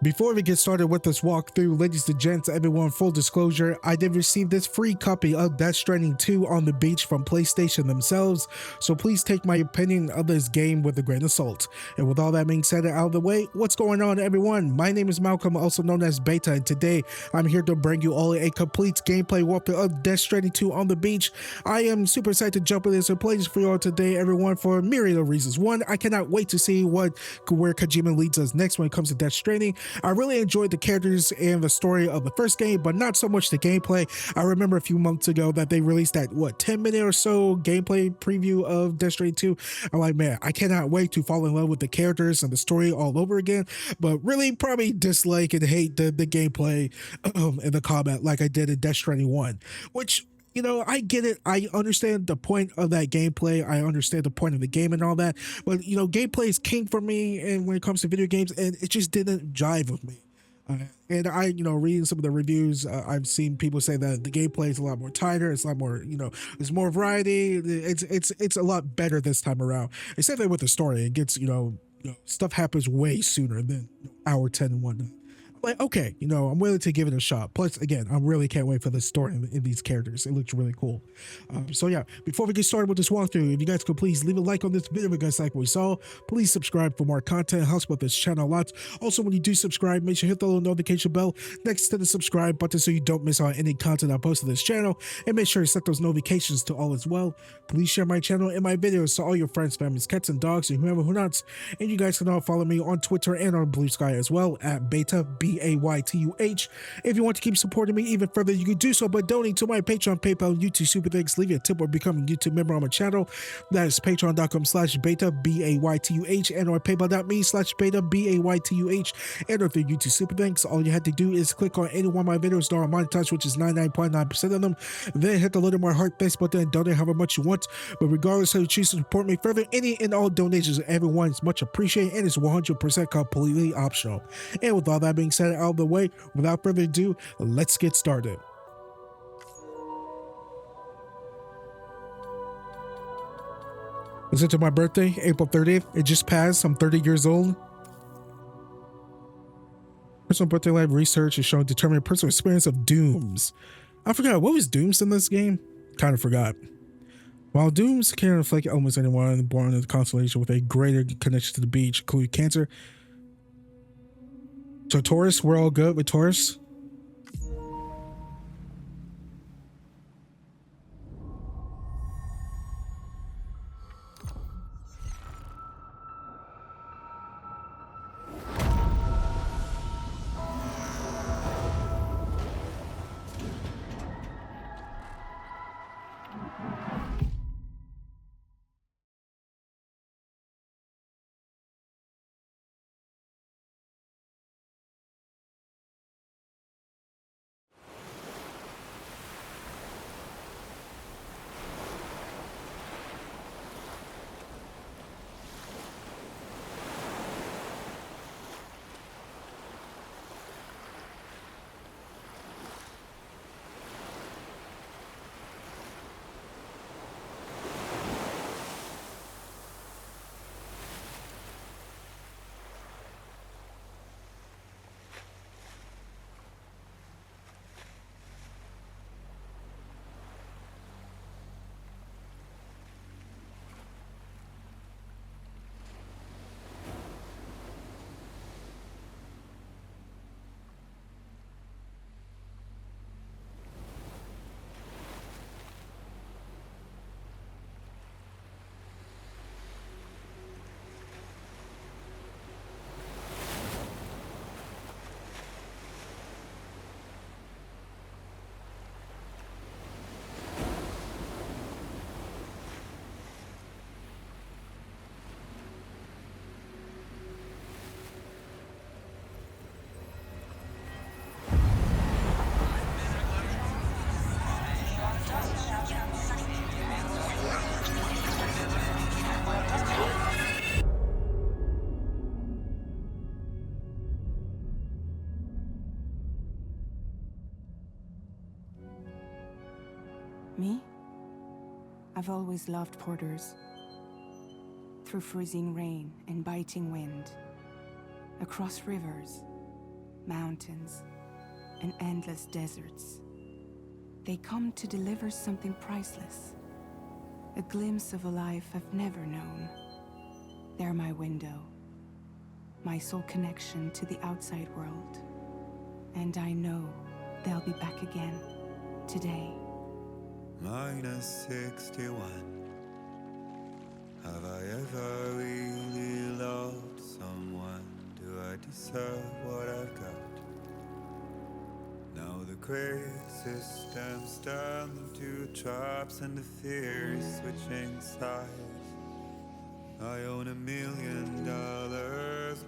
Before we get started with this walkthrough, ladies and gents, everyone, full disclosure, I did receive this free copy of Death Stranding 2 on the beach from PlayStation themselves, so please take my opinion of this game with a grain of salt. And with all that being said out of the way, what's going on, everyone? My name is Malcolm, also known as Baytuh, and today I'm here to bring you all a complete gameplay walkthrough of Death Stranding 2 on the beach. I am super excited to jump in this and play this for you all today, everyone, for a myriad of reasons. One, I cannot wait to see where Kojima leads us next when it comes to Death Stranding. I really enjoyed the characters and the story of the first game, but not so much the gameplay. I remember a few months ago that they released that 10-minute or so gameplay preview of Death Stranding 2. I'm like, man, I cannot wait to fall in love with the characters and the story all over again, but really probably dislike and hate the gameplay and the combat like I did in Death Stranding 1, which, you know, I get it. I understand the point of that gameplay. I understand the point of the game and all that. But, you know, gameplay is king for me and when it comes to video games, and it just didn't jive with me. And I, you know, reading some of the reviews, I've seen people say that the gameplay is a lot more tighter. It's a lot more, you know, there's more variety. It's a lot better this time around. And same thing with the story. It gets, you know, stuff happens way sooner than hour 10 and whatnot. Like, okay, you know, I'm willing to give it a shot. Plus, again, I really can't wait for the story in these characters. It looks really cool. So yeah, before we get started with this walkthrough, if you guys could please leave a like on this video if you guys like what we saw. Please subscribe for more content. It helps with this channel a lot. Also, when you do subscribe, make sure you hit the little notification bell next to the subscribe button so you don't miss out on any content I post on this channel. And make sure you set those notifications to all as well. Please share my channel and my videos to all your friends, families, cats, and dogs, and whoever who not. And you guys can all follow me on Twitter and on Blue Sky as well at Baytuh, Baytuh. If you want to keep supporting me even further, you can do so by donating to my Patreon, PayPal, YouTube Super Thanks, leaving a tip, or becoming a YouTube member on my channel. That is patreon.com/Baytuh, Baytuh, and or paypal.me/Baytuh, Baytuh, and or through YouTube Super Thanks. All you have to do is click on any one of my videos that are monetized, which is 99.9% of them. Then hit the little more heart face button and donate however much you want. But regardless how you choose to support me further, any and all donations of everyone is much appreciated and is 100% completely optional. And with all that being said out of the way, without further ado, let's get started. Listen to my birthday, April 30th. It just passed. I'm 30 years old. Personal birthday life research is showing determined personal experience of dooms. I forgot, what was dooms in this game? Kind of forgot. While dooms can reflect almost anyone born in the constellation with a greater connection to the beach, including cancer. So Taurus, we're all good with Taurus? Me? I've always loved porters. Through freezing rain and biting wind, across rivers, mountains, and endless deserts. They come to deliver something priceless, a glimpse of a life I've never known. They're my window, my sole connection to the outside world. And I know they'll be back again, today. Minus 61. Have I ever really loved someone? Do I deserve what I've got? Now the crazy systems turn into traps and the fear is switching sides. I own $1 million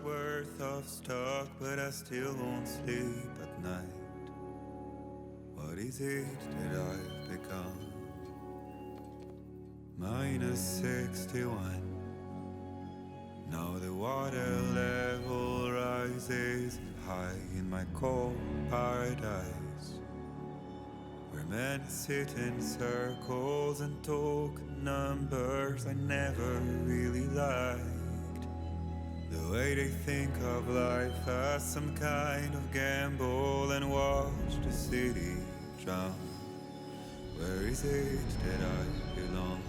worth of stock, but I still won't sleep at night. What is it that I've become? Minus 61. Now the water level rises high in my cold paradise, where men sit in circles and talk numbers I never really liked. The way they think of life as some kind of gamble and watch the city drown. Where is it that I belong?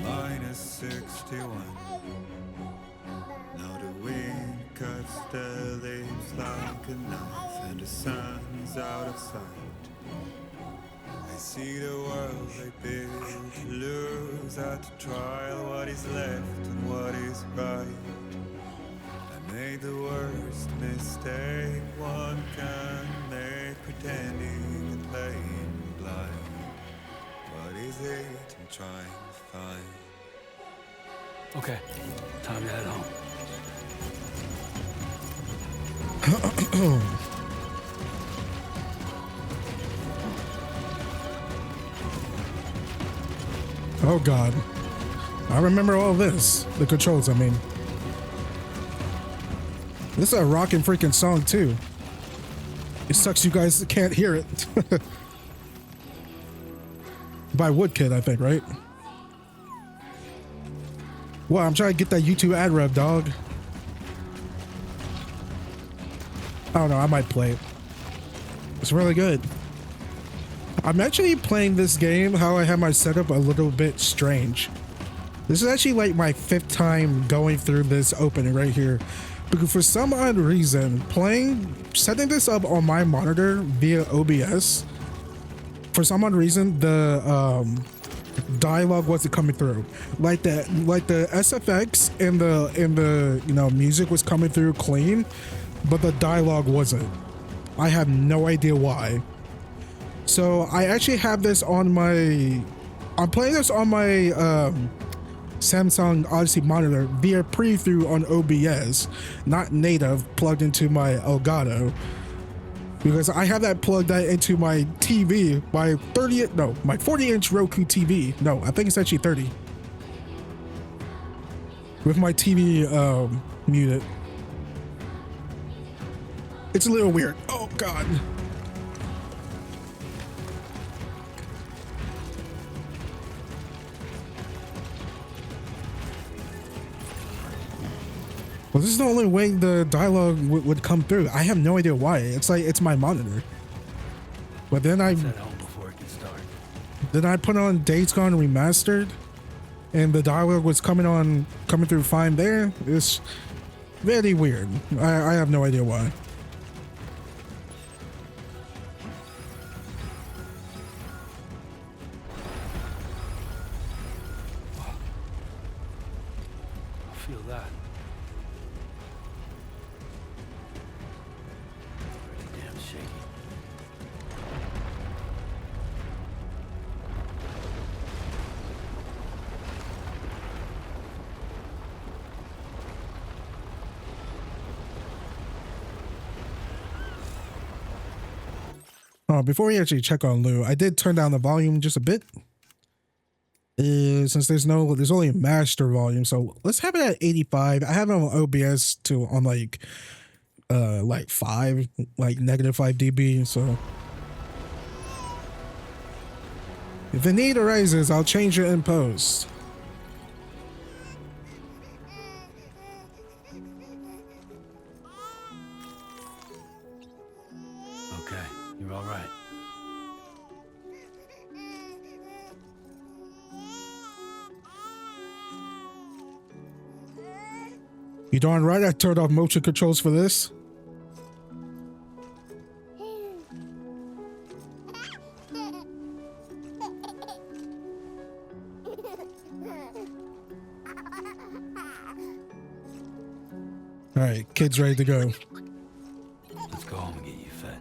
Minus 61. Now the wind cuts the leaves like a knife and the sun's out of sight. I see the world they build, lose at the trial what is left and what is right. I made the worst mistake one can make, pretending and playing blind. What is it I'm trying to find? Okay, time to head home. Oh god. I remember all this. The controls, I mean. This is a rockin' freaking song too. It sucks you guys can't hear it. By Woodkid, I think, right? Well, I'm trying to get that YouTube ad rev, dog. I don't know, I might play it. It's really good. I'm actually playing this game, how I have my setup, a little bit strange. This is actually like my 5th time going through this opening right here. Because for some odd reason, setting this up on my monitor via OBS, for some odd reason, the dialogue wasn't coming through. Like the SFX and the music was coming through clean, but the dialogue wasn't. I have no idea why. So I actually have this on my, I'm playing this on my Samsung Odyssey monitor via preview on OBS, not native plugged into my Elgato, because I have that plugged into my TV, my 40-inch Roku TV. No, I think it's actually 30. With my TV muted. It's a little weird. Oh god. Well, this is the only way the dialogue would come through. I have no idea why. It's like, it's my monitor. But then I put on Days Gone Remastered, and the dialogue was coming through fine there. It's very weird. I have no idea why. feel that. Pretty damn shaky. Before we actually check on Lou, I did turn down the volume just a bit. Since there's only a master volume, so let's have it at 85. I have it on OBS on like 5, like -5 dB. So if the need arises, I'll change it in post. Okay, you're all right. You darn right I turned off motion controls for this. All right, kid's ready to go. Let's go home and get you fed.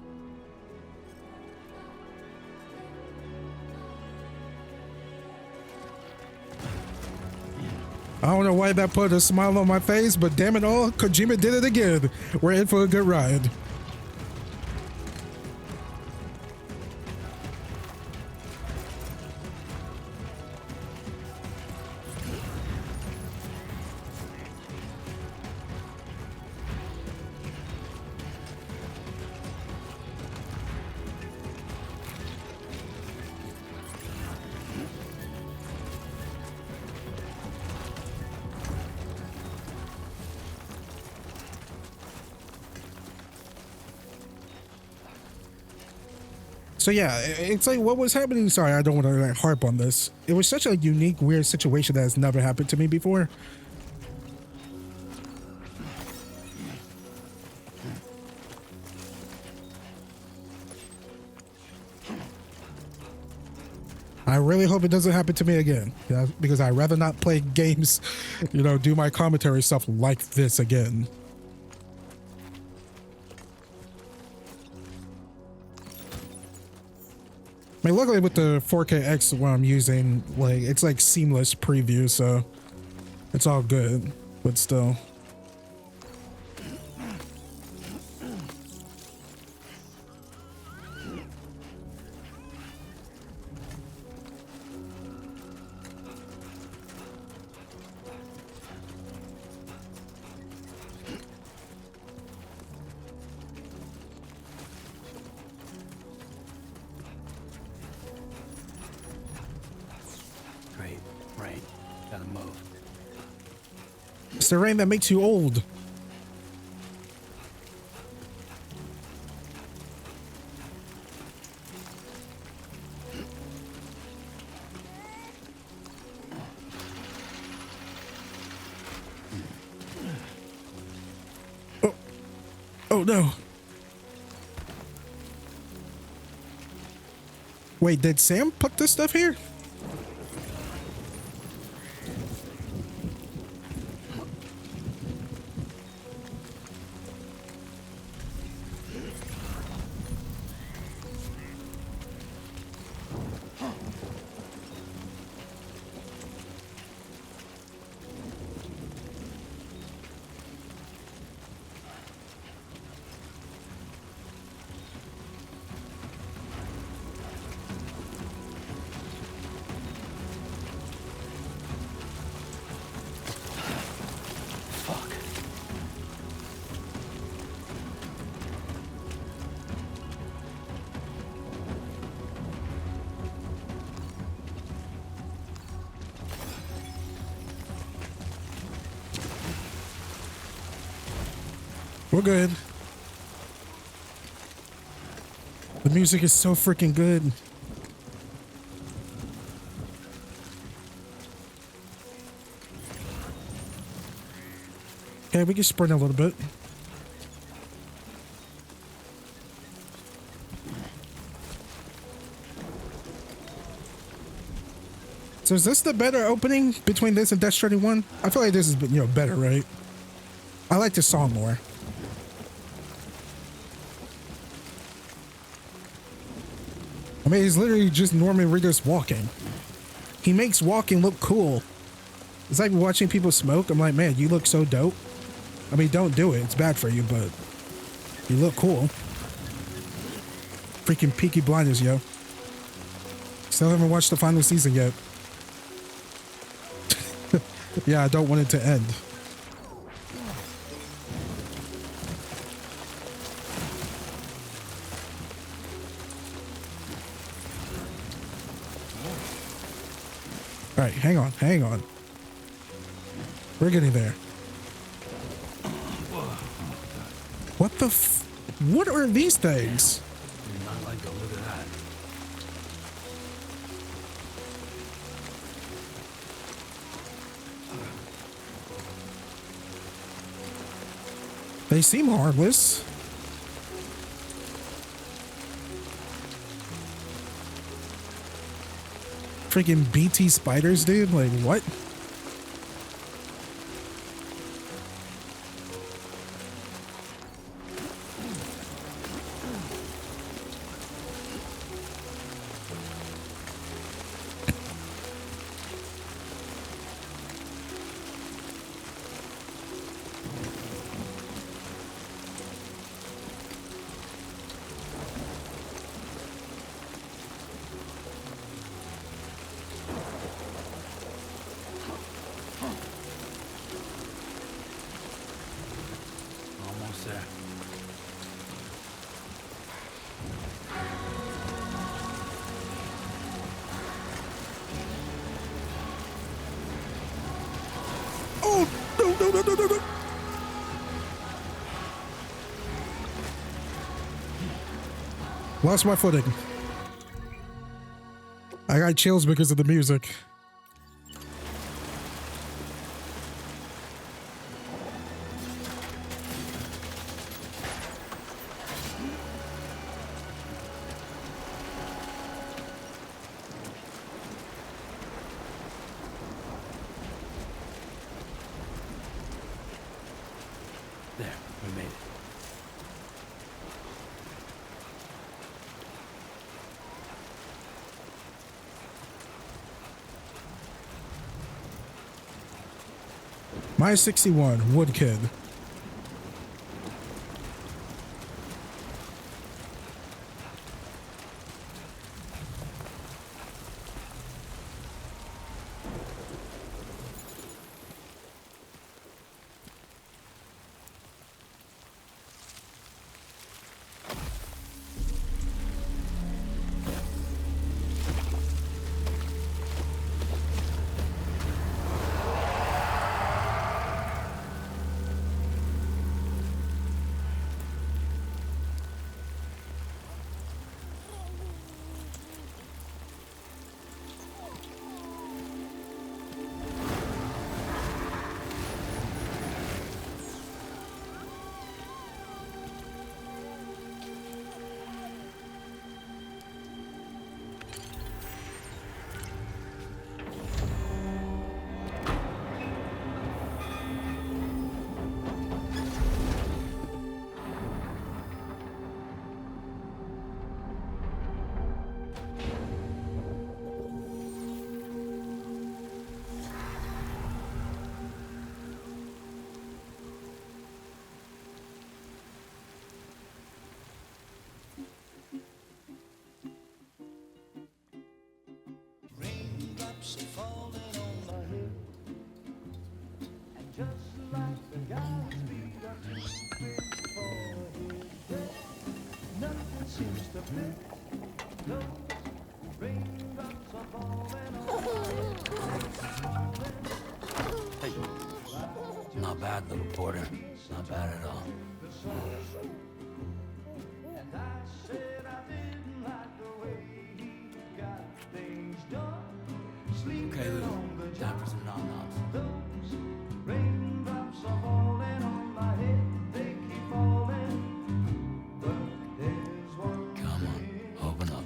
I don't know why that put a smile on my face, but damn it all, Kojima did it again. We're in for a good ride. So yeah, it's like what was happening. Sorry, I don't want to like harp on this. It was such a unique, weird situation that has never happened to me before. I really hope it doesn't happen to me again, because I'd rather not play games, do my commentary stuff like this again. I mean, luckily with the 4KX what I'm using, like it's like seamless preview, so it's all good, but still. It's the rain that makes you old. Oh no. Wait, did Sam put this stuff here? We're good. The music is so freaking good. Okay, we can sprint a little bit. So is this the better opening between this and Death Stranding 1? I feel like this is, you know, better, right? I like this song more. I mean, he's literally just Norman Reedus walking. He makes walking look cool. It's like watching people smoke. I'm like, man, you look so dope. I mean, don't do it. It's bad for you, but you look cool. Freaking Peaky Blinders, yo. Still haven't watched the final season yet. Yeah, I don't want it to end. All right, hang on. We're getting there. What the what are these things? Not like the look of that. They seem harmless. Freaking BT spiders, dude. Like, what? Almost there. Oh, no. Lost my footing. I got chills because of the music. There, we made it. My 61, Wood Kid. Hey, not bad, little porter. Not bad at all. Okay, Lou. Time for some nom-noms. Come on, open up.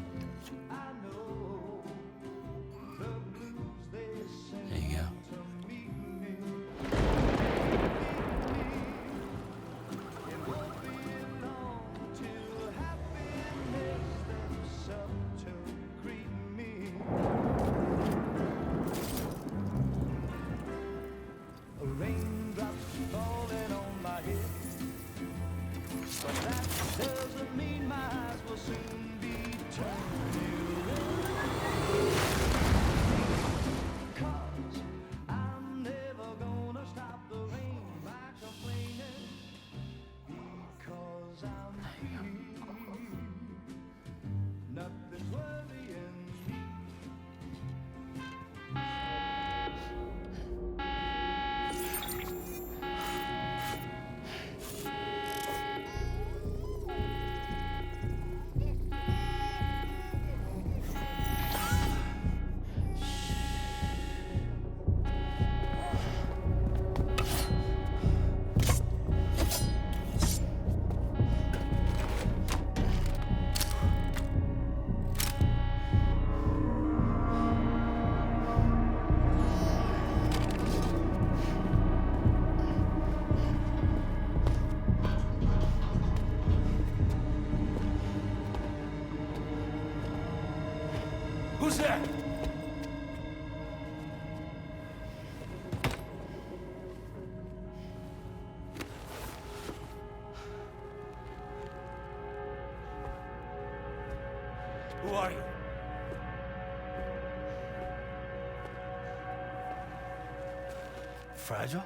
fragile?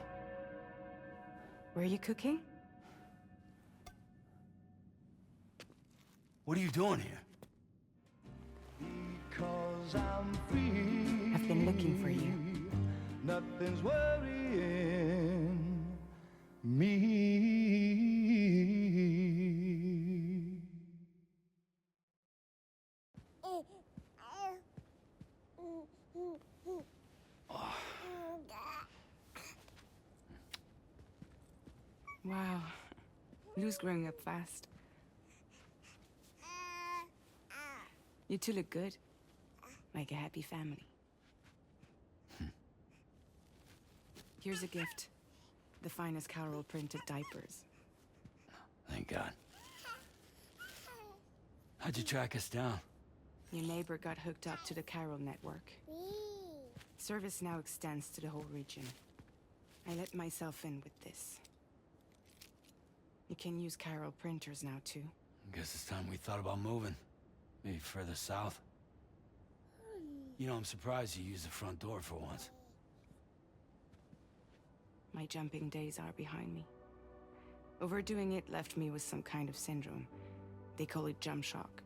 Were you cooking? What are you doing here? Because I'm free. I've been looking for you. Nothing's worrying me. Wow. Lou's growing up fast. You two look good. Like a happy family. Here's a gift. The finest Carol printed diapers. Thank God. How'd you track us down? Your neighbor got hooked up to the Carol network. Service now extends to the whole region. I let myself in with this. You can use Carol printers now too. Guess it's time we thought about moving. Maybe further south. You know, I'm surprised you used the front door for once. My jumping days are behind me. Overdoing it left me with some kind of syndrome. They call it jump shock.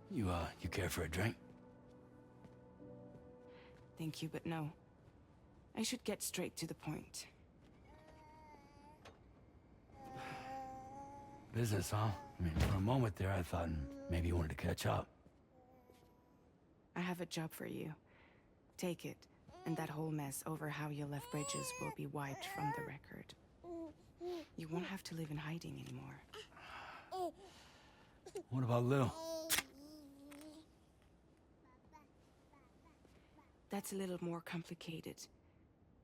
You care for a drink? Thank you, but no. I should get straight to the point. Business, huh? I mean, for a moment there, I thought maybe you wanted to catch up. I have a job for you. Take it, and that whole mess over how you left bridges will be wiped from the record. You won't have to live in hiding anymore. What about Lou? That's a little more complicated.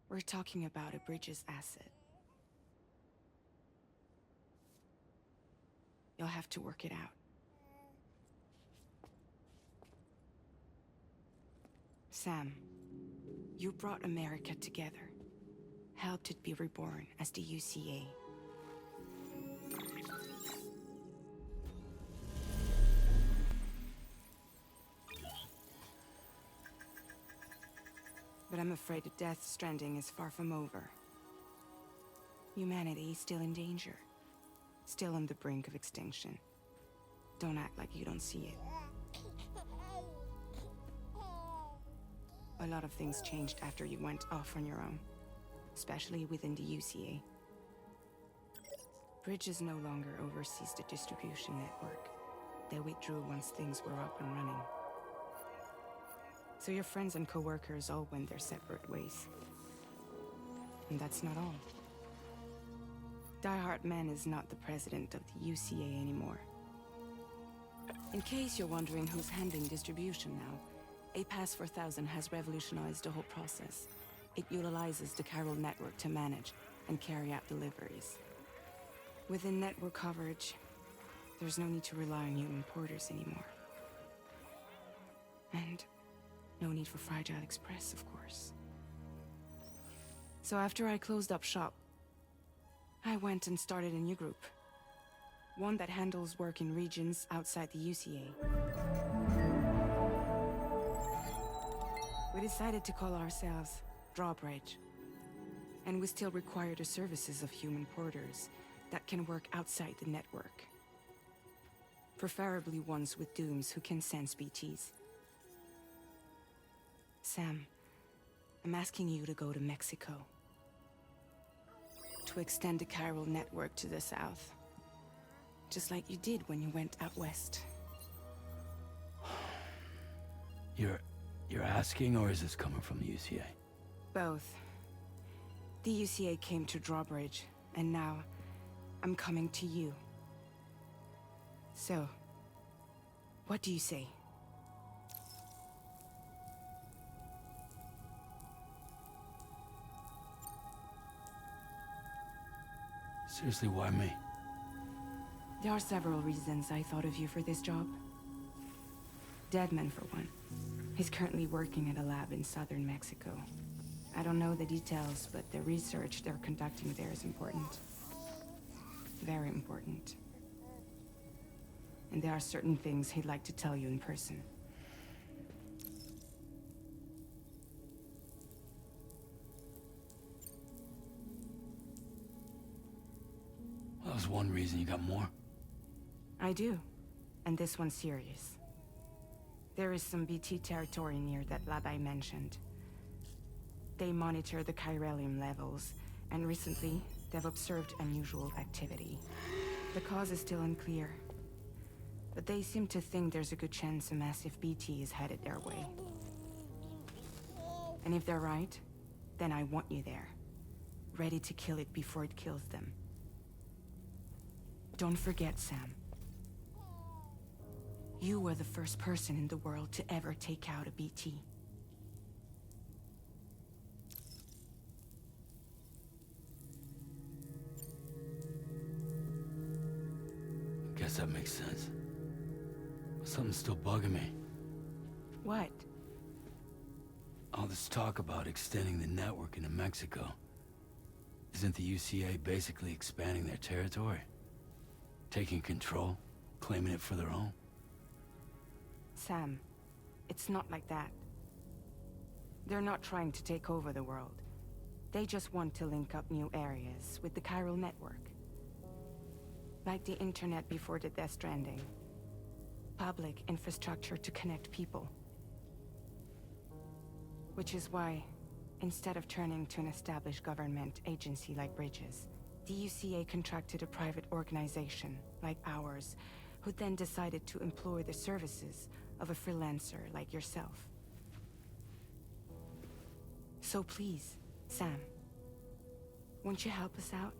We're talking about a bridges asset. You'll have to work it out. Sam, you brought America together, helped it be reborn as the UCA. But I'm afraid the Death Stranding is far from over. Humanity is still in danger, still on the brink of extinction. Don't act like you don't see it. A lot of things changed after you went off on your own, especially within the UCA. Bridges no longer oversees the distribution network. They withdrew once things were up and running. So your friends and co-workers all went their separate ways. And that's not all. Die Hartman is not the president of the UCA anymore. In case you're wondering who's handling distribution now, A Pass 4000 has revolutionized the whole process. It utilizes the Carol network to manage and carry out deliveries. Within network coverage, there's no need to rely on human porters anymore. And no need for Fragile Express, of course. So after I closed up shop, I went and started a new group. One that handles work in regions outside the UCA. We decided to call ourselves Drawbridge. And we still require the services of human porters that can work outside the network. Preferably ones with dooms who can sense BTs. Sam, I'm asking you to go to Mexico. To extend the Carol network to the south. Just like you did when you went out west. You're asking, or is this coming from the UCA? Both. The UCA came to Drawbridge, and now I'm coming to you. So, what do you say? Seriously, why me? There are several reasons I thought of you for this job. Deadman, for one. He's currently working at a lab in southern Mexico. I don't know the details, but the research they're conducting there is important. Very important. And there are certain things he'd like to tell you in person. was one reason. You got more? I do. And this one's serious. There is some BT territory near that lab I mentioned. They monitor the chiralium levels, and recently, they've observed unusual activity. The cause is still unclear, but they seem to think there's a good chance a massive BT is headed their way. And if they're right, then I want you there, ready to kill it before it kills them. Don't forget, Sam. You were the first person in the world to ever take out a BT. Guess that makes sense. But something's still bugging me. What? All this talk about extending the network into Mexico. Isn't the UCA basically expanding their territory? Taking control, claiming it for their own? Sam, it's not like that. They're not trying to take over the world. They just want to link up new areas with the chiral network. Like the internet before the Death Stranding. Public infrastructure to connect people. Which is why, instead of turning to an established government agency like Bridges, the UCA contracted a private organization, like ours, who then decided to employ the services of a freelancer like yourself. So please, Sam, won't you help us out?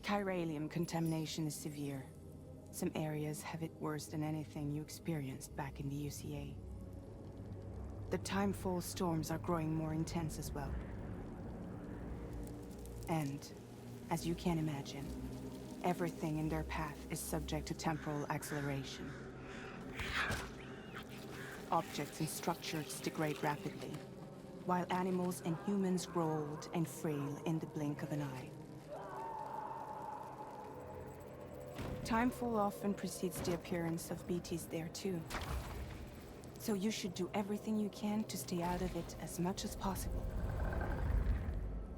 Chiralium contamination is severe. Some areas have it worse than anything you experienced back in the UCA. The timefall storms are growing more intense as well. And, as you can imagine, everything in their path is subject to temporal acceleration. Objects and structures degrade rapidly, while animals and humans grow old and frail in the blink of an eye. Timefall often precedes the appearance of BTs there too. So you should do everything you can to stay out of it as much as possible.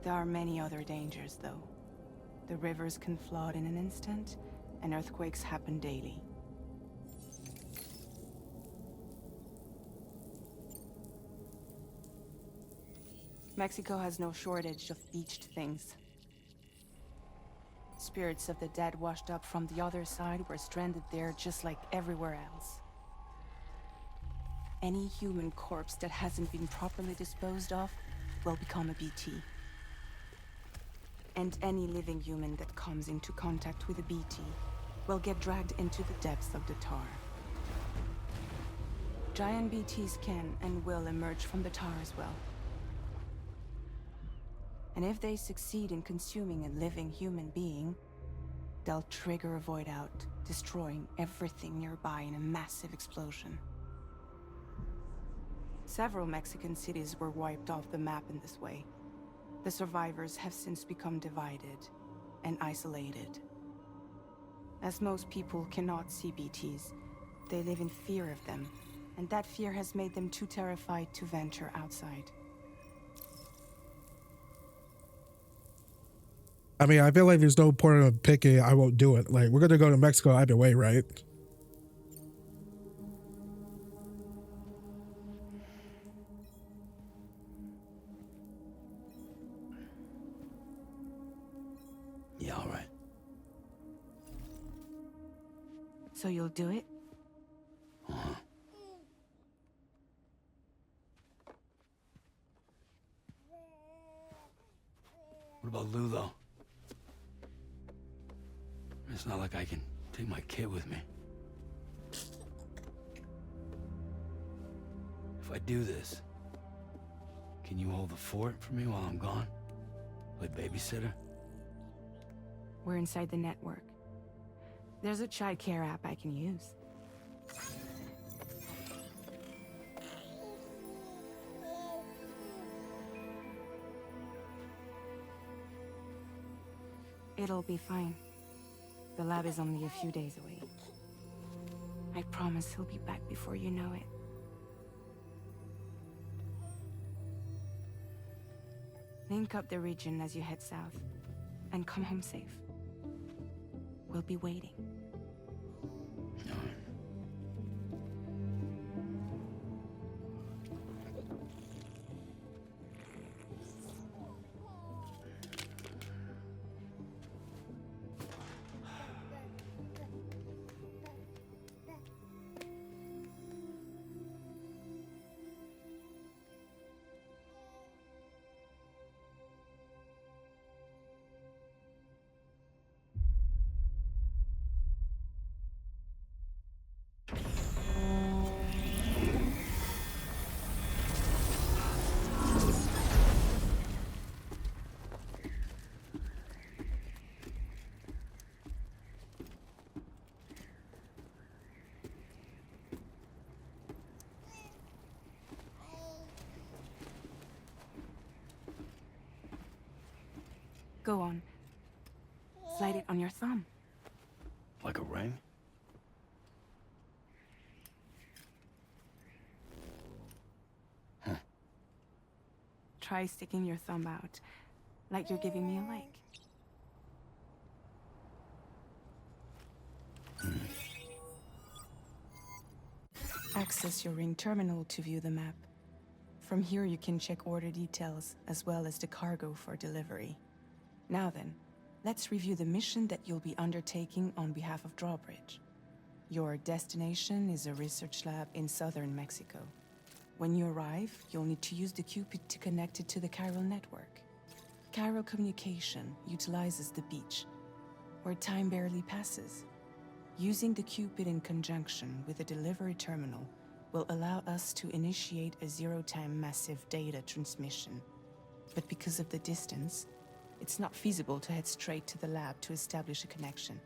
There are many other dangers though. The rivers can flood in an instant, and earthquakes happen daily. Mexico has no shortage of beached things. Spirits of the dead washed up from the other side were stranded there just like everywhere else. Any human corpse that hasn't been properly disposed of will become a BT. And any living human that comes into contact with a BT will get dragged into the depths of the tar. Giant BTs can and will emerge from the tar as well. And if they succeed in consuming a living human being, they'll trigger a void out, destroying everything nearby in a massive explosion. Several Mexican cities were wiped off the map in this way. The survivors have since become divided and isolated. As most people cannot see BTs, they live in fear of them, and that fear has made them too terrified to venture outside. I mean, I feel like there's no point of picking. I won't do it. Like, we're gonna go to Mexico either way, right? Yeah, all right. So you'll do it? Uh-huh. What about Lou, though? It's not like I can take my kid with me. If I do this, can you hold the fort for me while I'm gone? Play babysitter? We're inside the network. There's a child care app I can use. It'll be fine. The lab is only a few days away. I promise he'll be back before you know it. Link up the region as you head south, and come home safe. We'll be waiting. Go on. Slide it on your thumb. Like a ring? Huh. Try sticking your thumb out, like you're giving me a like. Access your ring terminal to view the map. From here you can check order details, as well as the cargo for delivery. Now then, let's review the mission that you'll be undertaking on behalf of Drawbridge. Your destination is a research lab in southern Mexico. When you arrive, you'll need to use the Cupid to connect it to the chiral network. Chiral communication utilizes the beach, where time barely passes. Using the Cupid in conjunction with a delivery terminal will allow us to initiate a zero-time massive data transmission. But because of the distance, it's not feasible to head straight to the lab to establish a connection.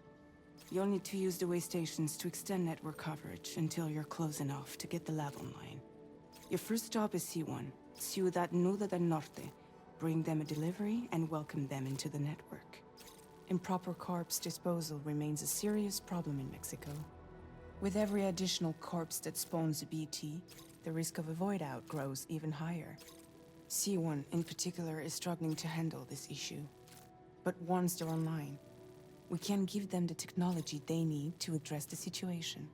You'll need to use the way stations to extend network coverage until you're close enough to get the lab online. Your first stop is C1, Ciudad Nuda del Norte. Bring them a delivery and welcome them into the network. Improper corpse disposal remains a serious problem in Mexico. With every additional corpse that spawns a BT, the risk of a void out grows even higher. C1 in particular is struggling to handle this issue. But once they're online, we can give them the technology they need to address the situation.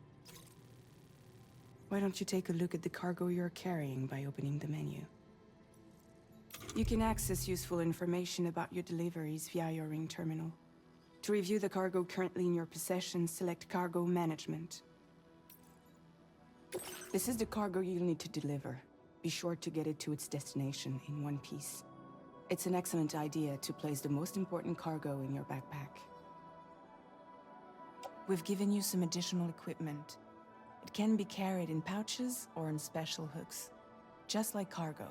Why don't you take a look at the cargo you're carrying by opening the menu? You can access useful information about your deliveries via your ring terminal. To review the cargo currently in your possession, select Cargo Management. This is the cargo you'll need to deliver. Be sure to get it to its destination in one piece. It's an excellent idea to place the most important cargo in your backpack. We've given you some additional equipment. It can be carried in pouches or in special hooks, just like cargo.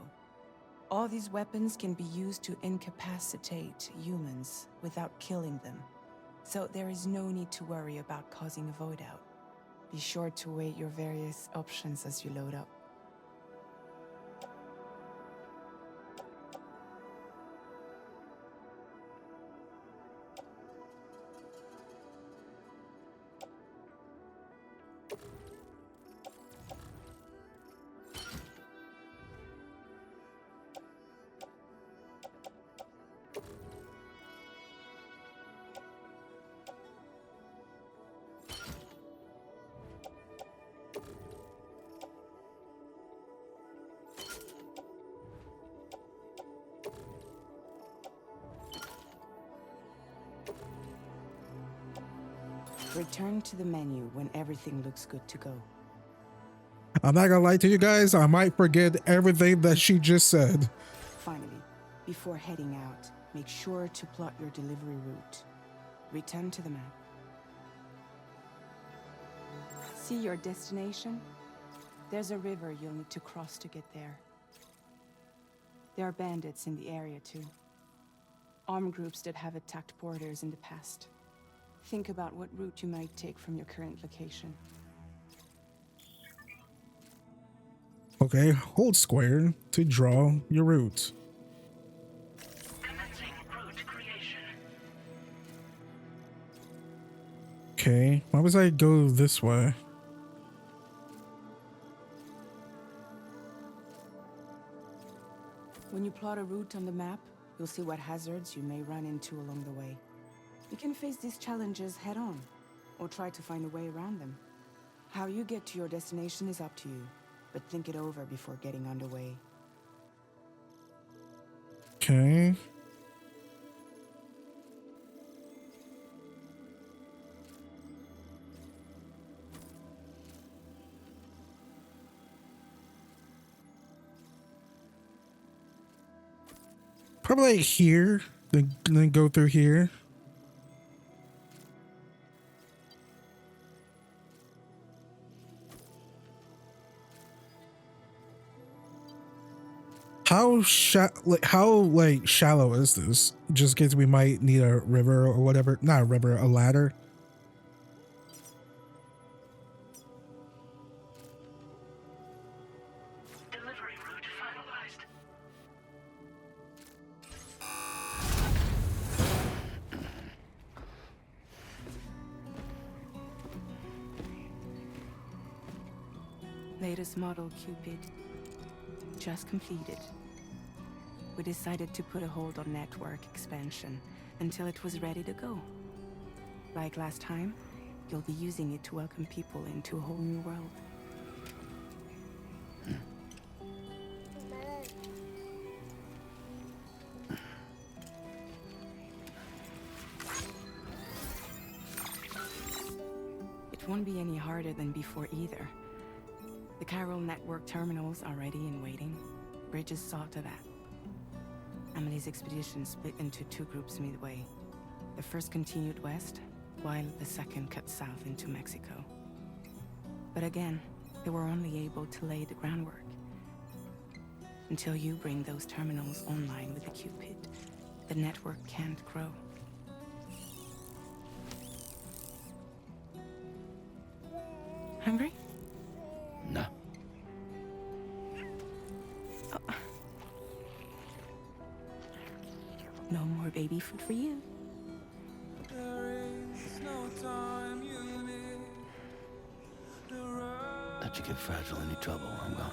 All these weapons can be used to incapacitate humans without killing them, so there is no need to worry about causing a void out. Be sure to weigh your various options as you load up. Return to the menu when everything looks good to go. I'm not gonna lie to you guys, I might forget everything that she just said. Finally, before heading out, make sure to plot your delivery route. Return to the map. See your destination? There's a river you'll need to cross to get there. There are bandits in the area too. Armed groups that have attacked borders in the past. Think about what route you might take from your current location. Okay, hold square to draw your route. Commencing route creation. Okay, why was I go this way? When you plot a route on the map, You'll see what hazards you may run into along the way. You can face these challenges head on, or try to find a way around them. How you get to your destination is up to you, but think it over before getting underway. Okay. Probably like here, then go through here. How shallow is this? Just in case we might need a river or whatever. Not a river, a ladder. Delivery route finalized. Latest model Cupid. Just completed. We decided to put a hold on network expansion until it was ready to go. Like last time, you'll be using it to welcome people into a whole new world. It won't be any harder than before either. The Chiral network terminals are ready and waiting. Bridges saw to that. Emily's expedition split into two groups midway. The first continued west, while the second cut south into Mexico. But again, they were only able to lay the groundwork. Until you bring those terminals online with the Cupid, the network can't grow. Hungry? No. No more baby food for you. Let you get fragile any trouble, I'm gone.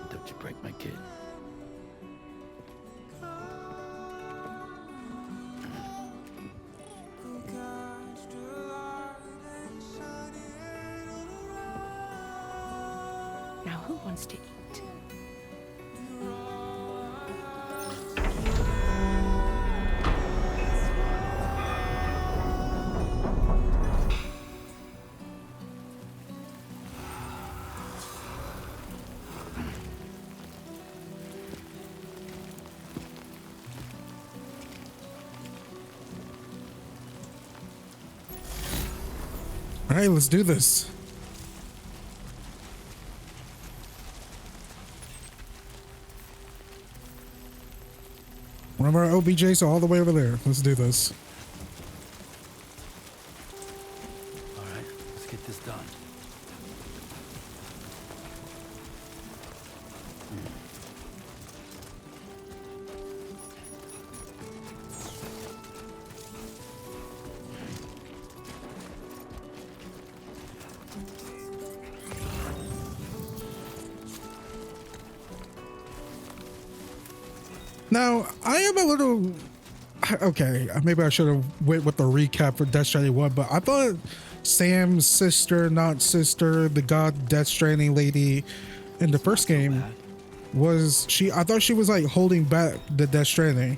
Don't you break my kid. Now who wants to eat? All right, let's do this. One of our OBJs all the way over there. Let's do this. All right, let's get this done. Now, I am a little... Okay, maybe I should have went with the recap for Death Stranding 1, but I thought Sam's sister, not sister, the god Death Stranding lady in the first game was... I thought she was like holding back the Death Stranding.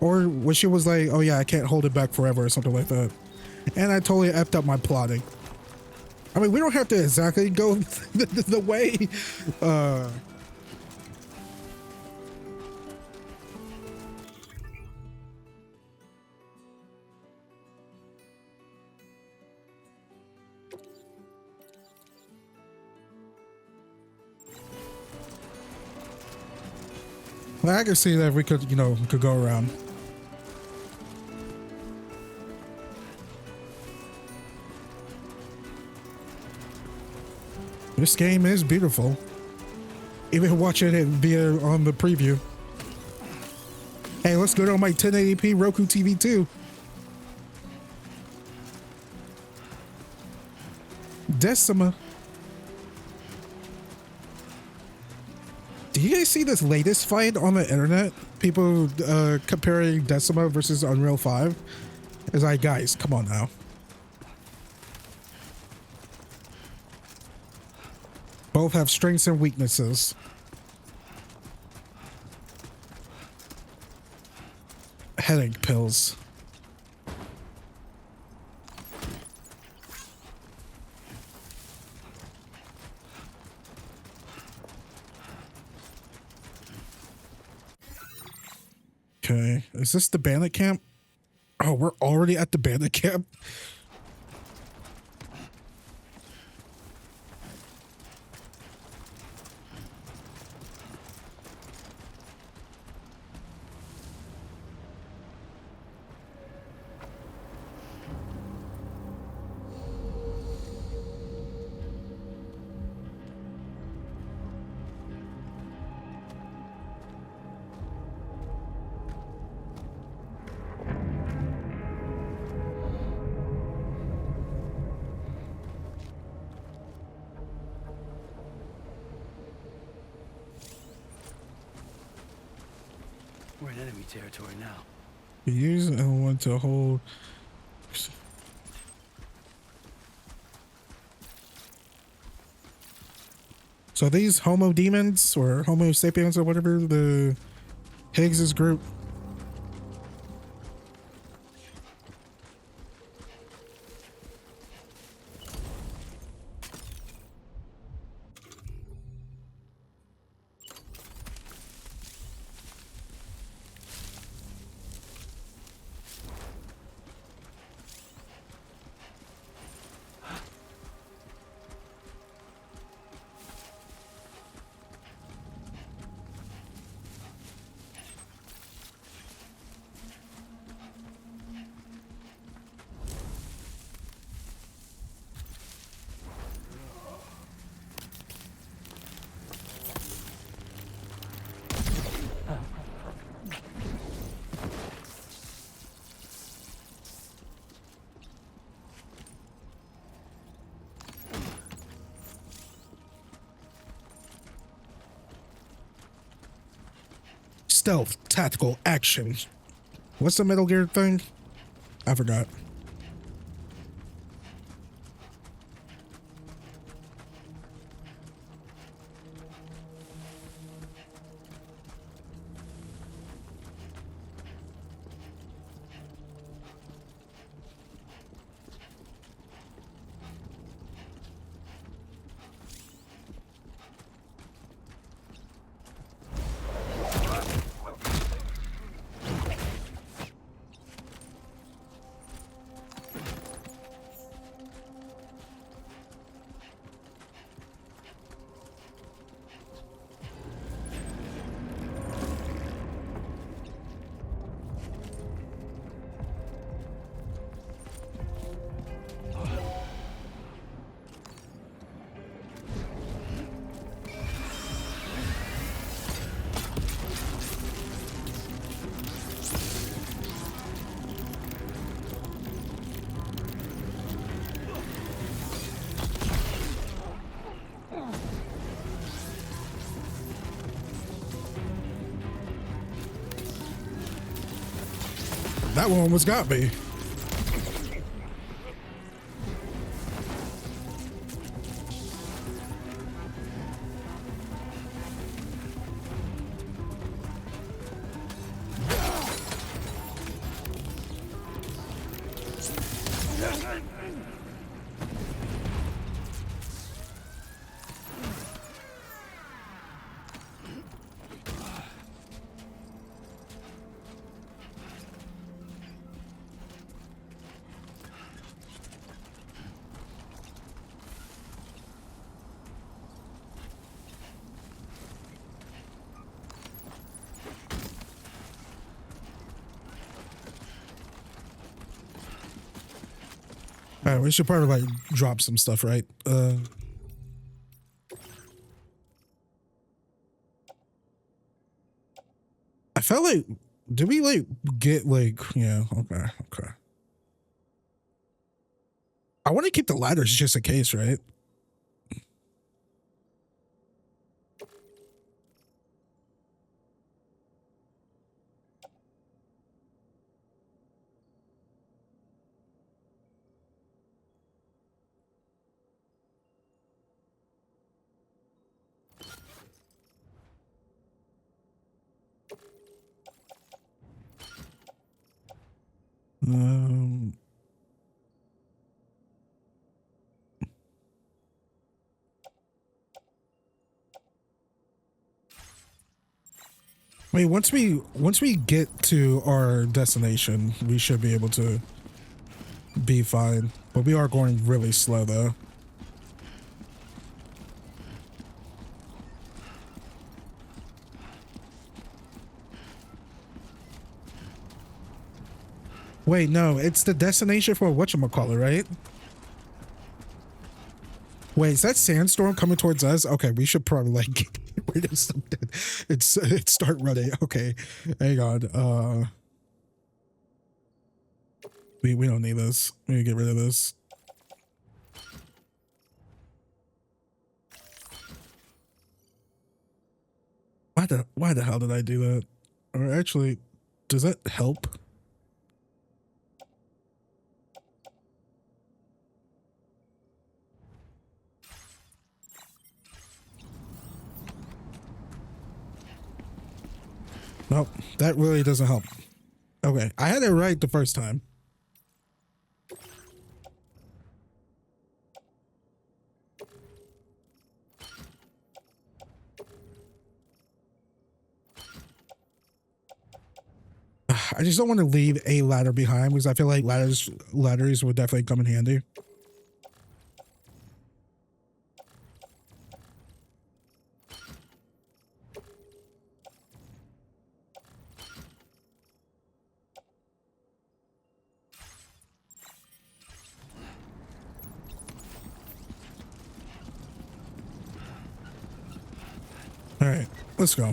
Or when she was like, oh yeah, I can't hold it back forever or something like that. And I totally effed up my plotting. I mean, we don't have to exactly go the way... Well, I can see that we could, could go around. This game is beautiful. Even watching it via on the preview. Hey, let's go to my 1080p Roku TV too. Decima. Do you guys see this latest fight on the internet? People comparing Decima versus Unreal 5. It's like, guys, come on now. Both have strengths and weaknesses. Headache pills. Okay, is this the bandit camp? Oh, we're already at the bandit camp. We're in enemy territory now. Use L1 to hold. So these Homo demons or Homo sapiens or whatever the Higgs's group. Stealth, tactical, action. What's the Metal Gear thing? I forgot. That one almost got me. All right, we should probably like drop some stuff, right? I felt like, did we like get like, yeah, okay. I want to keep the ladders just in case, right? Um, Wait, once we get to our destination, we should be able to be fine. But we are going really slow though. Wait, no, it's the destination for whatchamacallit, right? Wait, is that sandstorm coming towards us? Okay, we should probably like get rid of something. It's start running. Okay, hang on. We don't need this. We need to get rid of this. Why the hell did I do that? Or actually, does that help? Nope, that really doesn't help. Okay, I had it right the first time. I just don't want to leave a ladder behind because I feel like ladders would definitely come in handy. All right, let's go.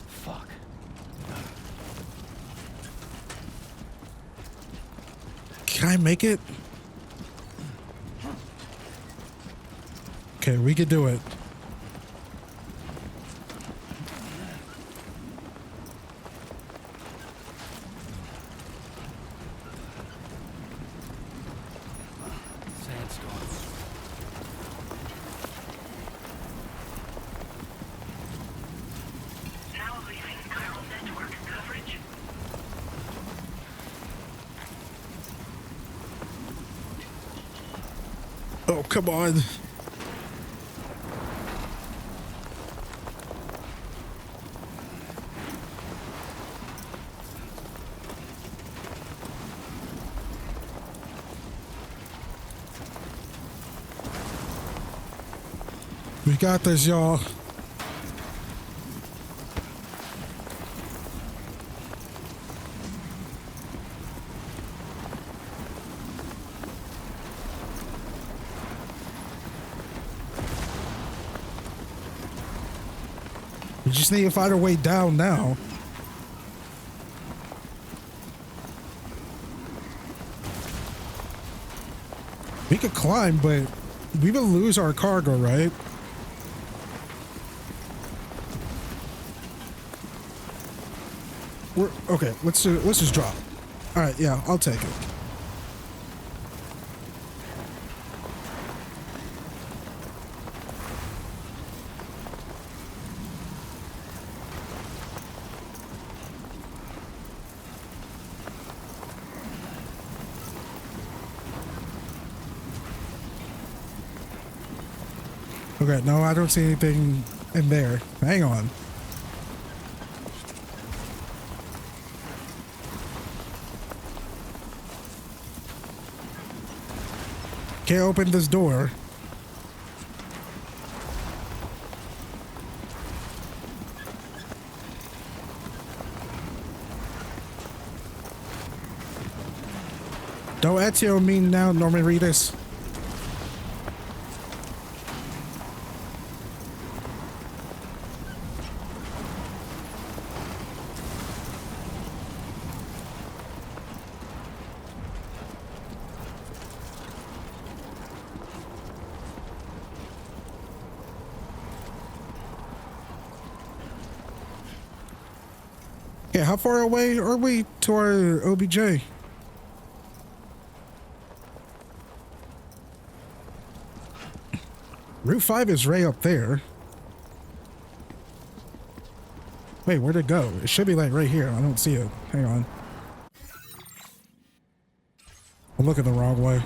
Fuck. Can I make it? Okay, we could do it. Oh, come on. We got this, y'all. We just need to find our way down now. We could climb, but we will lose our cargo, right? Okay. Let's just drop. All right, yeah, I'll take it. Okay, no, I don't see anything in there. Hang on. Can't open this door. Don't Ezio mean now, Norman Reedus. Yeah, how far away are we to our OBJ? Route 5 is right up there. Wait, where'd it go? It should be like right here. I don't see it. Hang on. I'm looking the wrong way.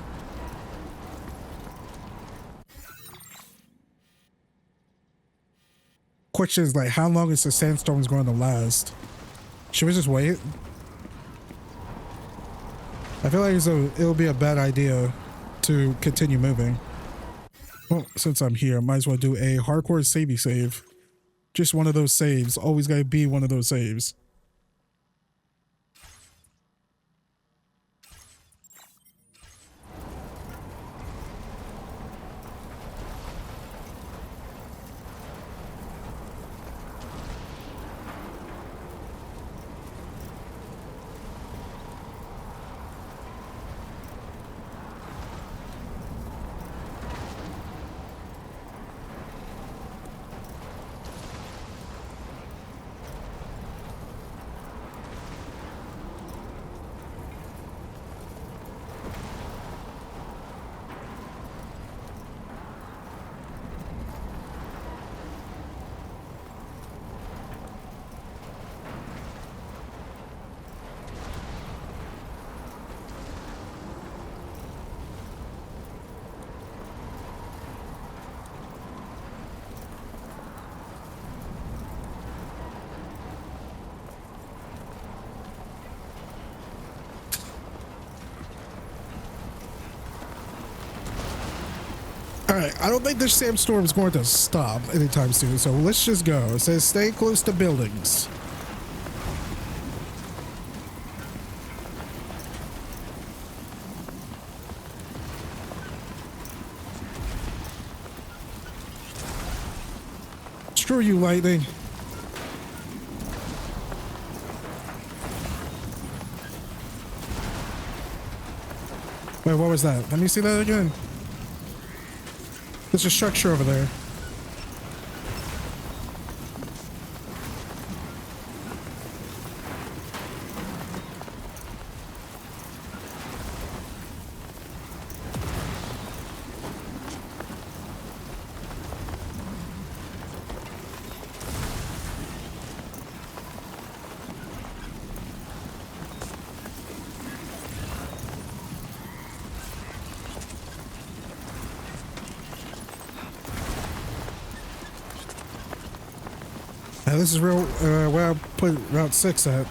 Question is like, how long is the sandstorm going to last? Should we just wait? I feel like it'll be a bad idea to continue moving. Well, since I'm here, I might as well do a hardcore savey save. Just one of those saves. Always gotta be one of those saves. Alright, I don't think this sandstorm is going to stop anytime soon, so let's just go. It says stay close to buildings. Screw you, lightning. Wait, what was that? Let me see that again. There's a structure over there. This is real, where I put Route 6 at.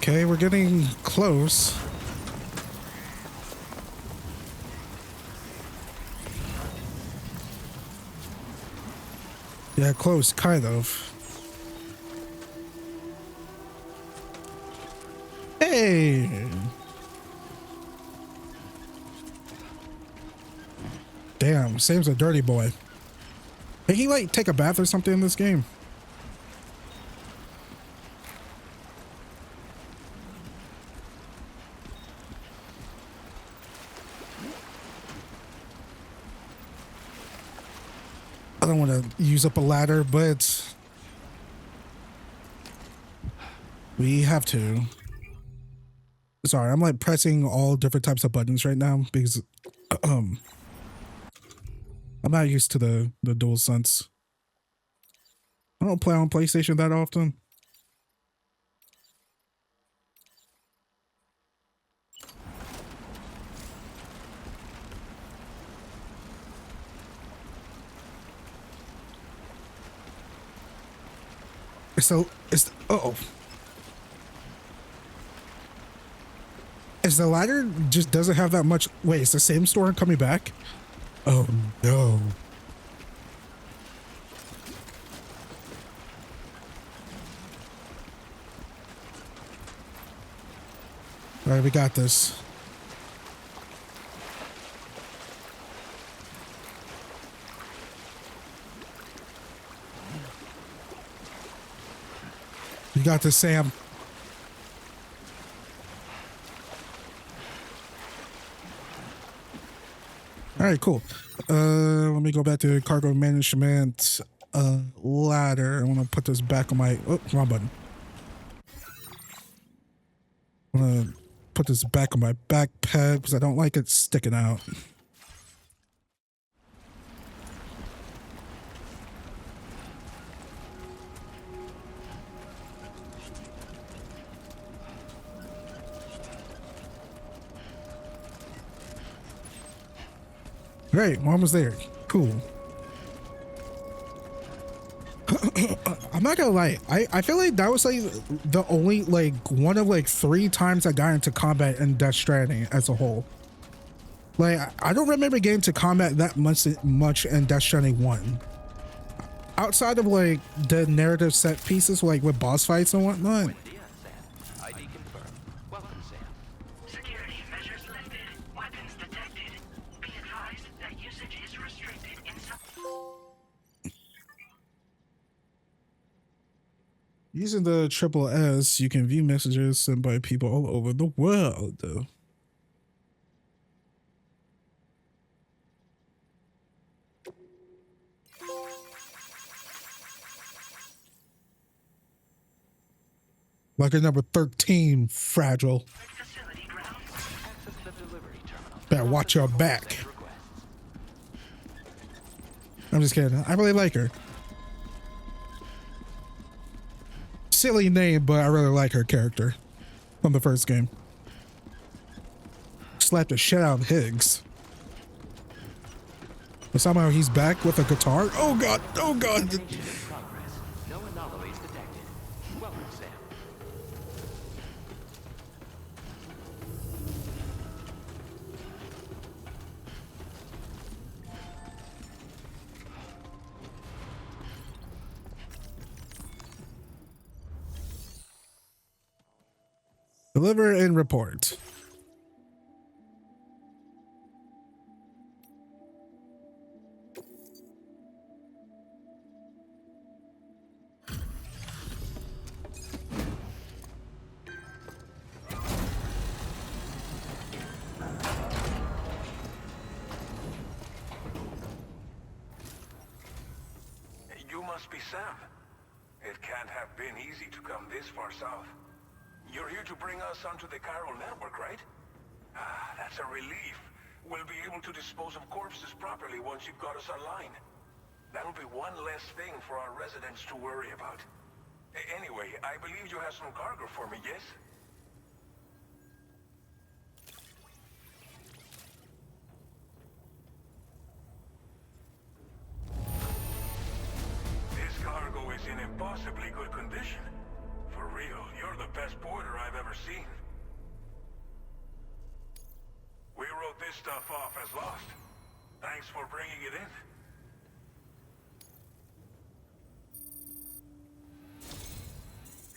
Okay, we're getting close. Yeah, close, kind of. Hey! Damn, Sam's a dirty boy. Did he, like, take a bath or something in this game? I don't want to use up a ladder, but we have to. Sorry, I'm like pressing all different types of buttons right now because I'm not used to the DualSense. I don't play on PlayStation that often. So it's uh-oh. Is the ladder just doesn't have that much? Wait, is the same storm coming back? Oh no. right, we got this. You got this, Sam. All right, cool. Let me go back to cargo management ladder. I want to put this back on my, oh, wrong button. I'm gonna put this back on my backpack because I don't like it sticking out. Great, we're almost there. Cool. I'm not gonna lie, I feel like that was like the only like one of like 3 times I got into combat in Death Stranding as a whole. Like I don't remember getting to combat that much in Death Stranding 1. Outside of like the narrative set pieces like with boss fights and whatnot. ID confirmed. Welcome, Sam. Security measures lifted. Weapons detected. Be advised that usage is restricted in some... Using the triple S, you can view messages sent by people all over the world. Like number 13, fragile. Facility ground. Access the delivery terminal. Better watch your back. I'm just kidding. I really like her. Silly name, but I really like her character from the first game. Slapped the shit out of Higgs. But somehow he's back with a guitar. Oh god, oh god. Progress. No anomalies detected. Welcome, Sam. Deliver and report. You must be Sam. It can't have been easy to come this far south. You're here to bring us onto the chiral network, right? Ah, that's a relief. We'll be able to dispose of corpses properly once you've got us online. That'll be one less thing for our residents to worry about. Anyway, I believe you have some cargo for me, yes? This cargo is in impossibly good condition. For real, you're the best porter I've ever seen. We wrote this stuff off as lost. Thanks for bringing it in.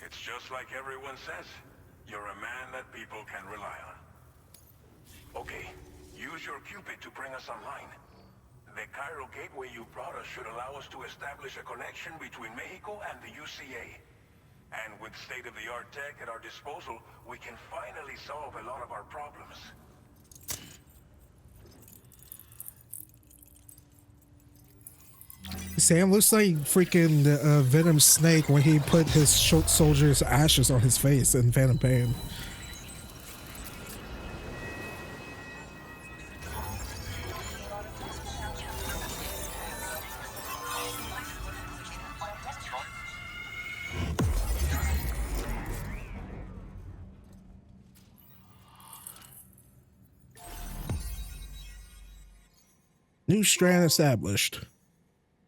It's just like everyone says. You're a man that people can rely on. Okay, use your Cupid to bring us online. The chiral gateway you brought us should allow us to establish a connection between Mexico and the UCA. And with state-of-the-art tech at our disposal, we can finally solve a lot of our problems. Sam looks like freaking Venom Snake when he put his soldier's ashes on his face in Phantom Pain. New strand established.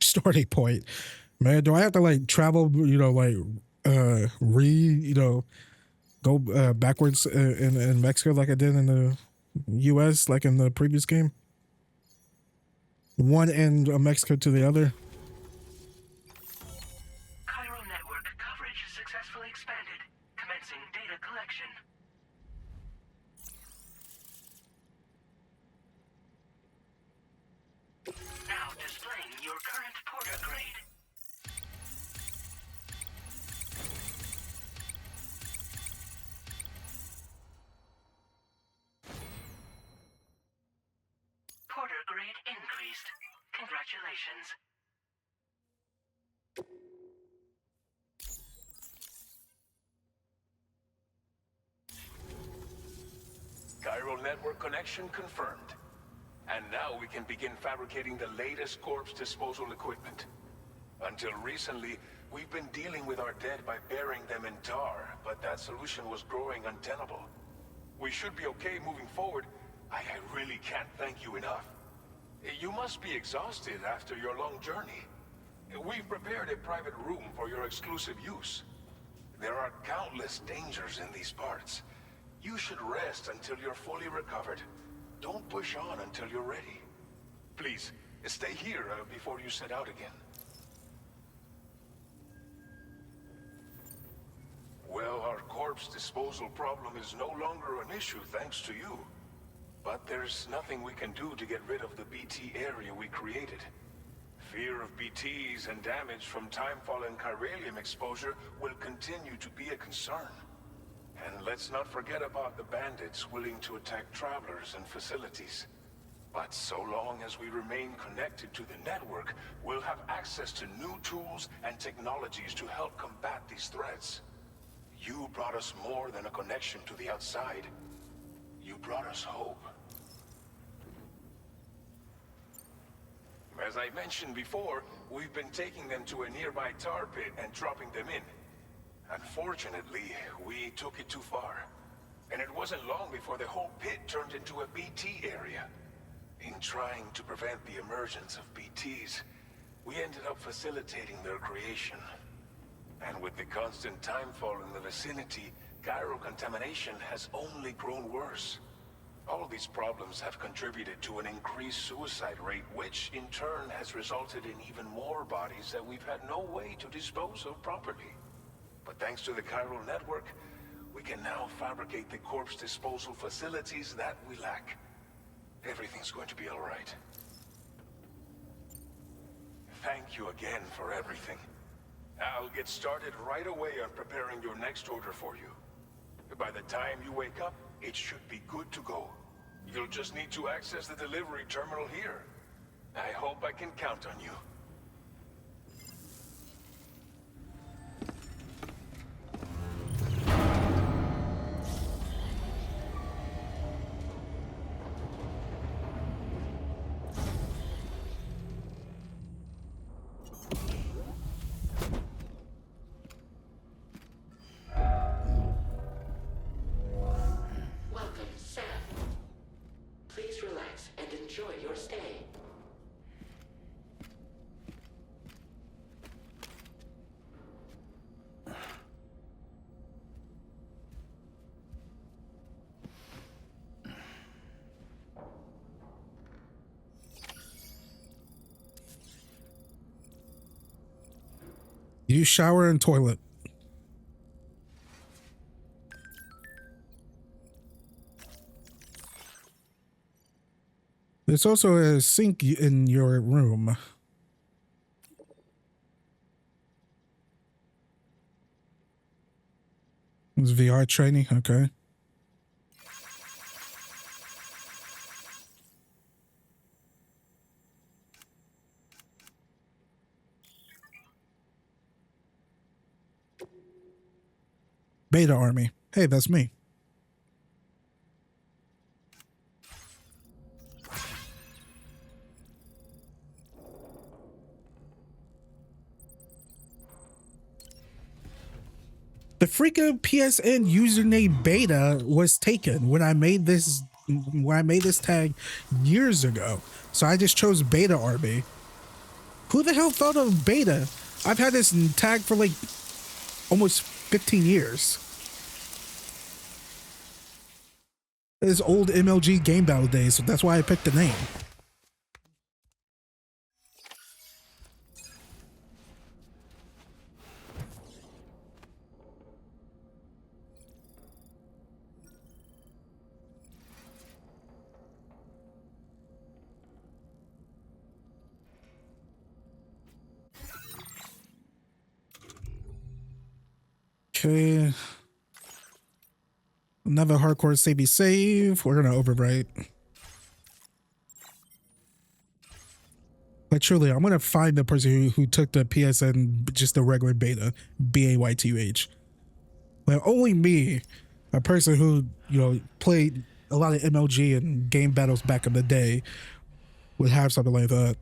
Starting point. Man, do I have to like travel, like go backwards in Mexico like I did in the US like in the previous game? One end of Mexico to the other. Chiral network coverage successfully expanded. Commencing data collection. operations. Chiral network connection confirmed. And now we can begin fabricating the latest corpse disposal equipment. Until recently, we've been dealing with our dead by burying them in tar, but that solution was growing untenable. We should be okay moving forward. I really can't thank you enough. You must be exhausted after your long journey. We've prepared a private room for your exclusive use. There are countless dangers in these parts. You should rest until you're fully recovered. Don't push on until you're ready. Please, stay here before you set out again. Well, our corpse disposal problem is no longer an issue thanks to you. But there's nothing we can do to get rid of the BT area we created. Fear of BTs and damage from timefall and chiralium exposure will continue to be a concern. And let's not forget about the bandits willing to attack travelers and facilities. But so long as we remain connected to the network, we'll have access to new tools and technologies to help combat these threats. You brought us more than a connection to the outside. You brought us hope. As I mentioned before, we've been taking them to a nearby tar pit and dropping them in. Unfortunately, we took it too far. And it wasn't long before the whole pit turned into a BT area. In trying to prevent the emergence of BTs, we ended up facilitating their creation. And with the constant timefall in the vicinity, chiral contamination has only grown worse. All of these problems have contributed to an increased suicide rate, which in turn has resulted in even more bodies that we've had no way to dispose of properly. But thanks to the chiral network, we can now fabricate the corpse disposal facilities that we lack. Everything's going to be all right. Thank you again for everything. I'll get started right away on preparing your next order for you. By the time you wake up, it should be good to go. You'll just need to access the delivery terminal here. I hope I can count on you. Use shower and toilet. There's also a sink in your room. It's VR training, okay. Beta Army. Hey, that's me. The freaking PSN username Beta was taken when I made this tag years ago. So I just chose Beta Army. Who the hell thought of Beta? I've had this tag for like almost 15 years. It's old MLG game battle days, so that's why I picked the name. Okay. Another hardcore savey save. We're gonna overwrite. Like truly, I'm gonna find the person who took the PSN, just the regular beta, Baytuh. Like only me, a person who, you know, played a lot of MLG and game battles back in the day, would have something like that.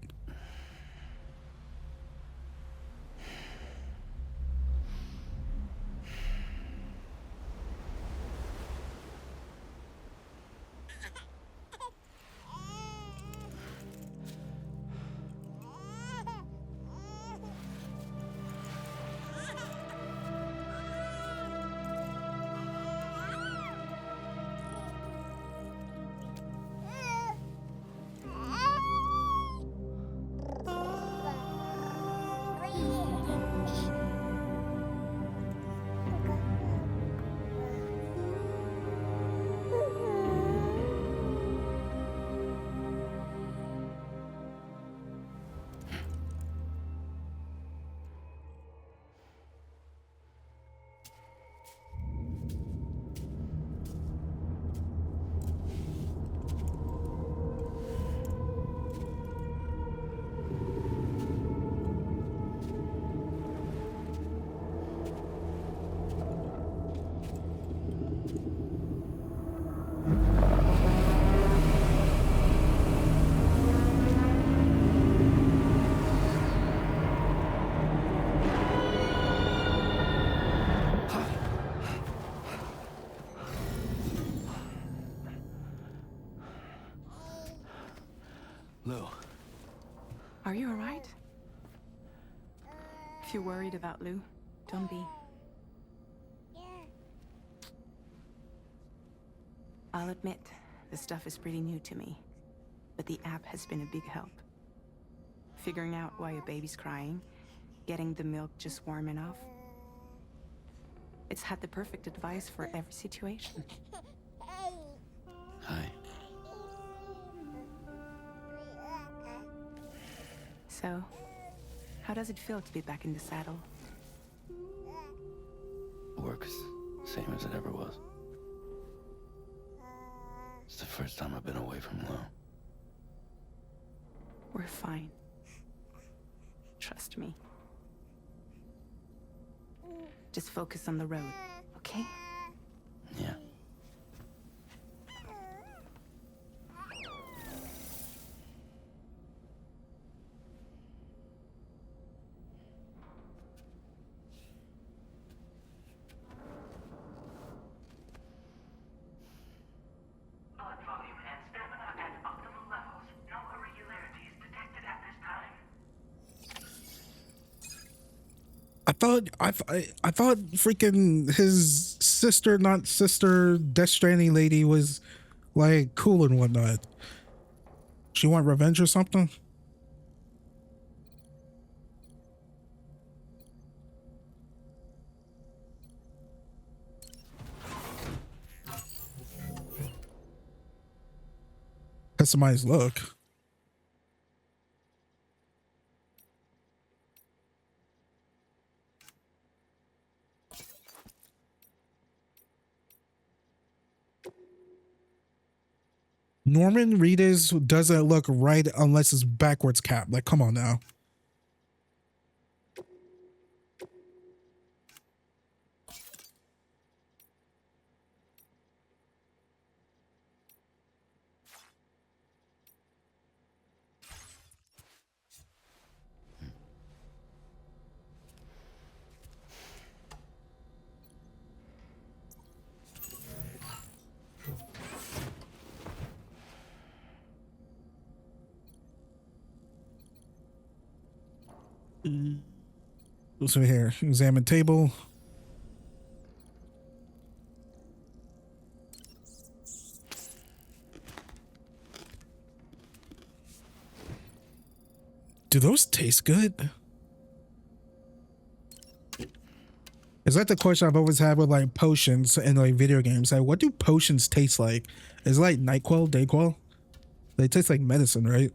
Lou. Are you alright? If you're worried about Lou, don't be. I'll admit, this stuff is pretty new to me, but the app has been a big help. Figuring out why a baby's crying, getting the milk just warm enough. It's had the perfect advice for every situation. Hi. So, how does it feel to be back in the saddle? Work is same as it ever was. It's the first time I've been away from Lou. We're fine. Trust me. Just focus on the road, okay? Yeah. Blood volume and stamina at optimal levels. No irregularities detected at this time. I thought freaking his sister, not sister, Death Stranding lady was like cool and whatnot. She want revenge or something? Customize look. Norman Reedus doesn't look right unless it's backwards cap. Like, come on now. So here, examine table. Do those taste good? Is that the question I've always had with like potions in like video games? Like, what do potions taste like? Is it like NyQuil, DayQuil? They taste like medicine, right?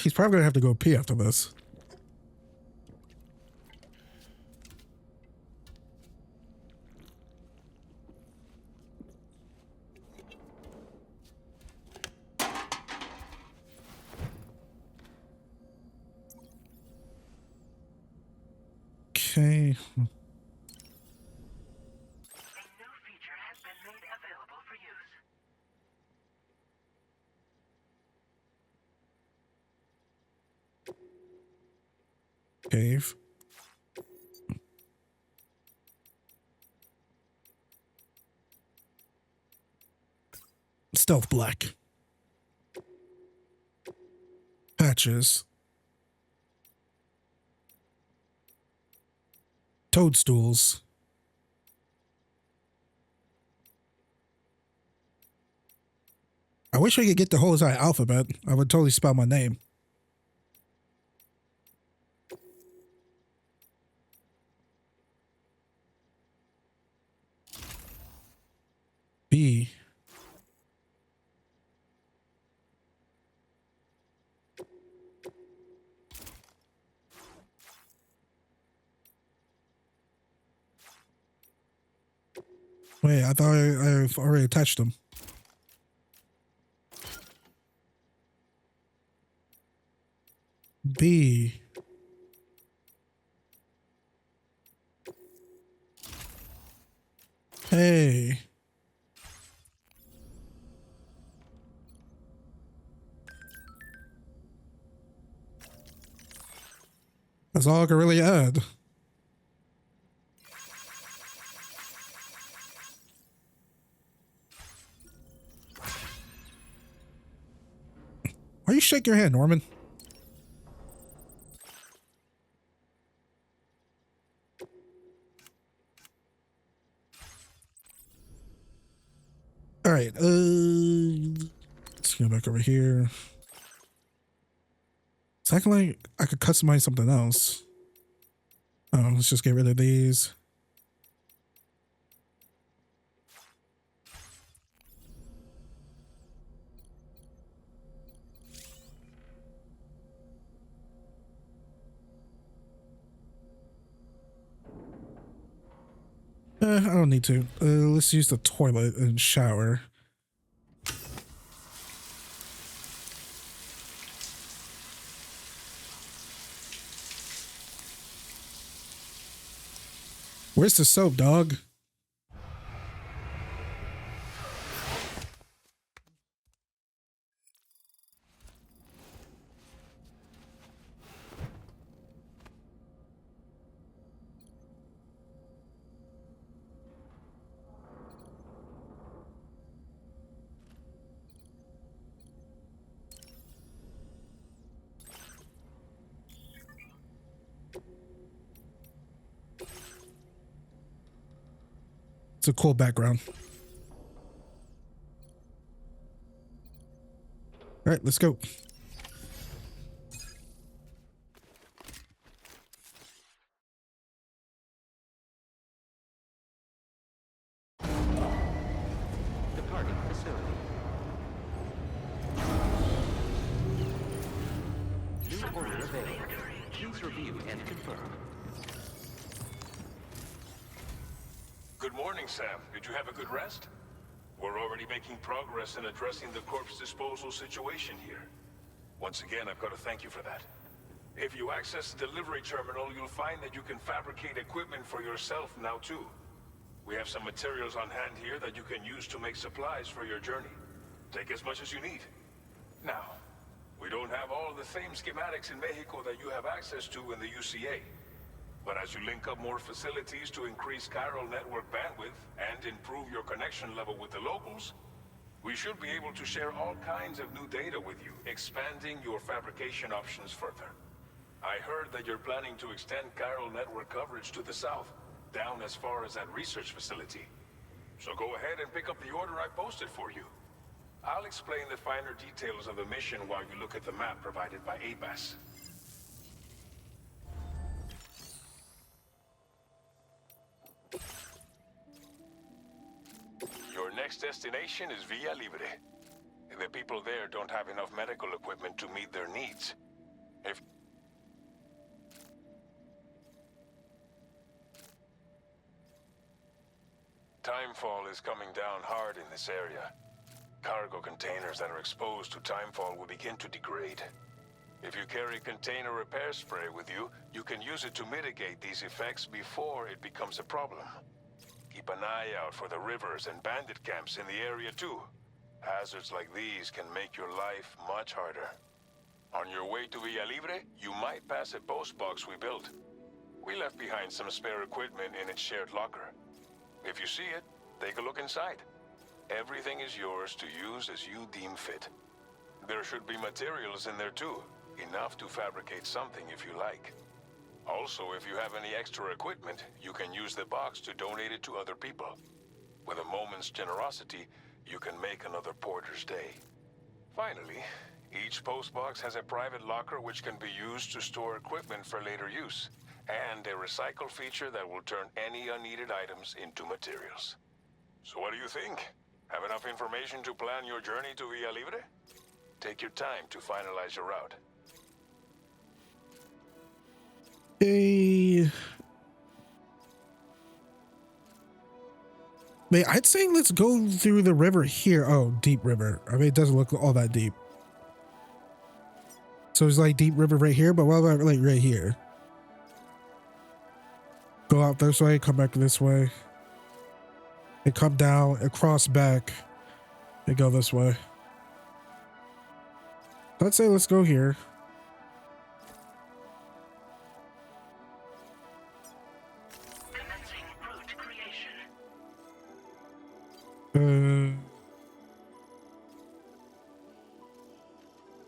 He's probably gonna have to go pee after this. Okay. A new feature has been made available for use. Cave. Stealth black. Patches. Toadstools. I wish I could get the whole entire alphabet. I would totally spell my name. B. Wait, I thought I've already attached them. B. Hey. That's all I can really add. Why you shake your hand, Norman? All right, let's go back over here. It's acting like I could customize something else. Oh, let's just get rid of these. I don't need to. Let's use the toilet and shower. Where's the soap, dog? It's a cool background. All right, let's go. Departing facility. New order available. Please review and confirm. Good morning, Sam. Did you have a good rest? We're already making progress in addressing the corpse disposal situation here. Once again, I've got to thank you for that. If you access the delivery terminal, you'll find that you can fabricate equipment for yourself now too. We have some materials on hand here that you can use to make supplies for your journey. Take as much as you need. Now, we don't have all the same schematics in Mexico that you have access to in the UCA. But as you link up more facilities to increase chiral network bandwidth and improve your connection level with the locals, we should be able to share all kinds of new data with you, expanding your fabrication options further. I heard that you're planning to extend chiral network coverage to the south, down as far as that research facility. So go ahead and pick up the order I posted for you. I'll explain the finer details of the mission while you look at the map provided by ABAS. Your next destination is Villa Libre. The people there don't have enough medical equipment to meet their needs. If Timefall is coming down hard in this area. Cargo containers that are exposed to timefall will begin to degrade. If you carry container repair spray with you, you can use it to mitigate these effects before it becomes a problem. Keep an eye out for the rivers and bandit camps in the area too. Hazards like these can make your life much harder. On your way to Villa Libre, you might pass a post box we built. We left behind some spare equipment in its shared locker. If you see it, take a look inside. Everything is yours to use as you deem fit. There should be materials in there too, enough to fabricate something if you like. Also, if you have any extra equipment, you can use the box to donate it to other people. With a moment's generosity, you can make another porter's day. Finally, each postbox has a private locker which can be used to store equipment for later use, and a recycle feature that will turn any unneeded items into materials. So what do you think? Have enough information to plan your journey to Villa Libre? Take your time to finalize your route. Wait, I'd say let's go through the river here. Oh, deep river. I mean, it doesn't look all that deep. So it's like deep river right here, but what about like right here? Go out this way, come back this way. And come down and cross back and go this way. Let's say let's go here. Commencing route creation.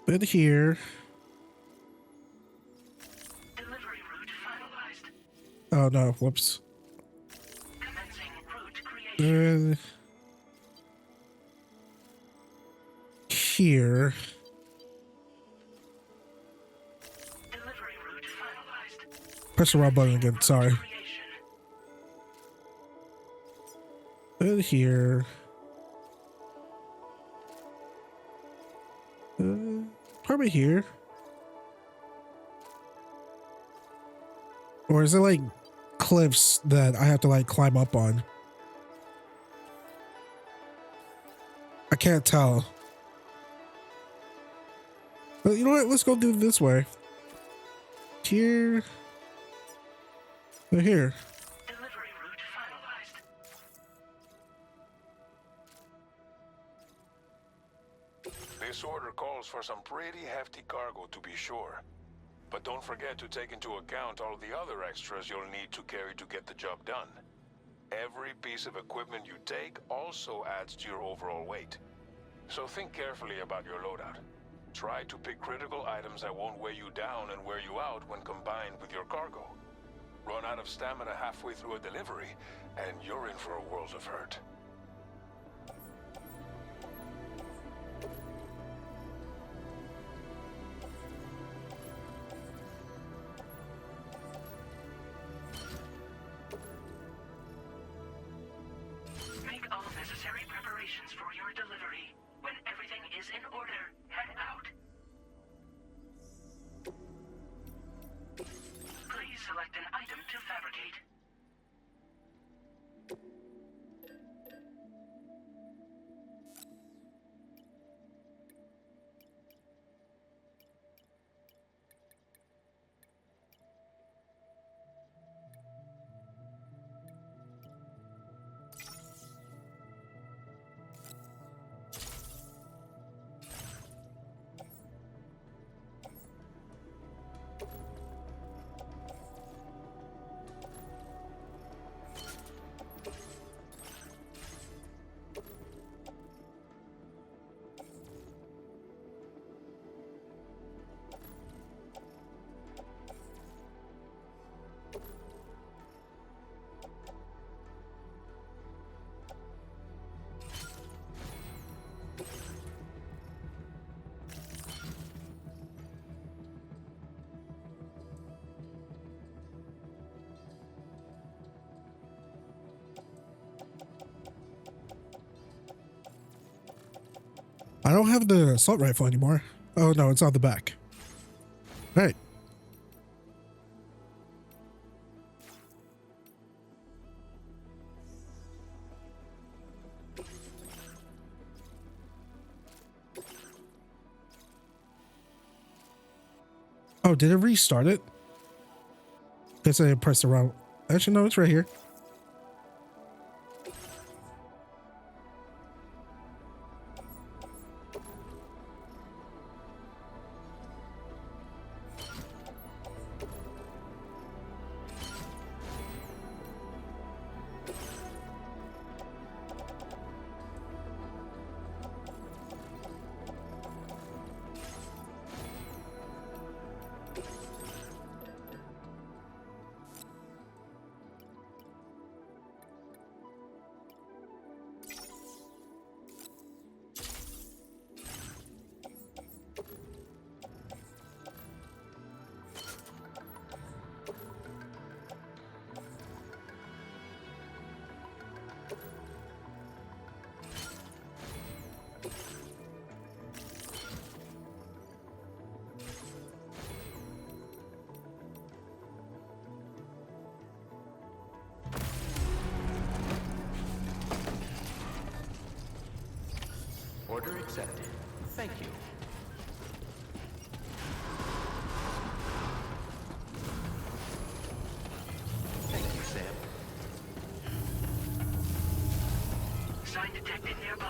Been here. Delivery route finalized. Oh no, whoops. Commencing route creation. Here. Delivery route finalized. Press the wrong button again, sorry. Creation. And here. Probably here. Or is it like cliffs that I have to like climb up on? I can't tell. But you know what? Let's go do it this way. Here. Or here. Delivery route finalized. This order calls for some pretty hefty cargo to be sure. But don't forget to take into account all the other extras you'll need to carry to get the job done. Every piece of equipment you take also adds to your overall weight. So think carefully about your loadout. Try to pick critical items that won't weigh you down and wear you out when combined with your cargo. Run out of stamina halfway through a delivery, and you're in for a world of hurt. Make all necessary preparations for your delivery. When everything is in order, head out. Please select an item to fabricate. I don't have the assault rifle anymore. Oh no, it's on the back. Right. Oh, did it restart it? Guess I didn't press the wrong. Actually, no, it's right here. Order accepted. Thank you. Thank you, Sam. Sign detected nearby.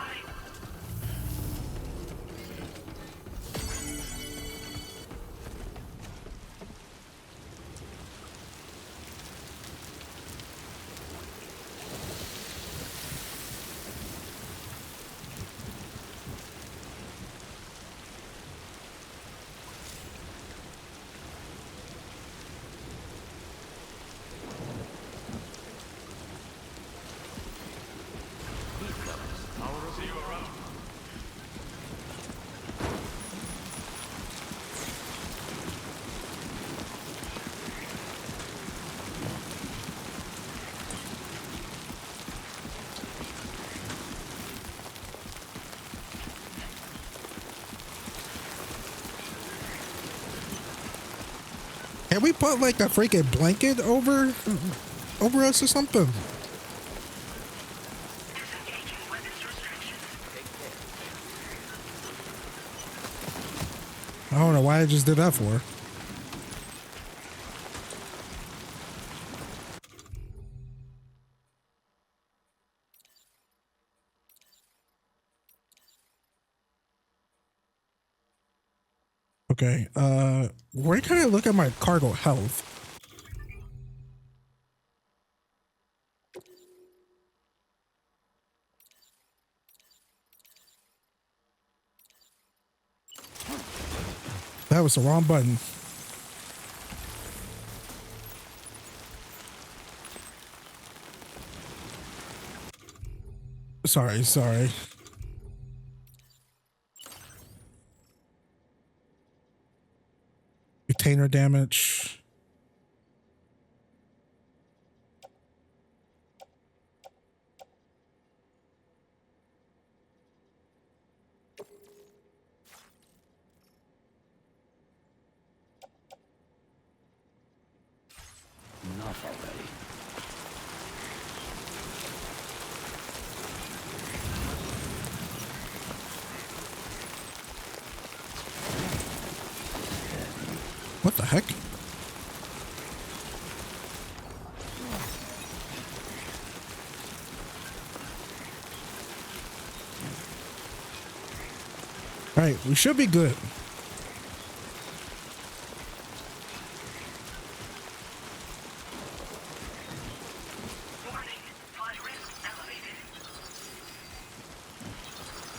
Can we put like a freaking blanket over us or something? I don't know why I just did that for. Okay, where can I look at my cargo health? That was the wrong button. Sorry. Container damage. Enough already. What the heck? All right, we should be good.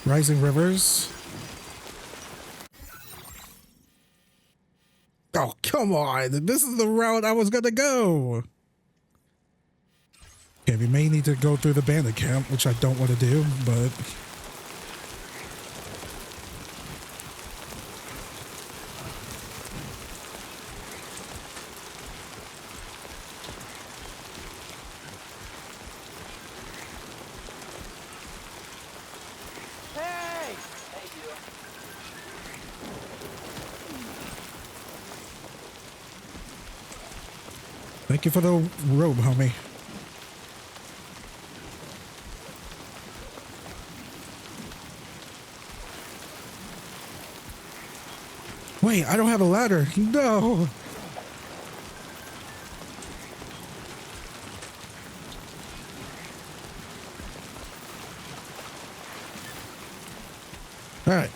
Rising rivers. Oh, come on. This is the route I was going to go. Okay, we may need to go through the bandit camp, which I don't want to do, but... Thank you for the robe, homie. Wait, I don't have a ladder. No. All right.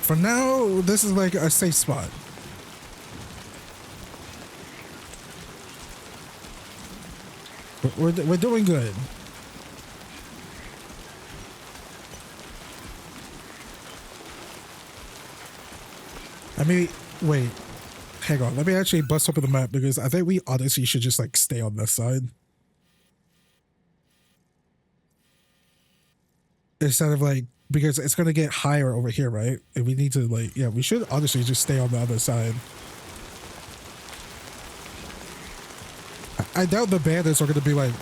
For now, this is like a safe spot. We're doing good. I mean, wait. Hang on. Let me actually bust open the map because I think we honestly should just like stay on this side. Instead of like, because it's going to get higher over here, right? And we need to like, yeah, we should honestly just stay on the other side. I doubt the bandits are going to be like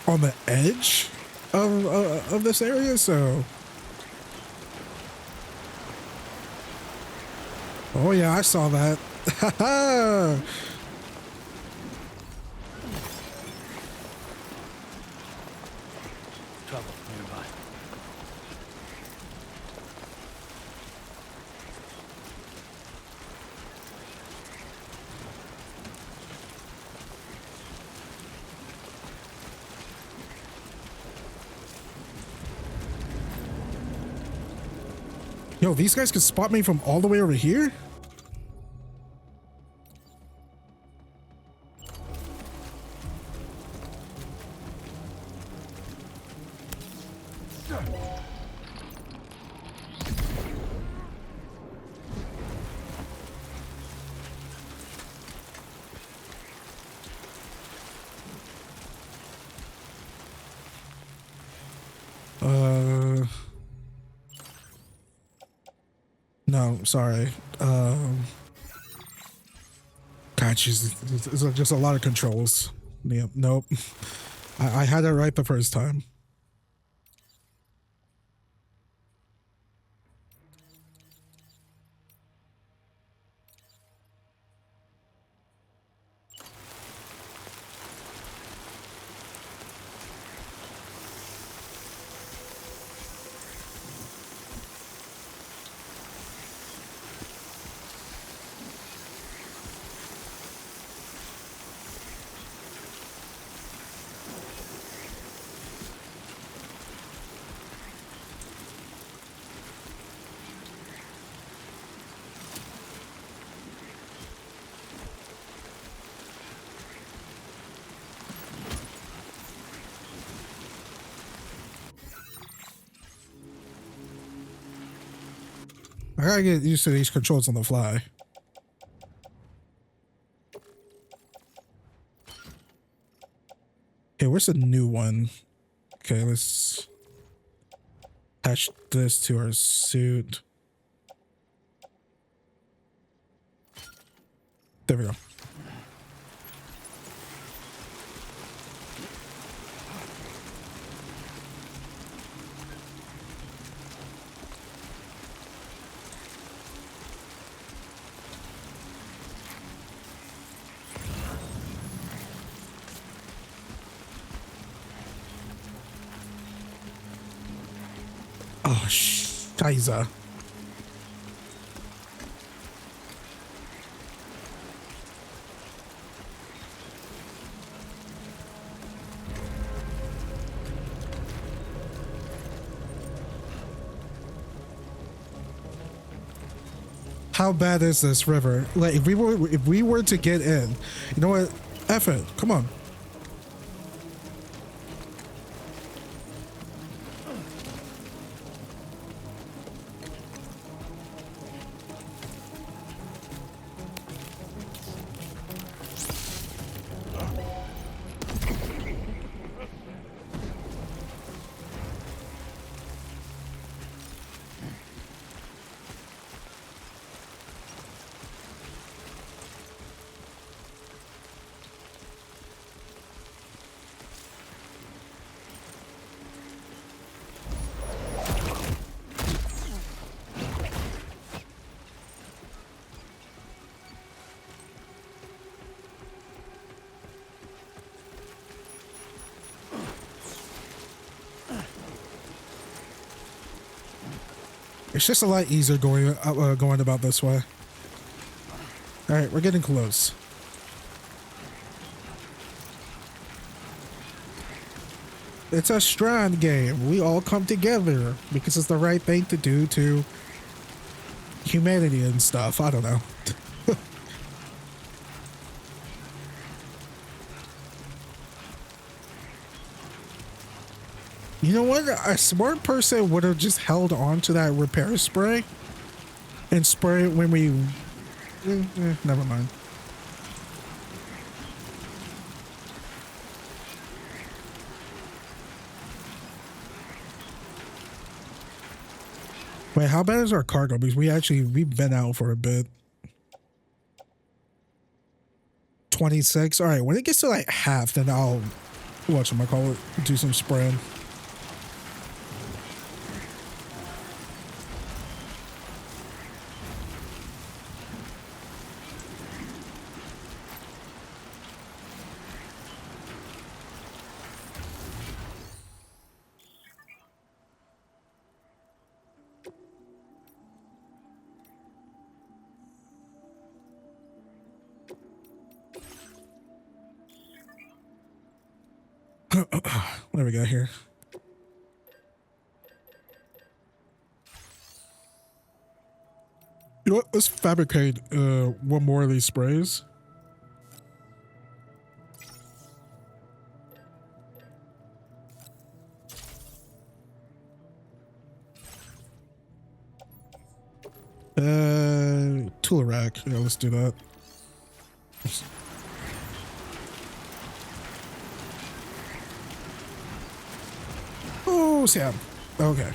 on the edge of this area, so. Oh yeah, I saw that. Haha. Trouble nearby. Yo, these guys can spot me from all the way over here? No, sorry. God, jeez, it's just a lot of controls. Yep, nope. I had it right the first time. I gotta get used to these controls on the fly. Okay, where's the new one? Okay, let's attach this to our suit. There we go. Oh, Scheiße. How bad is this river? Like, if we were to get in, you know what? F it. Come on. It's just a lot easier going about this way. All right, we're getting close. It's a Strand game. We all come together because it's the right thing to do to humanity and stuff. I don't know. You know what? A smart person would have just held on to that repair spray and spray it when we... never mind. Wait, how bad is our cargo? Because we've been out for a bit. 26. All right, when it gets to like half, then I'll whatchamacallit, do some spraying. What do we got here? You know what? Let's fabricate one more of these sprays. Tool rack. Yeah, let's do that. Oh, Sam. Okay.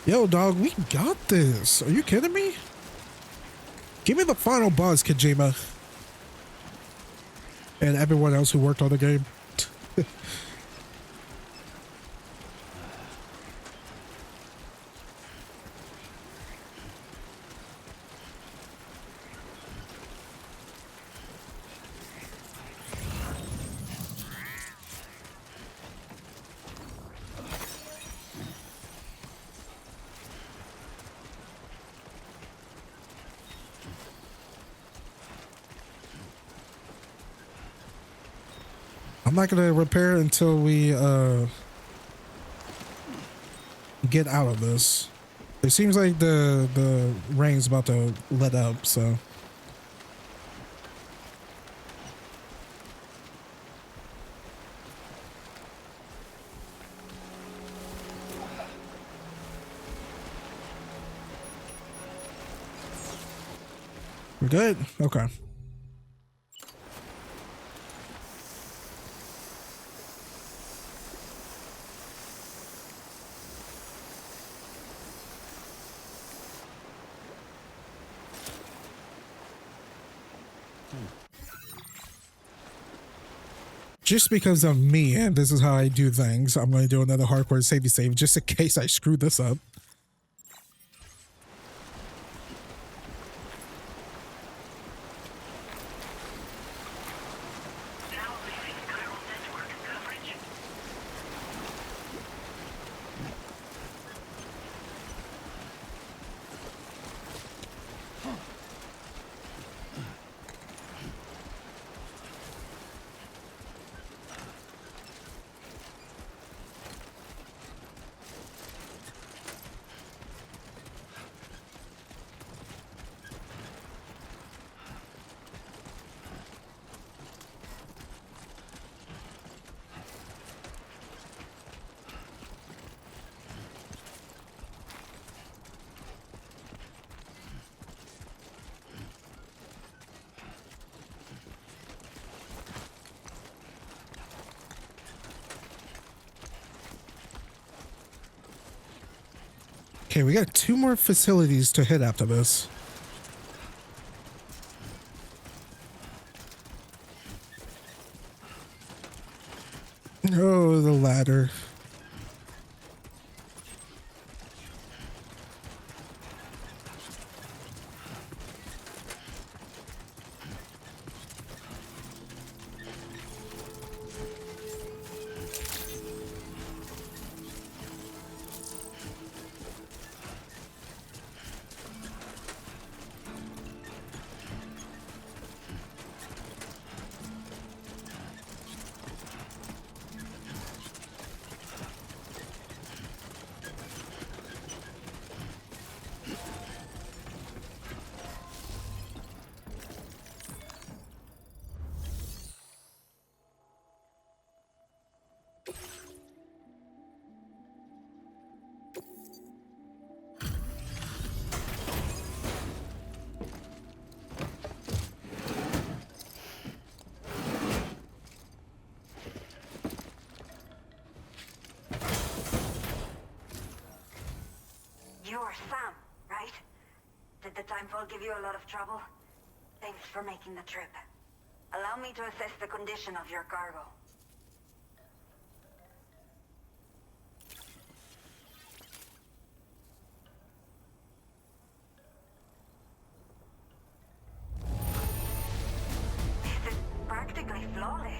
Yo, dog, we got this. Are you kidding me? Give me the final buzz, Kojima. And everyone else who worked on the game. I'm not gonna repair until we get out of this. It seems like the rain's about to let up, so we're good. Okay. Just because of me, and this is how I do things, I'm going to do another hardcore save just in case I screw this up. Okay, we got 2 more facilities to hit after this. Oh, the ladder. the time will give you a lot of trouble. Thanks for making the trip. Allow me to assess the condition of your cargo. This is practically flawless.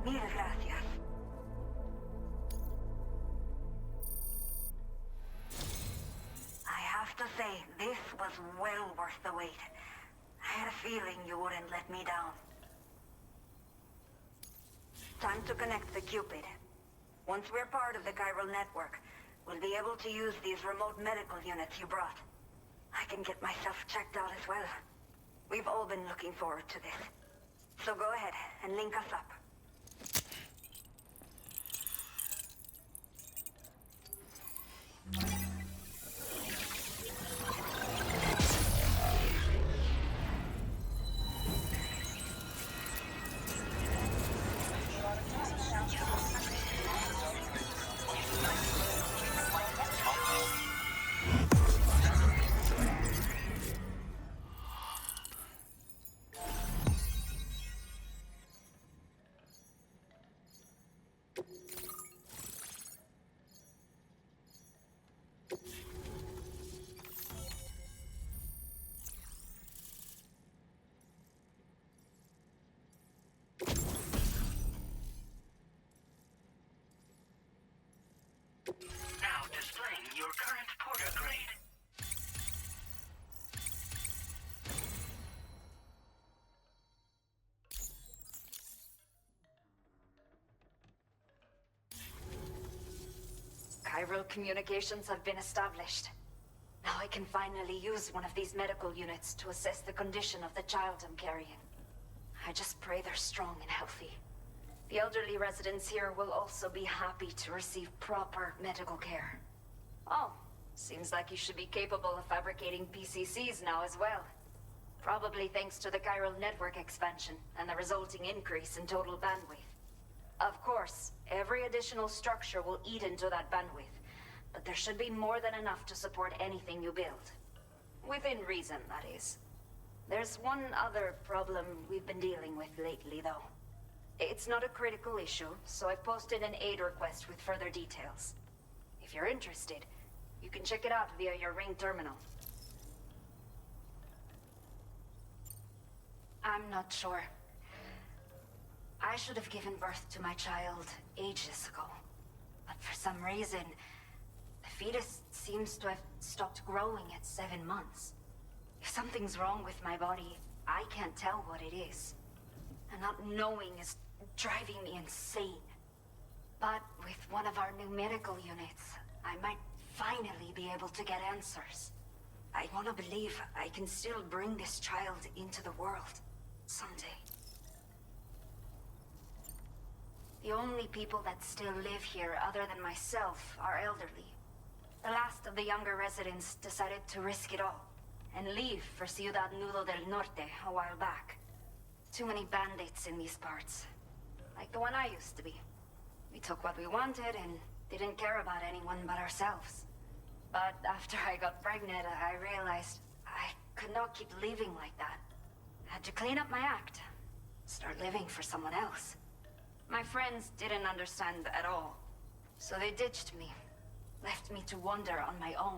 Mil gracias. I have to say, this was well worth the wait. I had a feeling you wouldn't let me down. Time to connect the Cupid. Once we're part of the chiral network, we'll be able to use these remote medical units you brought. I can get myself checked out as well. We've all been looking forward to this. So go ahead and link us up. Now displaying your current porter grade. Chiral communications have been established. Now I can finally use one of these medical units to assess the condition of the child I'm carrying. I just pray they're strong and healthy. The elderly residents here will also be happy to receive proper medical care. Oh, seems like you should be capable of fabricating PCCs now as well. Probably thanks to the chiral network expansion and the resulting increase in total bandwidth. Of course, every additional structure will eat into that bandwidth, but there should be more than enough to support anything you build. Within reason, that is. There's one other problem we've been dealing with lately, though. It's not a critical issue, so I've posted an aid request with further details. If you're interested, you can check it out via your ring terminal. I'm not sure. I should have given birth to my child ages ago. But for some reason, the fetus seems to have stopped growing at 7 months. If something's wrong with my body, I can't tell what it is. And not knowing is driving me insane. But with one of our new medical units, I might finally be able to get answers. I want to believe I can still bring this child into the world someday. The only people that still live here other than myself are elderly. The last of the younger residents decided to risk it all and leave for Ciudad Nudo del Norte a while back. Too many bandits in these parts. Like the one I used to be. We took what we wanted and didn't care about anyone but ourselves. But after I got pregnant, I realized I could not keep living like that. I had to clean up my act. Start living for someone else. My friends didn't understand at all. So they ditched me. Left me to wander on my own.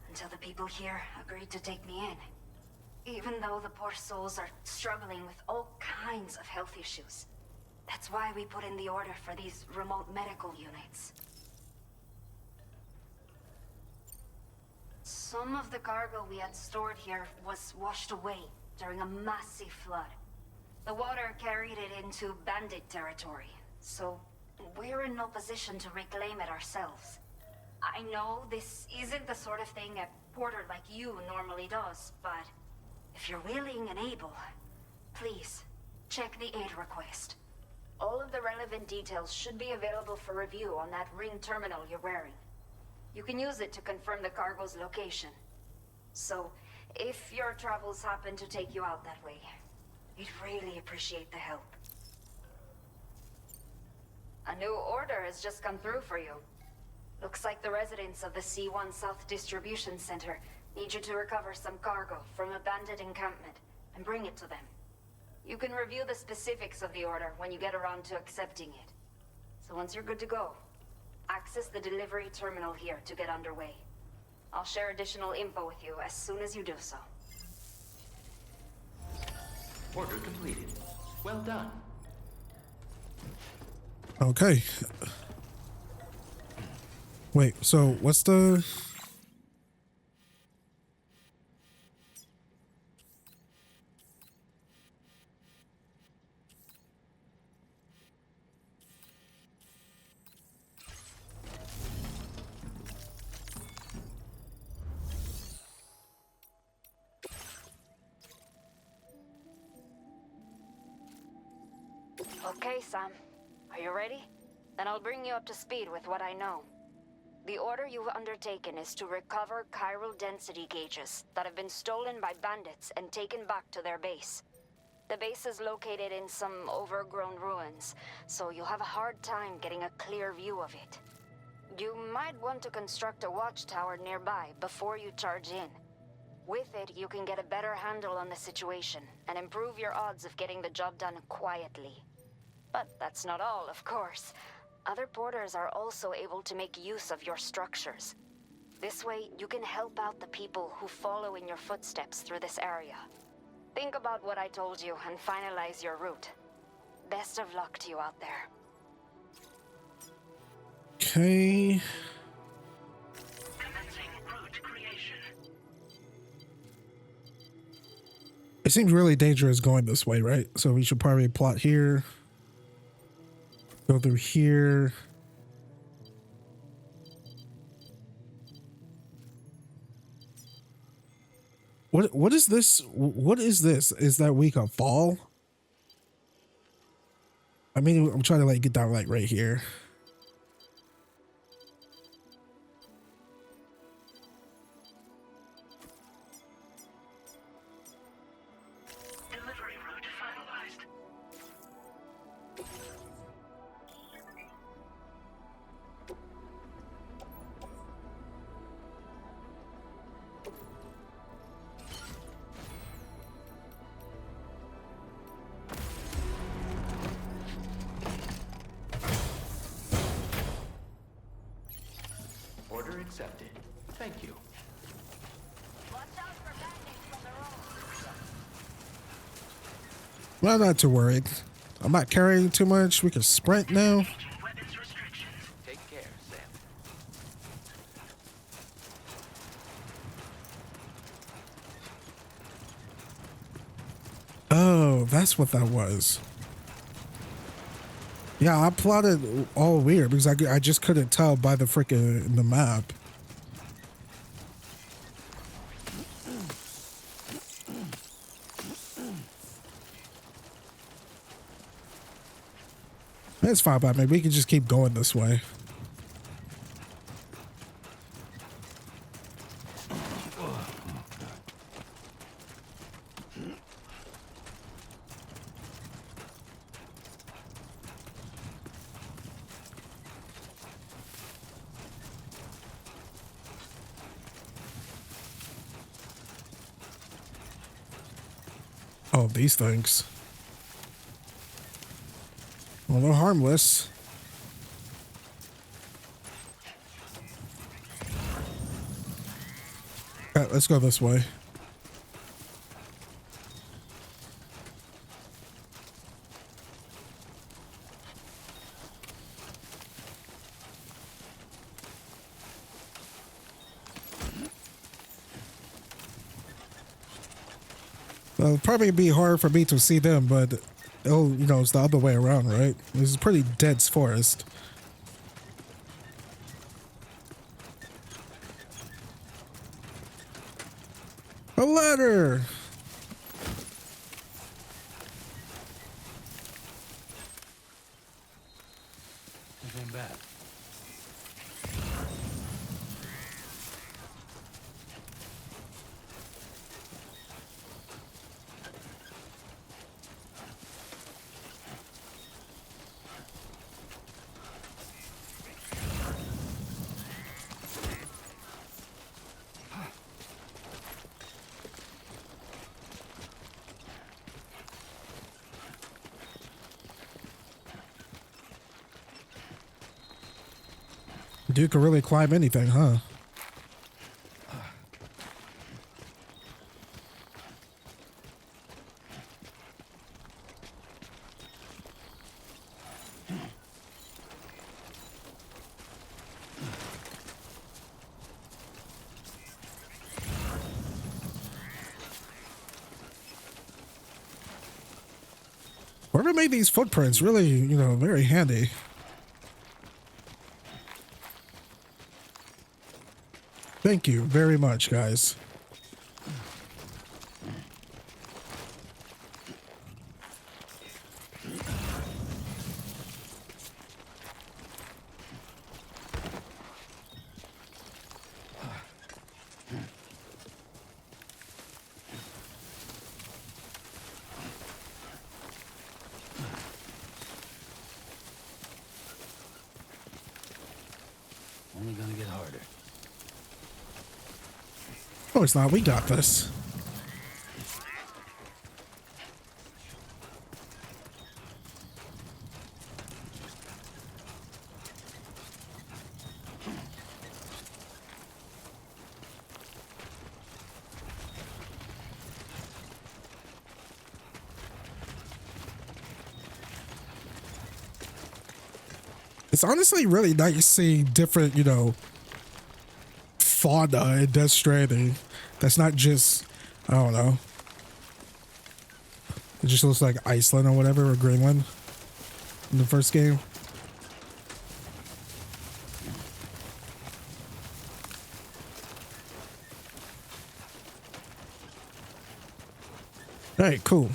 Until the people here agreed to take me in. Even though the poor souls are struggling with all kinds of health issues. That's why we put in the order for these remote medical units. Some of the cargo we had stored here was washed away during a massive flood. The water carried it into bandit territory, so we're in no position to reclaim it ourselves. I know this isn't the sort of thing a porter like you normally does, but if you're willing and able, please, check the aid request. All of the relevant details should be available for review on that ring terminal you're wearing. You can use it to confirm the cargo's location. So, if your travels happen to take you out that way, we'd really appreciate the help. A new order has just come through for you. Looks like the residents of the C1 South Distribution Center Need you to recover some cargo from a bandit encampment and bring it to them. You can review the specifics of the order when you get around to accepting it. So once you're good to go, access the delivery terminal here to get underway. I'll share additional info with you as soon as you do so. Order completed. Well done. Okay. Wait, so what's the... Okay, Sam. Are you ready? Then I'll bring you up to speed with what I know. The order you've undertaken is to recover chiral density gauges that have been stolen by bandits and taken back to their base. The base is located in some overgrown ruins, so you'll have a hard time getting a clear view of it. You might want to construct a watchtower nearby before you charge in. With it, you can get a better handle on the situation and improve your odds of getting the job done quietly. But that's not all, of course. Other porters are also able to make use of your structures. This way, you can help out the people who follow in your footsteps through this area. Think about what I told you and finalize your route. Best of luck to you out there. Okay. Commencing route creation. It seems really dangerous going this way, right? So we should probably plot here. Go through here. What is this? What is this? Is that we can fall? I mean, I'm trying to like get down like right here. Delivery route finalized. Order accepted. Thank you. Well, not too worried. I'm not carrying too much. We can sprint now. Weapons restrictions. Take care, Sam. Oh, that's what that was. Yeah, I plotted all weird because I just couldn't tell by the freaking the map. It's fine by me. We can just keep going this way. Oh, these things. Well, they're harmless. Okay, let's go this way. It'll probably be hard for me to see them, but it'll, you know, it's the other way around, right? This is a pretty dense forest. A ladder! Nothing bad. dude can really climb anything, huh? Whoever made these footprints really, you know, very handy. Thank you very much, guys. Only gonna get harder. Oh, it's not. We got this. It's honestly really nice seeing different, you know, fauna in Death Stranding. That's not just, I don't know. It just looks like Iceland or whatever, or Greenland in the first game. Alright, cool.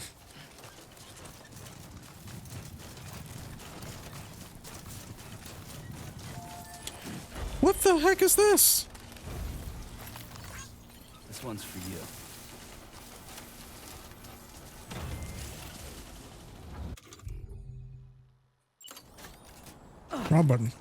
What the heck is this? This one's for you. Wrong button.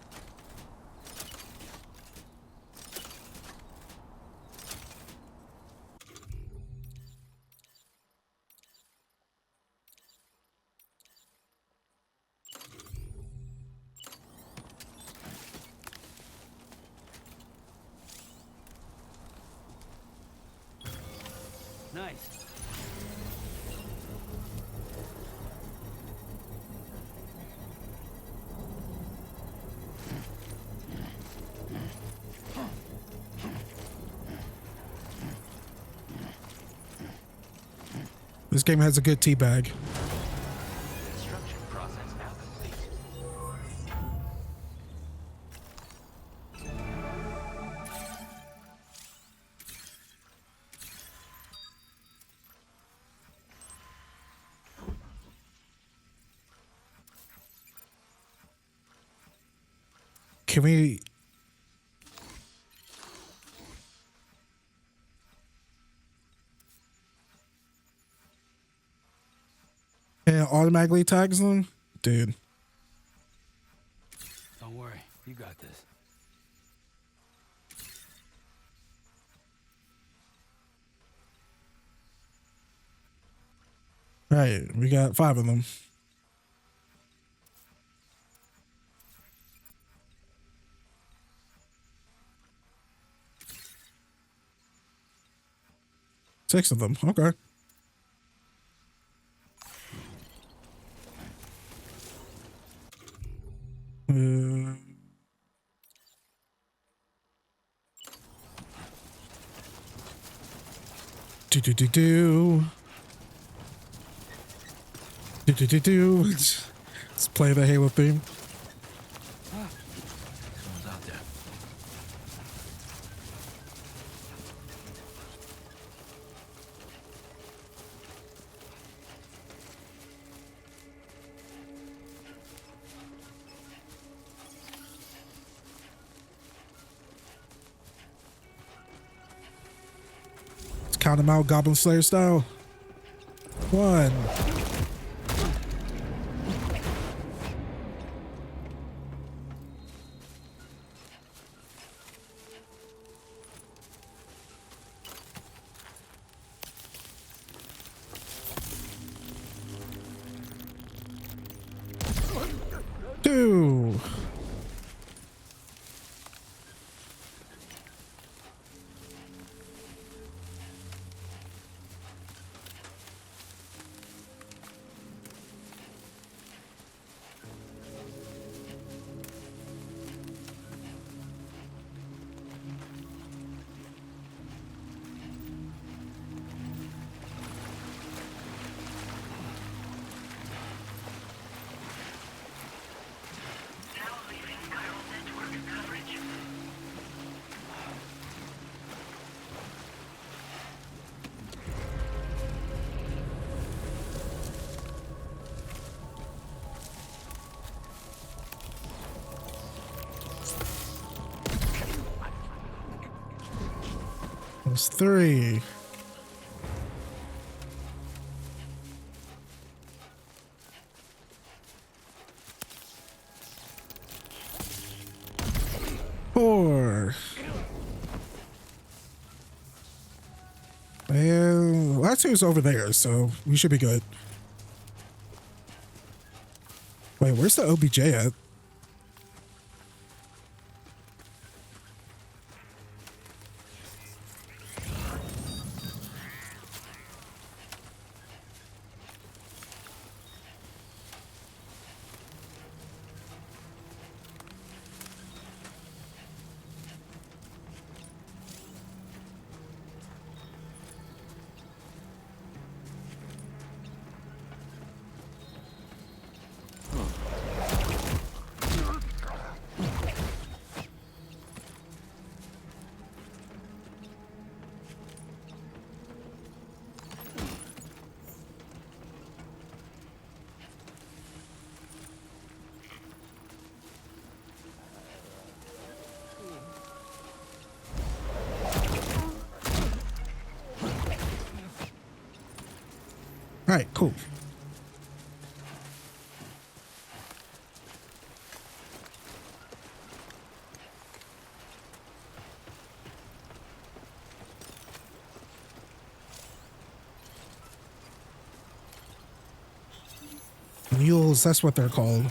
Nice. This game has a good tea bag. Construction process now complete. Can we... And automatically tags them? Dude. Don't worry, you got this. Right, we got 5 of them. Six of them, okay. Let's play the Halo theme. Someone's out there. Let's count them out, Goblin Slayer style. 1. 2. That's 3. Four. And last 2 is over there, so we should be good. Wait, where's the OBJ at? All right, cool. Mules, that's what they're called.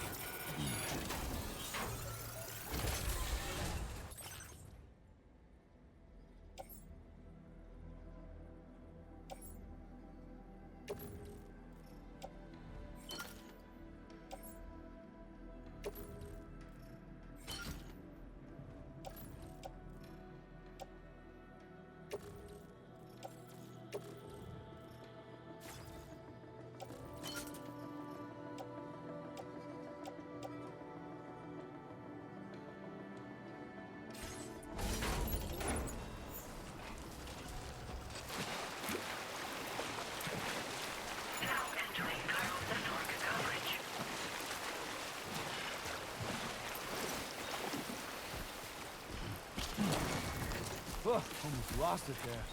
Oh, almost lost it there.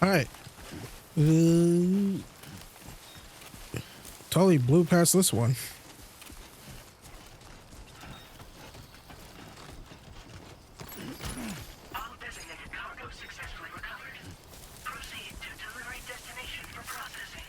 All right. Totally blew past this one. All designated cargo successfully recovered. Proceed to delivery destination for processing.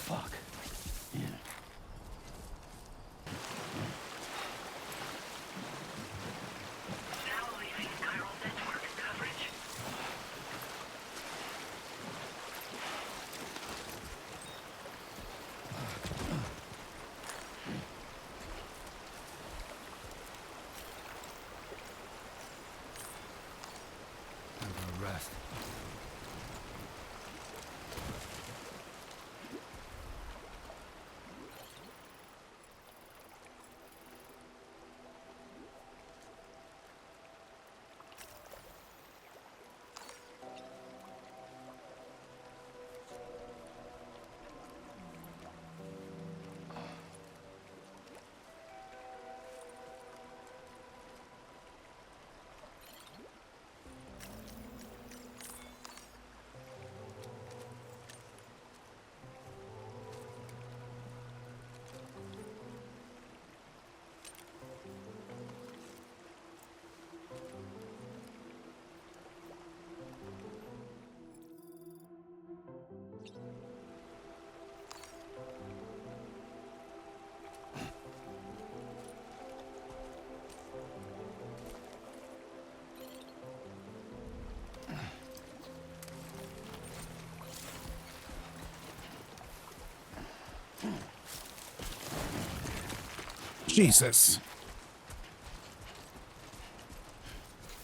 Fuck. Yeah. Now leaving chiral network coverage. I'm gonna rest. Jesus.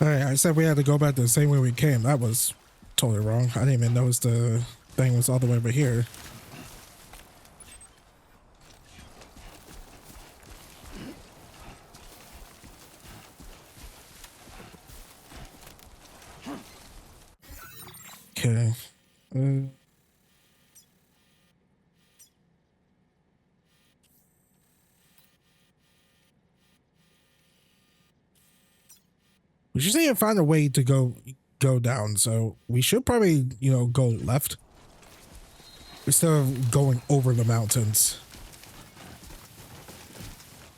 Alright, I said we had to go back the same way we came. That was totally wrong. I didn't even notice the thing was all the way over here. Okay. We just need to find a way to go down, so we should probably, you know, go left instead of going over the mountains.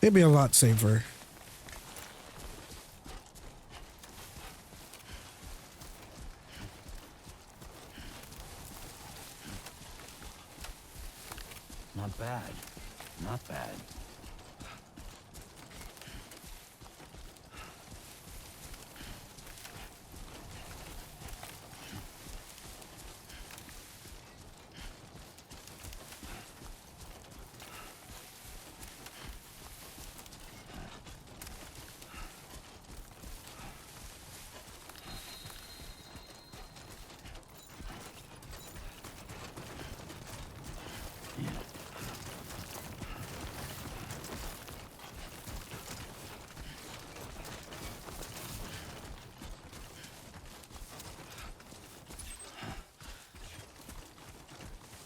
It'd be a lot safer. Not bad. Not bad.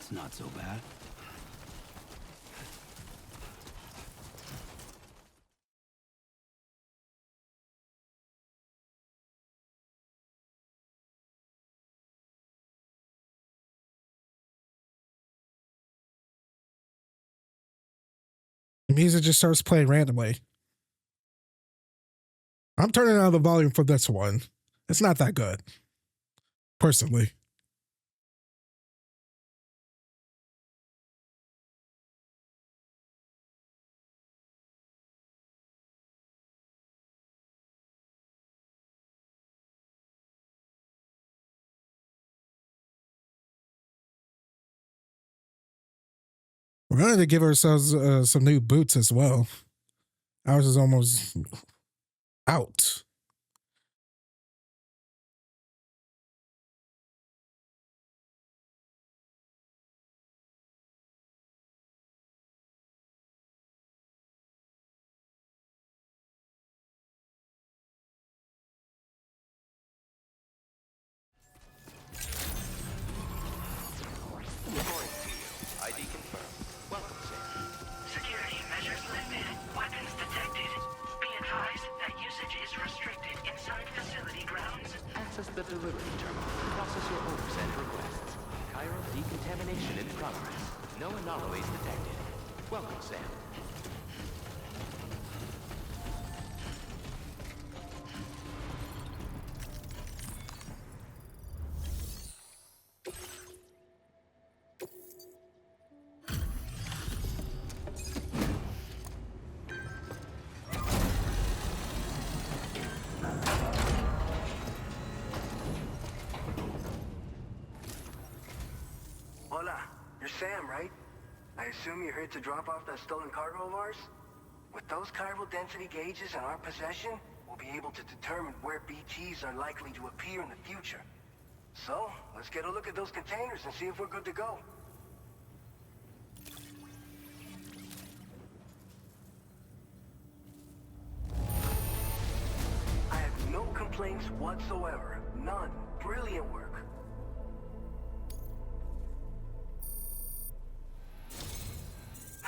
It's not so bad. The music just starts playing randomly. I'm turning down the volume for this one. It's not that good, personally. We're going to give ourselves some new boots as well. Ours is almost out. ID confirmed. Welcome, sir. Security measures lifted. Weapons detected. Be advised that usage is restricted inside facility grounds. Access the delivery terminal to process your orders and requests. Chiral decontamination in progress. No anomalies detected. Welcome, Sam. Hola, you're Sam, right? I assume you're here to drop off that stolen cargo of ours? With those chiral density gauges in our possession, we'll be able to determine where BTs are likely to appear in the future. So, let's get a look at those containers and see if we're good to go. I have no complaints whatsoever. None. Brilliant work.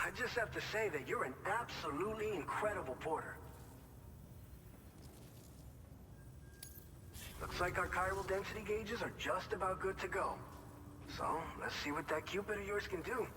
I just have to say that you're an absolutely incredible porter. Looks like our chiral density gauges are just about good to go. So, let's see what that Cupid of yours can do.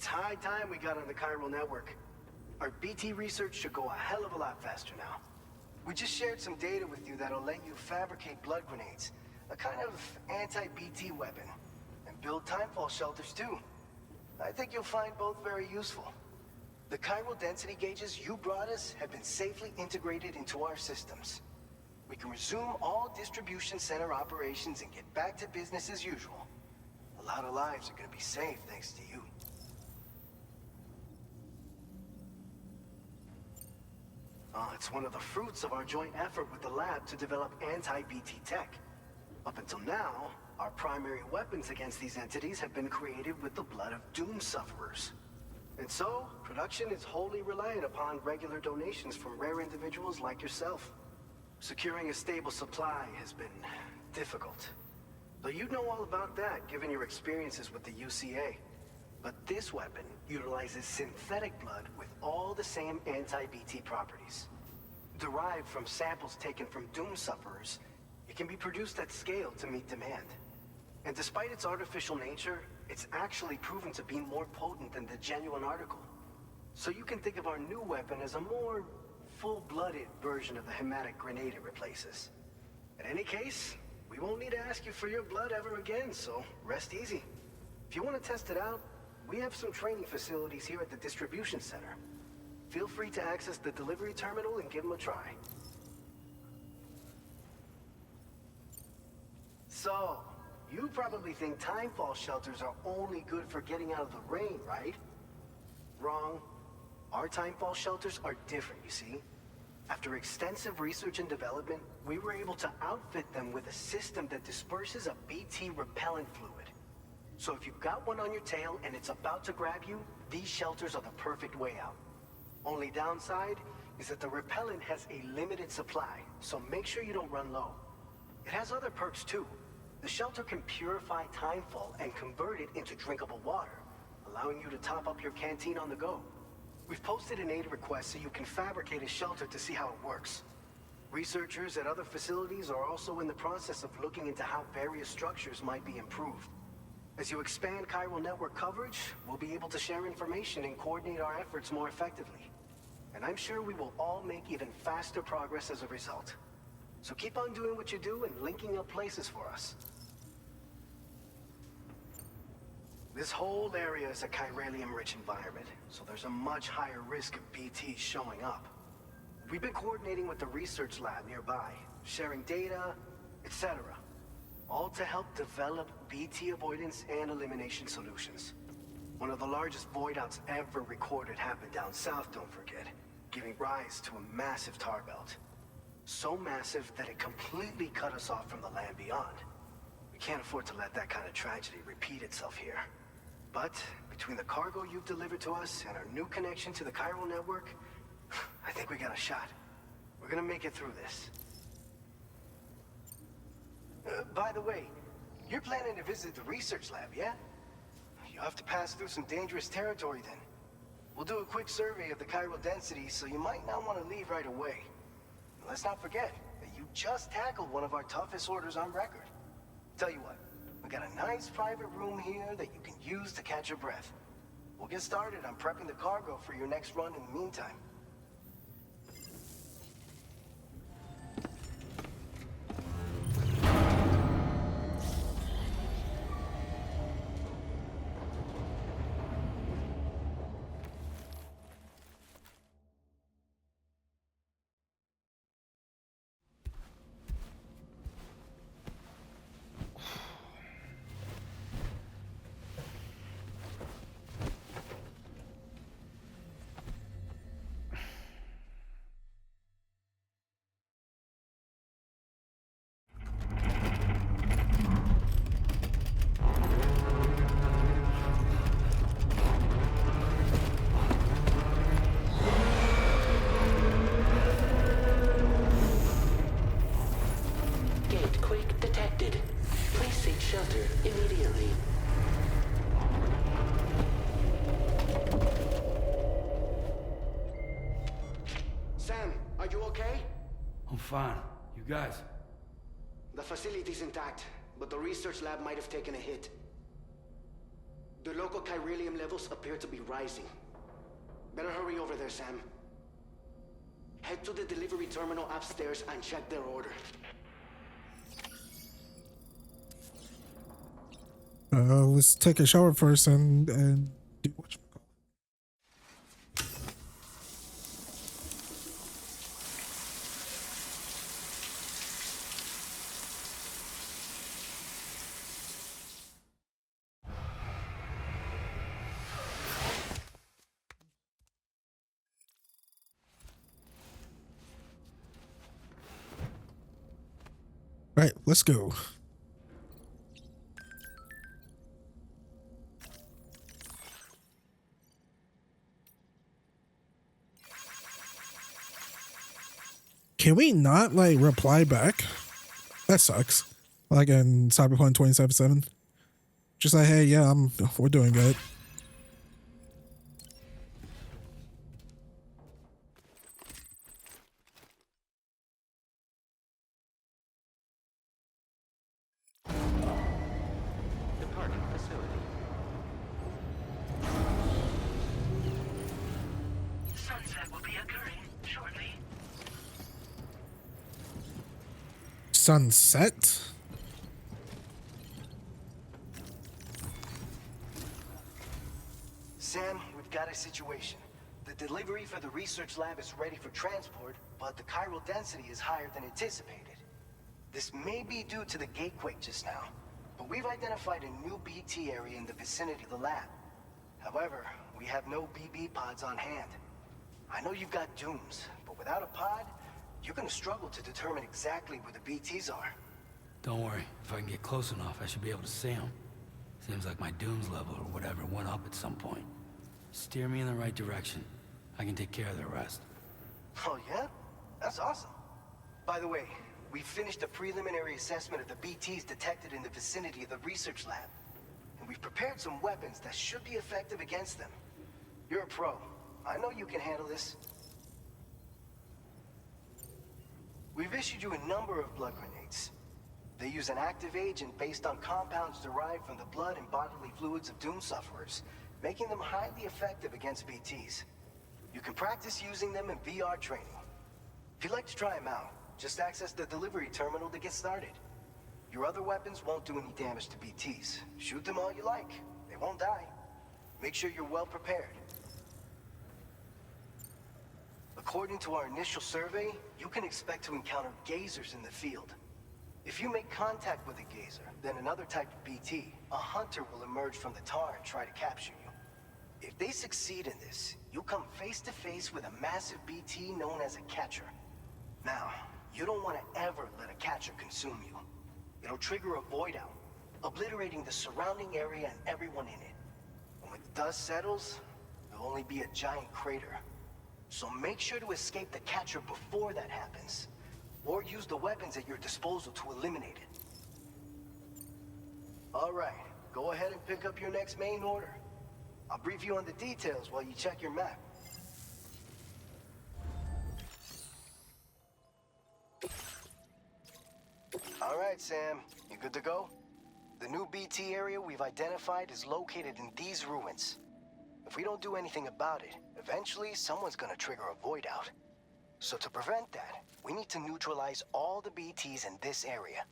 It's high time we got on the chiral network. Our BT research should go a hell of a lot faster now. We just shared some data with you that'll let you fabricate blood grenades, a kind of anti-BT weapon, and build timefall shelters too. I think you'll find both very useful. The chiral density gauges you brought us have been safely integrated into our systems. We can resume all distribution center operations and get back to business as usual. A lot of lives are gonna be saved thanks to you. It's one of the fruits of our joint effort with the lab to develop anti-BT tech. Up until now, our primary weapons against these entities have been created with the blood of doom sufferers. And so, production is wholly reliant upon regular donations from rare individuals like yourself. Securing a stable supply has been difficult. But you'd know all about that, given your experiences with the UCA. But this weapon utilizes synthetic blood with all the same anti-BT properties. Derived from samples taken from doom sufferers, it can be produced at scale to meet demand. And despite its artificial nature, it's actually proven to be more potent than the genuine article. So you can think of our new weapon as a more full-blooded version of the hematic grenade it replaces. In any case, we won't need to ask you for your blood ever again, so rest easy. If you want to test it out, we have some training facilities here at the distribution center. Feel free to access the delivery terminal and give them a try. So, you probably think timefall shelters are only good for getting out of the rain, right? Wrong. Our timefall shelters are different, you see. After extensive research and development, we were able to outfit them with a system that disperses a BT repellent fluid. So if you've got one on your tail and it's about to grab you, these shelters are the perfect way out. Only downside is that the repellent has a limited supply, so make sure you don't run low. It has other perks too. The shelter can purify timefall and convert it into drinkable water, allowing you to top up your canteen on the go. We've posted an aid request so you can fabricate a shelter to see how it works. Researchers at other facilities are also in the process of looking into how various structures might be improved. As you expand chiral network coverage, we'll be able to share information and coordinate our efforts more effectively. And I'm sure we will all make even faster progress as a result. So keep on doing what you do and linking up places for us. This whole area is a chiralium-rich environment, so there's a much higher risk of BTs showing up. We've been coordinating with the research lab nearby, sharing data, etc. All to help develop BT avoidance and elimination solutions. One of the largest void outs ever recorded happened down south, don't forget, giving rise to a massive tar belt. So massive that it completely cut us off from the land beyond. We can't afford to let that kind of tragedy repeat itself here. But between the cargo you've delivered to us and our new connection to the chiral network, I think we got a shot. We're gonna make it through this. By the way, you're planning to visit the research lab, yeah? You'll have to pass through some dangerous territory then. We'll do a quick survey of the chiral density, so you might not want to leave right away. Let's not forget that you just tackled one of our toughest orders on record. Tell you what, we got a nice private room here that you can use to catch your breath. We'll get started on prepping the cargo for your next run in the meantime. Shelter immediately. Sam, are you okay? I'm fine. You guys? The facility's intact, but the research lab might have taken a hit. The local chiralium levels appear to be rising. Better hurry over there, Sam. Head to the delivery terminal upstairs and check their order. Let's take a shower first and do what you call it. Right, let's go. Can we not like reply back? That sucks. Like in Cyberpunk 2077. Just like, hey, yeah, we're doing good. Departing facility. Sunset will be occurring shortly. Sunset? Sam, we've got a situation. The delivery for the research lab is ready for transport, but the chiral density is higher than anticipated. This may be due to the gatequake just now, but we've identified a new BT area in the vicinity of the lab. However, we have no BB pods on hand. I know you've got dooms, but without a pod, you're gonna struggle to determine exactly where the BTs are. Don't worry. If I can get close enough, I should be able to see them. Seems like my dooms level or whatever went up at some point. Steer me in the right direction. I can take care of the rest. Oh yeah? That's awesome. By the way, we finished a preliminary assessment of the BTs detected in the vicinity of the research lab. And we've prepared some weapons that should be effective against them. You're a pro. I know you can handle this. We've issued you a number of blood grenades. They use an active agent based on compounds derived from the blood and bodily fluids of Doom sufferers, making them highly effective against BTs. You can practice using them in VR training. If you'd like to try them out, just access the delivery terminal to get started. Your other weapons won't do any damage to BTs. Shoot them all you like. They won't die. Make sure you're well prepared. According to our initial survey, you can expect to encounter gazers in the field. If you make contact with a gazer, then another type of BT, a hunter will emerge from the tar and try to capture you. If they succeed in this, you'll come face to face with a massive BT known as a catcher. Now, you don't want to ever let a catcher consume you. It'll trigger a void out, obliterating the surrounding area and everyone in it. And when the dust settles, there'll only be a giant crater. So make sure to escape the catcher before that happens, or use the weapons at your disposal to eliminate it. All right, go ahead and pick up your next main order. I'll brief you on the details while you check your map. All right, Sam, you good to go? The new BT area we've identified is located in these ruins. If we don't do anything about it, eventually someone's gonna trigger a void out. So to prevent that, we need to neutralize all the BTs in this area.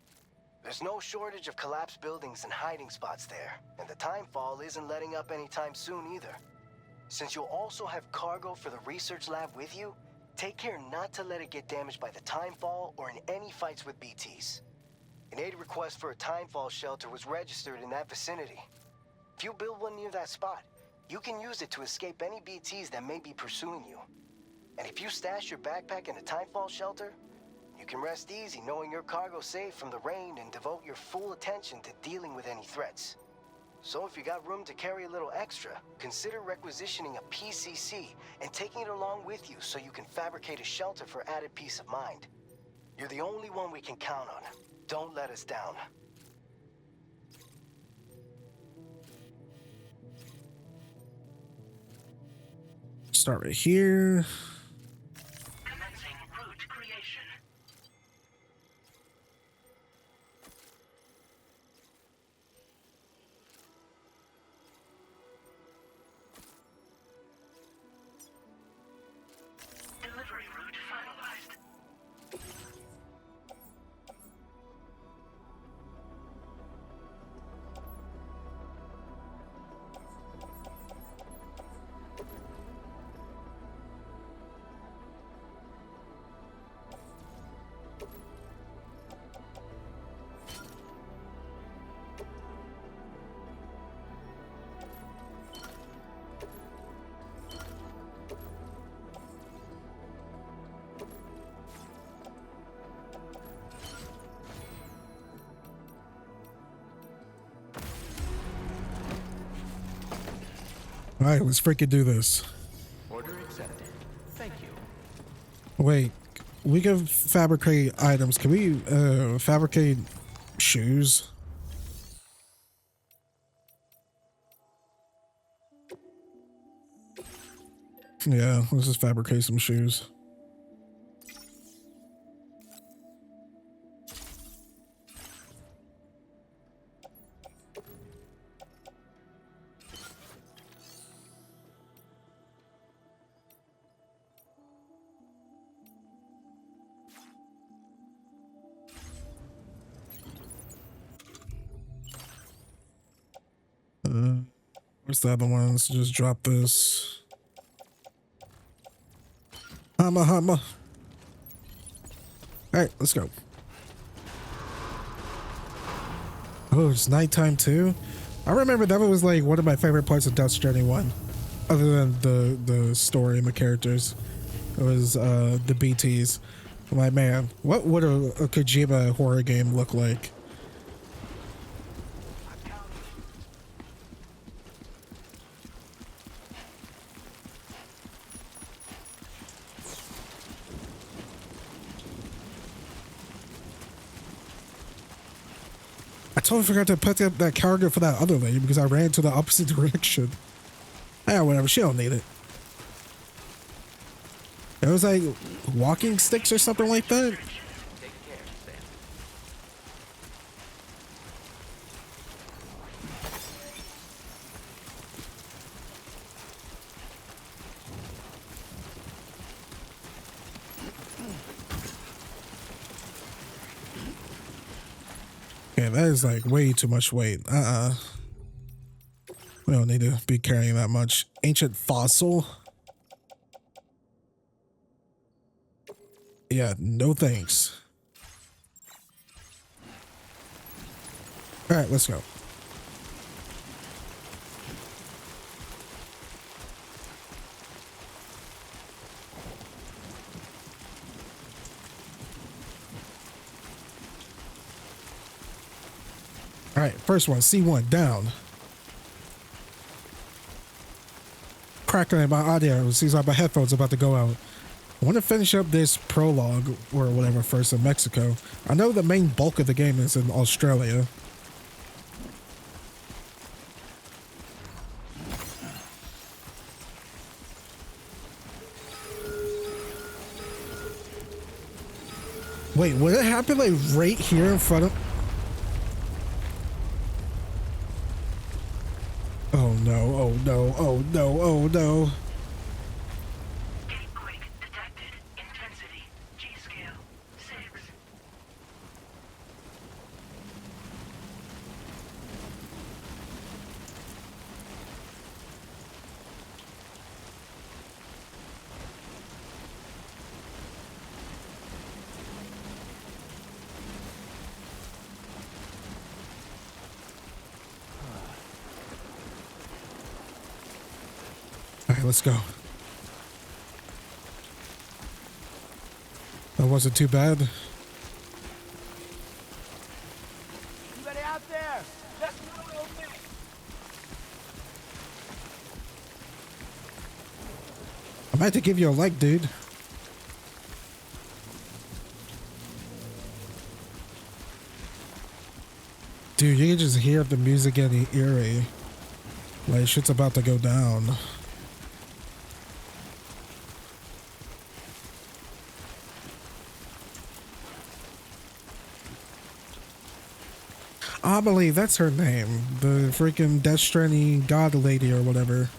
There's no shortage of collapsed buildings and hiding spots there, and the timefall isn't letting up anytime soon either. Since you'll also have cargo for the research lab with you, take care not to let it get damaged by the timefall or in any fights with BTs. An aid request for a timefall shelter was registered in that vicinity. If you build one near that spot, you can use it to escape any BTs that may be pursuing you. And if you stash your backpack in a timefall shelter, you can rest easy knowing your cargo's safe from the rain and devote your full attention to dealing with any threats. So if you got room to carry a little extra, consider requisitioning a PCC and taking it along with you so you can fabricate a shelter for added peace of mind. You're the only one we can count on. Don't let us down. Start right here. Commencing route creation. All right, let's freaking do this. Order accepted. Thank you. Wait, we can fabricate items. Can we fabricate shoes? Yeah, let's just fabricate some shoes. Where's the other ones? Just drop this. Hammer, hammer. All right, let's go. Oh, it's nighttime too. I remember that was like one of my favorite parts of Death Stranding 1, other than the story and the characters. It was the BTs. I'm like, man, what would a Kojima horror game look like? I totally forgot to put up that character for that other lady because I ran to the opposite direction. Yeah, whatever. She don't need it. It was like walking sticks or something like that. Yeah, that is like way too much weight. We don't need to be carrying that much. Ancient fossil. Yeah, no thanks. All right, let's go. All right, first one, C1 down. Crackling my audio. It seems like my headphones about to go out. I want to finish up this prologue or whatever first in Mexico. I know the main bulk of the game is in Australia. Wait, would it happen like right here in front of... Oh no, oh no, oh no, oh no. Earthquake detected. Intensity. G-scale. 6. All right, let's go. That wasn't too bad. Anybody out there? Let's go open. I might have to give you a like, dude. Dude, you can just hear the music getting eerie. Like shit's about to go down. I believe that's her name. The freaking Death Stranding God Lady or whatever.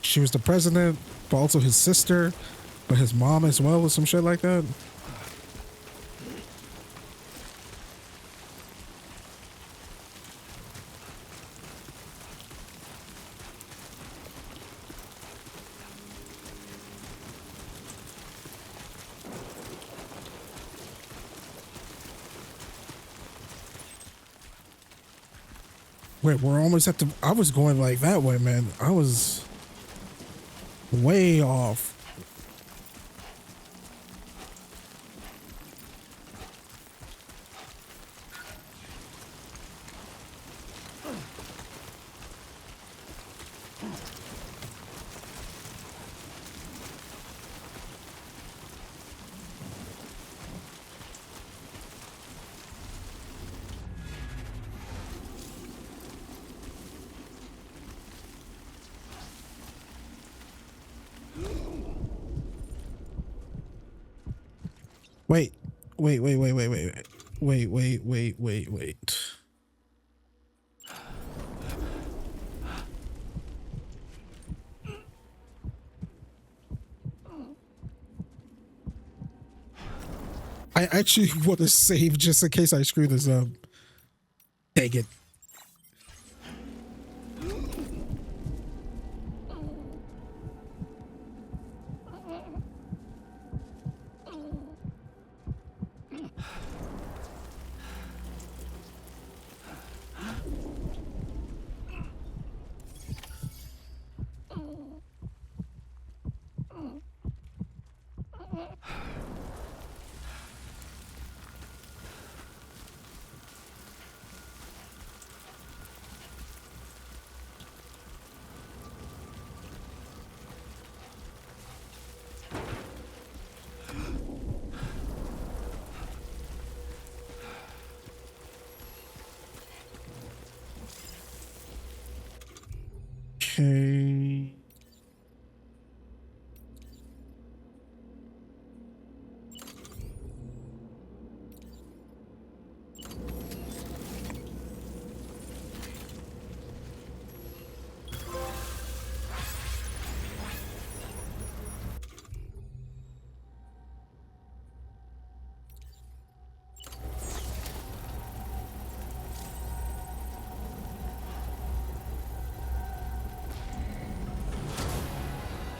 She was the president, but also his sister, but his mom as well, or some shit like that. Wait, we're almost at the... I was going like that way, man. I was way off. Wait, wait. I actually want to save just in case I screw this up. Dang it. Okay.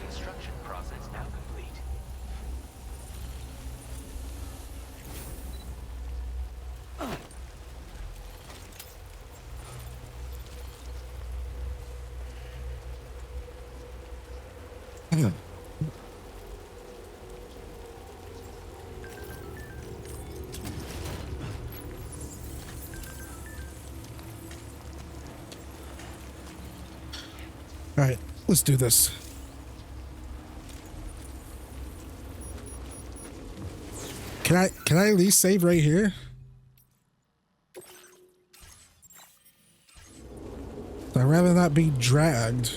Construction process now complete. All right, let's do this. Can I at least save right here? I'd rather not be dragged.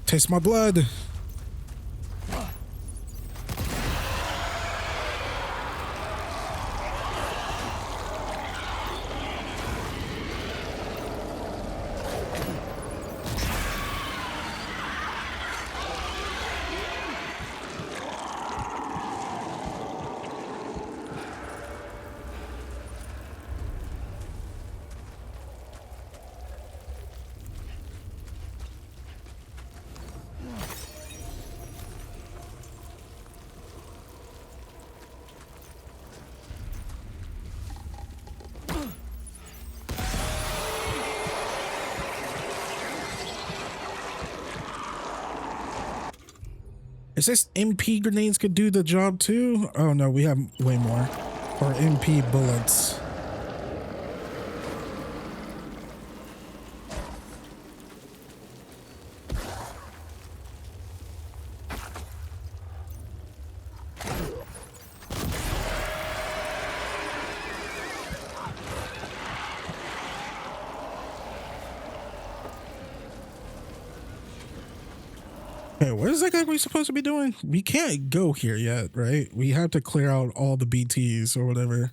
Taste my blood. Is this MP grenades could do the job too? Oh no, we have way more. Or MP bullets. Okay, what is that guy we supposed to be doing? We can't go here yet, right? We have to clear out all the BTs or whatever.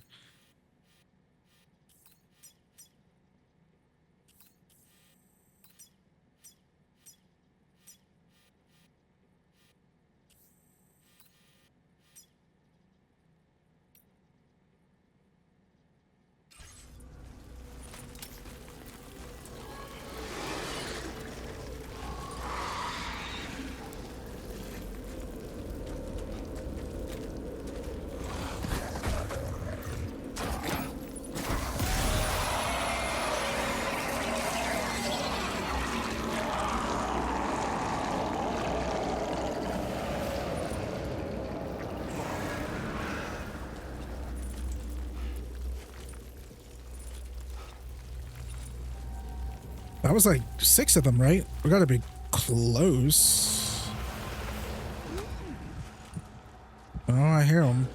That was like 6 of them, right? We gotta be close. Oh, I hear them.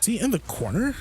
Is he in the corner?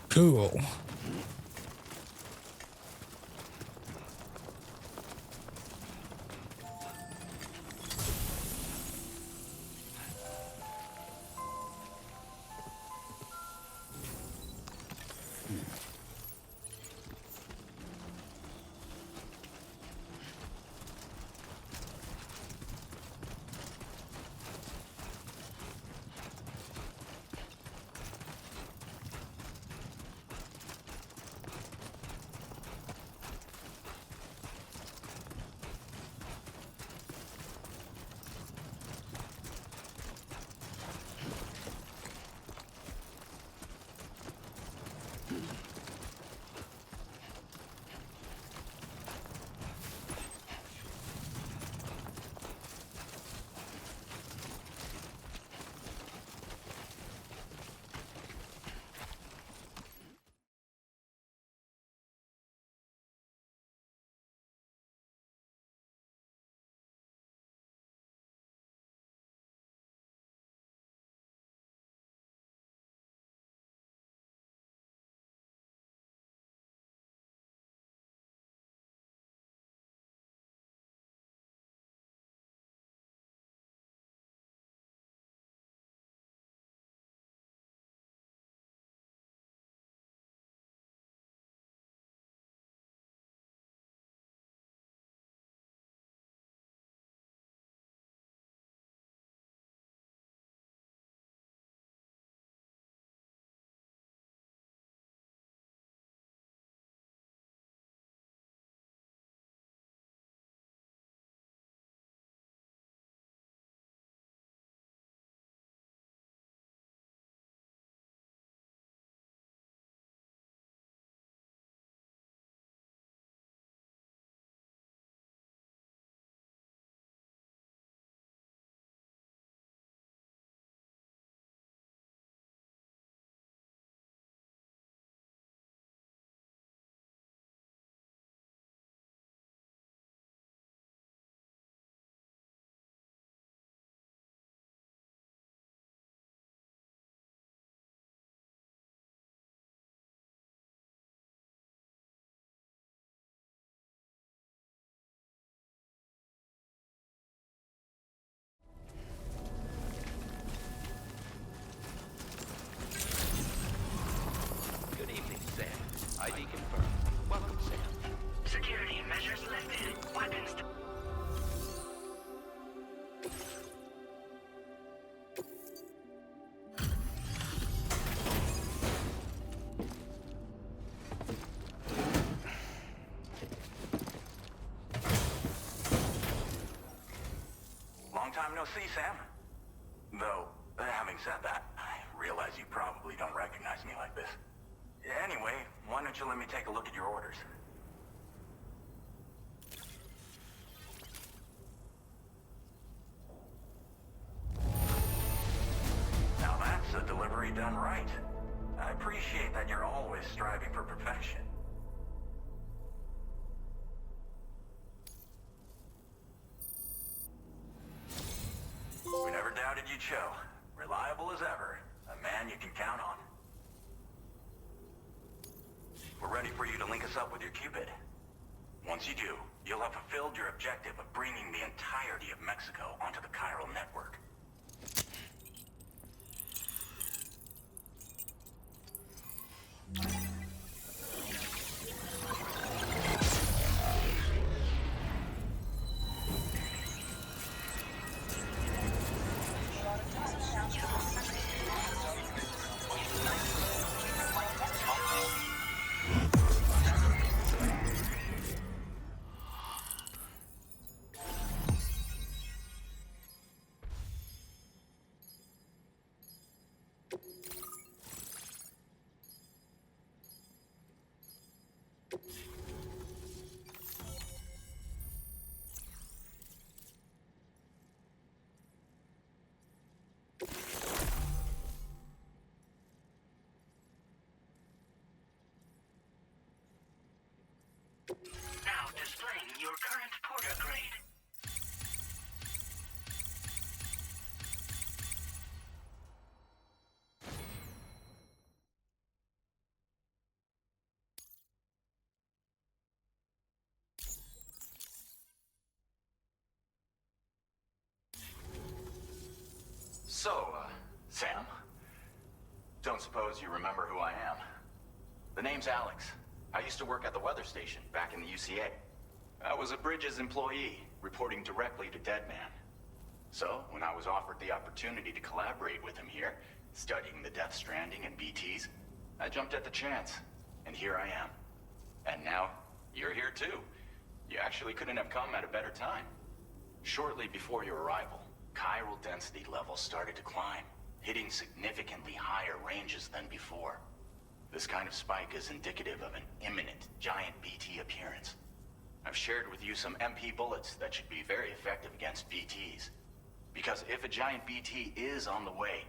Cool. ID confirmed. Welcome, Sam. Security measures lifted. Weapons... Long time no see, Sam. Though, having said that, I realize you probably don't recognize me like this. Anyway, why don't you let me take a look at your orders? Now that's a delivery done right. I appreciate that you're always striving for perfection. We never doubted you'd show. Reliable as ever. A man you can count on. We're ready for you to link us up with your Cupid. Once you do, you'll have fulfilled your objective of bringing the entirety of Mexico onto the chiral network. Now displaying your current porter grade. So, Sam, don't suppose you remember who I am? The name's Alex. I used to work at the weather station back in the UCA. I was a Bridges employee, reporting directly to Deadman. So, when I was offered the opportunity to collaborate with him here, studying the Death Stranding and BTs, I jumped at the chance. And here I am. And now, you're here too. You actually couldn't have come at a better time. Shortly before your arrival, chiral density levels started to climb, hitting significantly higher ranges than before. This kind of spike is indicative of an imminent giant BT appearance. I've shared with you some MP bullets that should be very effective against BTs. Because if a giant BT is on the way,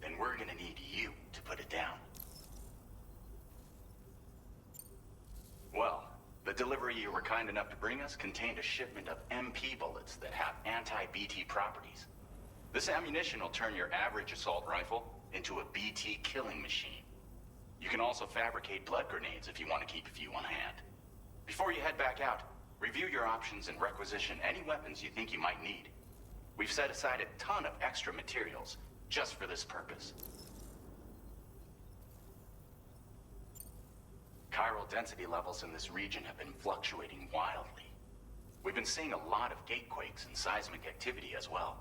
then we're gonna need you to put it down. Well, the delivery you were kind enough to bring us contained a shipment of MP bullets that have anti-BT properties. This ammunition will turn your average assault rifle into a BT killing machine. You can also fabricate blood grenades if you want to keep a few on hand. Before you head back out, review your options and requisition any weapons you think you might need. We've set aside a ton of extra materials just for this purpose. Chiral density levels in this region have been fluctuating wildly. We've been seeing a lot of gatequakes and seismic activity as well.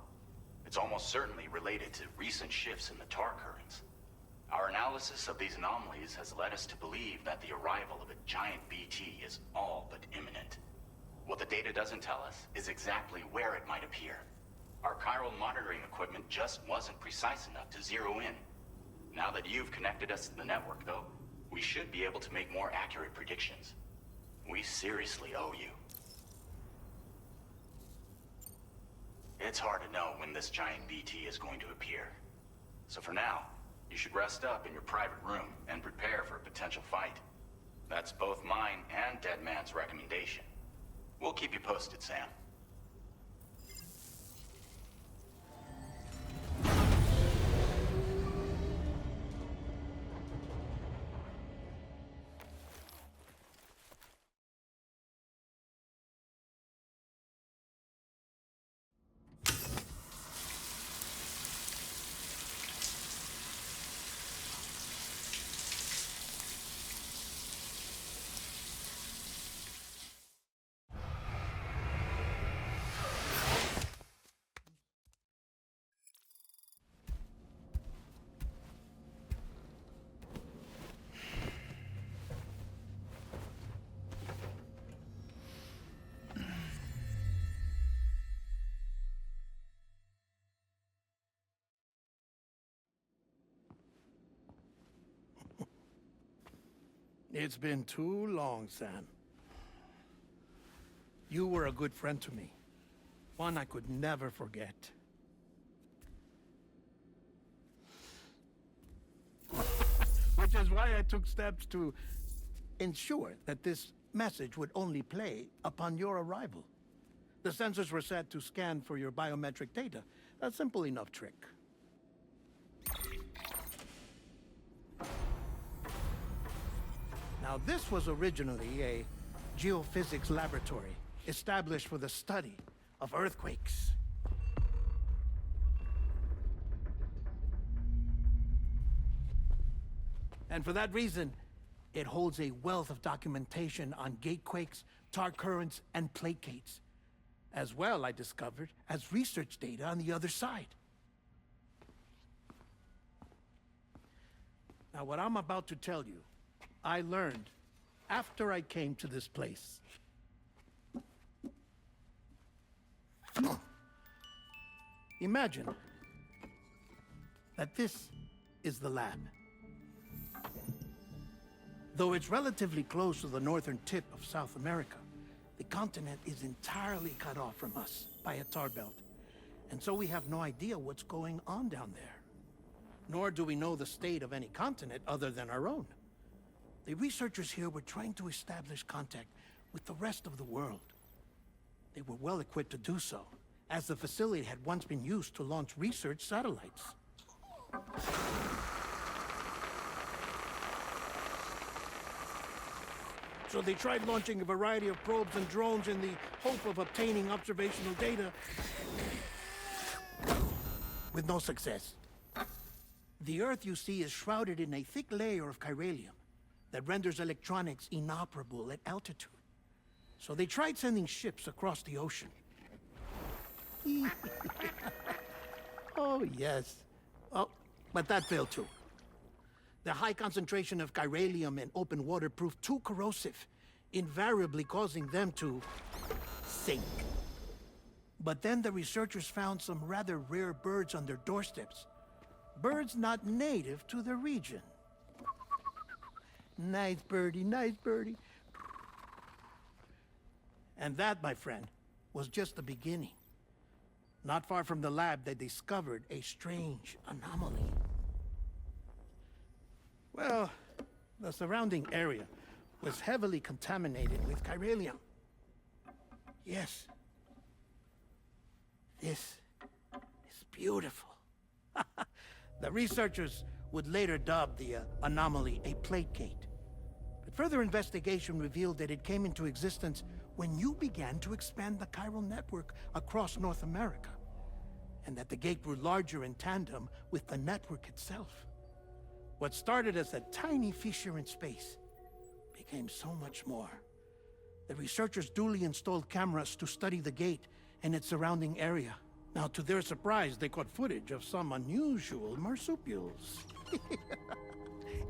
It's almost certainly related to recent shifts in the tar currents. Our analysis of these anomalies has led us to believe that the arrival of a giant BT is all but imminent. What the data doesn't tell us is exactly where it might appear. Our chiral monitoring equipment just wasn't precise enough to zero in. Now that you've connected us to the network, though, we should be able to make more accurate predictions. We seriously owe you. It's hard to know when this giant BT is going to appear. So for now, you should rest up in your private room and prepare for a potential fight. That's both mine and Deadman's recommendation. We'll keep you posted, Sam. It's been too long, Sam. You were a good friend to me. One I could never forget. Which is why I took steps to ensure that this message would only play upon your arrival. The sensors were set to scan for your biometric data. A simple enough trick. Now, this was originally a geophysics laboratory established for the study of earthquakes. And for that reason, it holds a wealth of documentation on gatequakes, tar currents, and plate gates. As well, I discovered, as research data on the other side. Now, what I'm about to tell you, I learned after I came to this place. Imagine that this is the lab. Though it's relatively close to the northern tip of South America, the continent is entirely cut off from us by a tar belt. And so we have no idea what's going on down there. Nor do we know the state of any continent other than our own. The researchers here were trying to establish contact with the rest of the world. They were well equipped to do so, as the facility had once been used to launch research satellites. So they tried launching a variety of probes and drones in the hope of obtaining observational data, with no success. The Earth, you see, is shrouded in a thick layer of chiralium that renders electronics inoperable at altitude. So they tried sending ships across the ocean. Oh, yes. Oh, but that failed too. The high concentration of chiralium in open water proved too corrosive, invariably causing them to sink. But then the researchers found some rather rare birds on their doorsteps. Birds not native to the region. Nice birdie, nice birdie. And that, my friend, was just the beginning. Not far from the lab, they discovered a strange anomaly. Well, the surrounding area was heavily contaminated with chiralium. Yes. This is beautiful. The researchers would later dub the anomaly a plate gate. But further investigation revealed that it came into existence when you began to expand the chiral network across North America, and that the gate grew larger in tandem with the network itself. What started as a tiny fissure in space became so much more. The researchers duly installed cameras to study the gate and its surrounding area. Now, to their surprise, they caught footage of some unusual marsupials.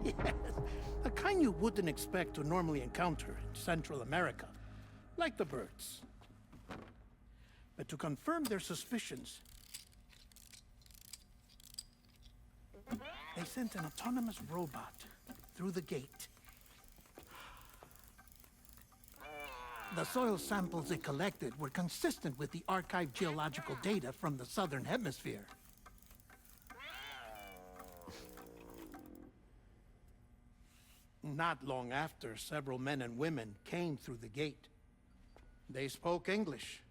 Yes, a kind you wouldn't expect to normally encounter in Central America, like the birds. But to confirm their suspicions, they sent an autonomous robot through the gate. The soil samples it collected were consistent with the archived geological data from the southern hemisphere. Not long after, several men and women came through the gate. They spoke English,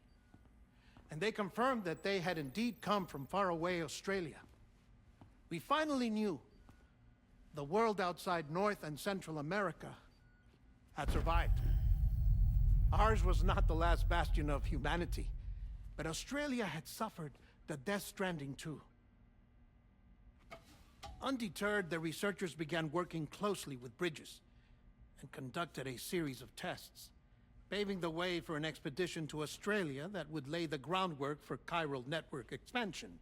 and they confirmed that they had indeed come from faraway Australia. We finally knew the world outside North and Central America had survived. Ours was not the last bastion of humanity, but Australia had suffered the Death Stranding too. Undeterred, the researchers began working closely with Bridges and conducted a series of tests, paving the way for an expedition to Australia that would lay the groundwork for chiral network expansion.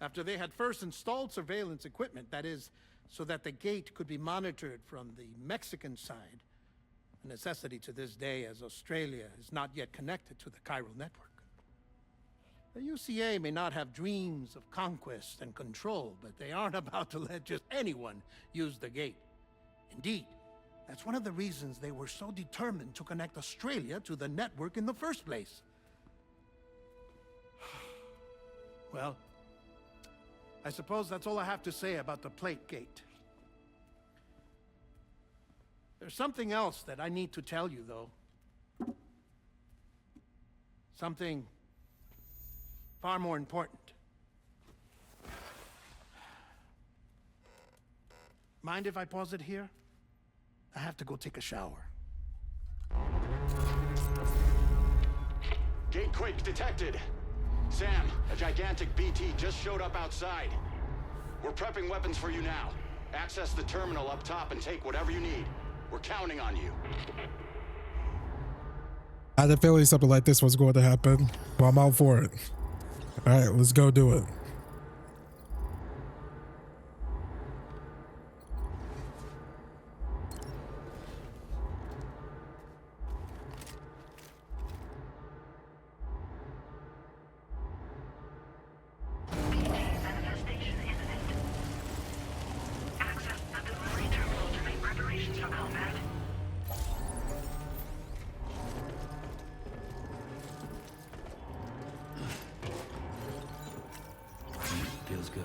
After they had first installed surveillance equipment, that is, so that the gate could be monitored from the Mexican side, a necessity to this day as Australia is not yet connected to the chiral network. The UCA may not have dreams of conquest and control, but they aren't about to let just anyone use the gate. Indeed, that's one of the reasons they were so determined to connect Australia to the network in the first place. Well, I suppose that's all I have to say about the plate gate. There's something else that I need to tell you, though. Something far more important. Mind if I pause it here? I have to go take a shower. Gatequake detected. Sam, a gigantic BT just showed up outside. We're prepping weapons for you now. Access the terminal up top and take whatever you need. We're counting on you. I had a feeling something like this was going to happen, but I'm out for it. All right, let's go do it. Manifestation imminent. Access the delivery terminal to make preparations for combat. Feels good.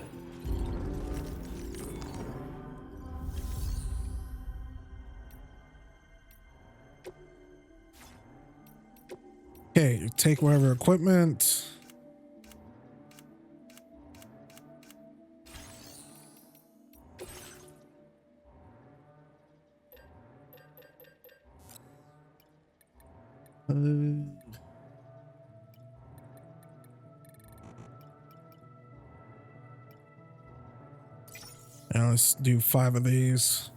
Okay, take whatever equipment. Now let's do 5 of these.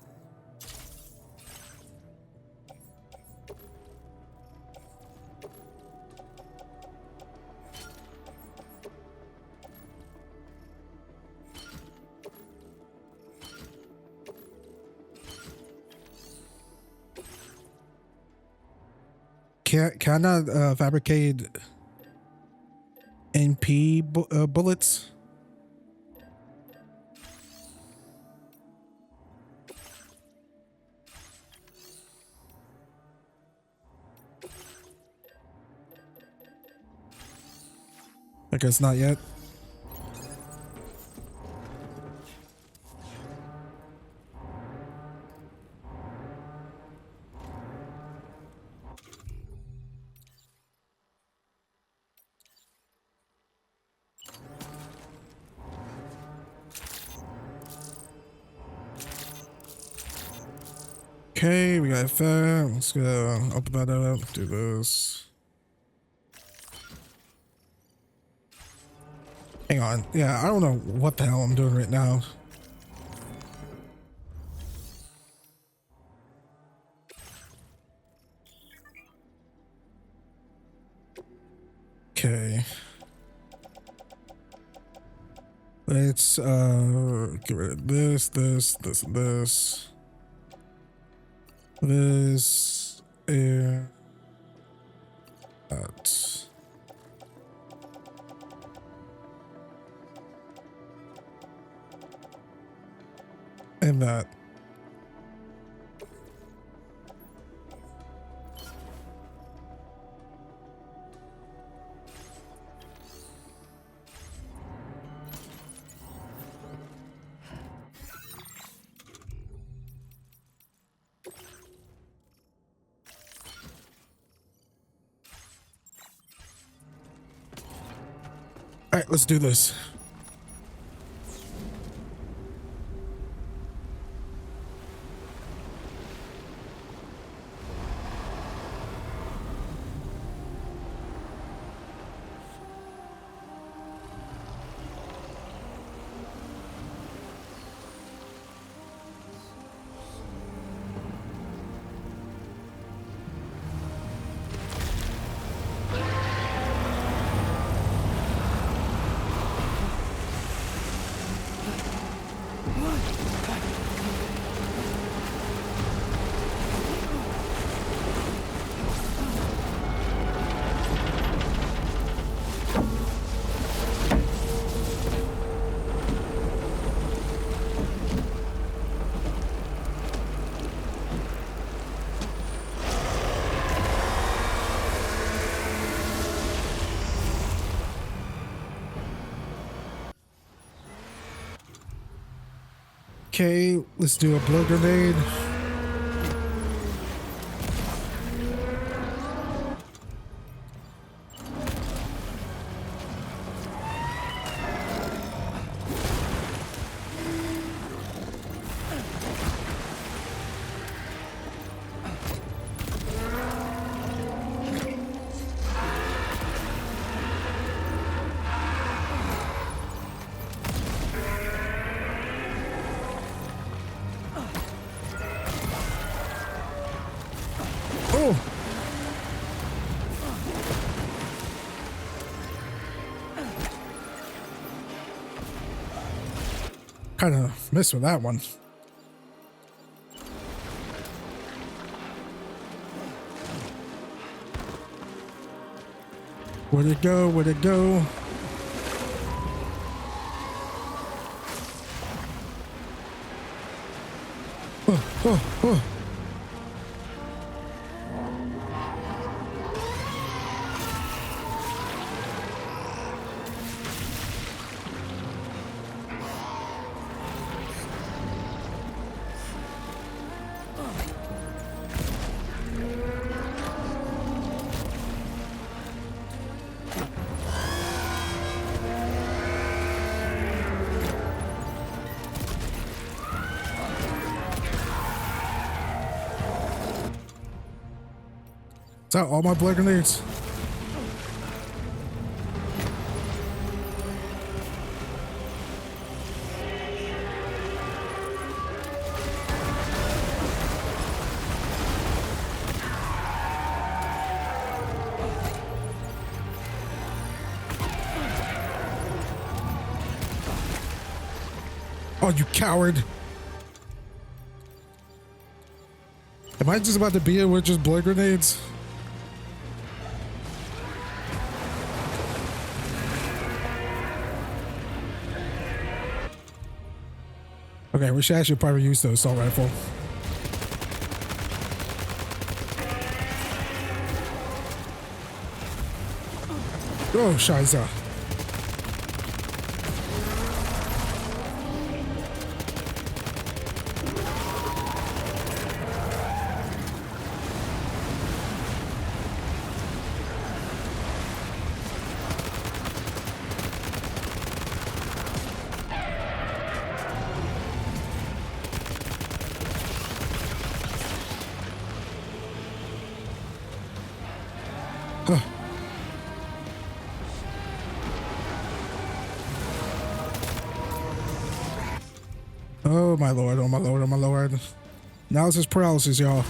Can I not fabricate NP bullets? I guess not yet. Okay, we got that. Let's go open that up, do this. Hang on. Yeah, I don't know what the hell I'm doing right now. Okay. Let's get rid of this, this, and this. This and that. And that. All right, let's do this. Okay, let's do a blood grenade. Kind of missed with that one. Where'd it go? Where'd it go? Oh. Is that all my blood grenades? Oh, you coward. Am I just about to beat it with just blood grenades? Okay, we should actually probably use the assault rifle. Oh, Shiza. Oh my lord, oh my lord, oh my lord. Now this is paralysis, y'all.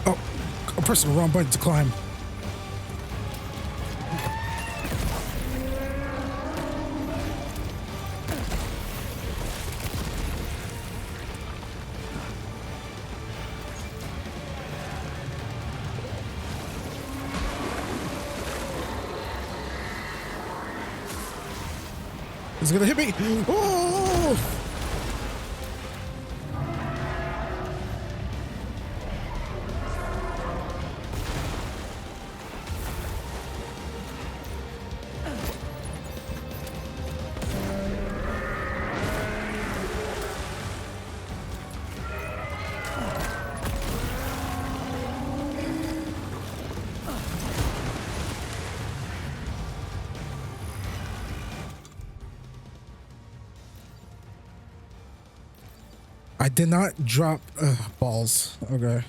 Oh, I'm pressing the wrong button to climb. It's gonna hit me. Oh! I did not drop balls. Okay.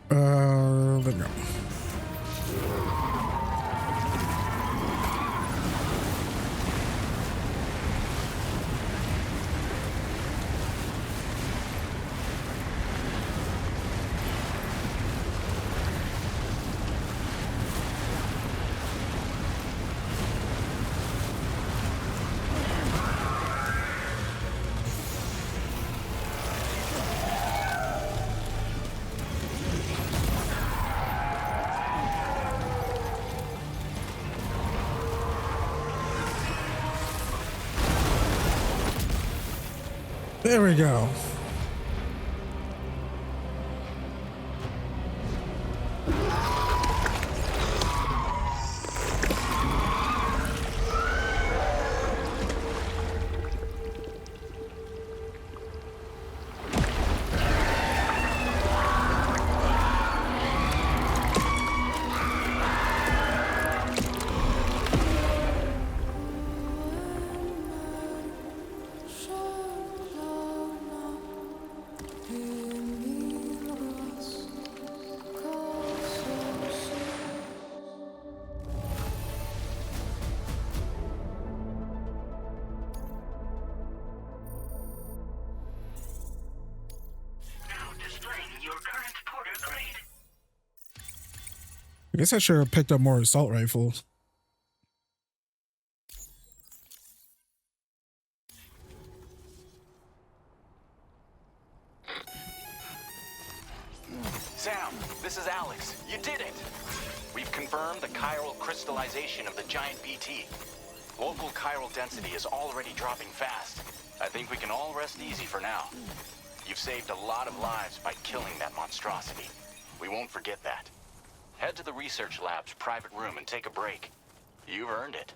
There we go. There we go. I guess I should have picked up more assault rifles. Sam, this is Alex. You did it! We've confirmed the chiral crystallization of the giant BT. Local chiral density is already dropping fast. I think we can all rest easy for now. You've saved a lot of lives by killing that monstrosity. We won't forget that. Head to the research lab's private room and take a break. You've earned it.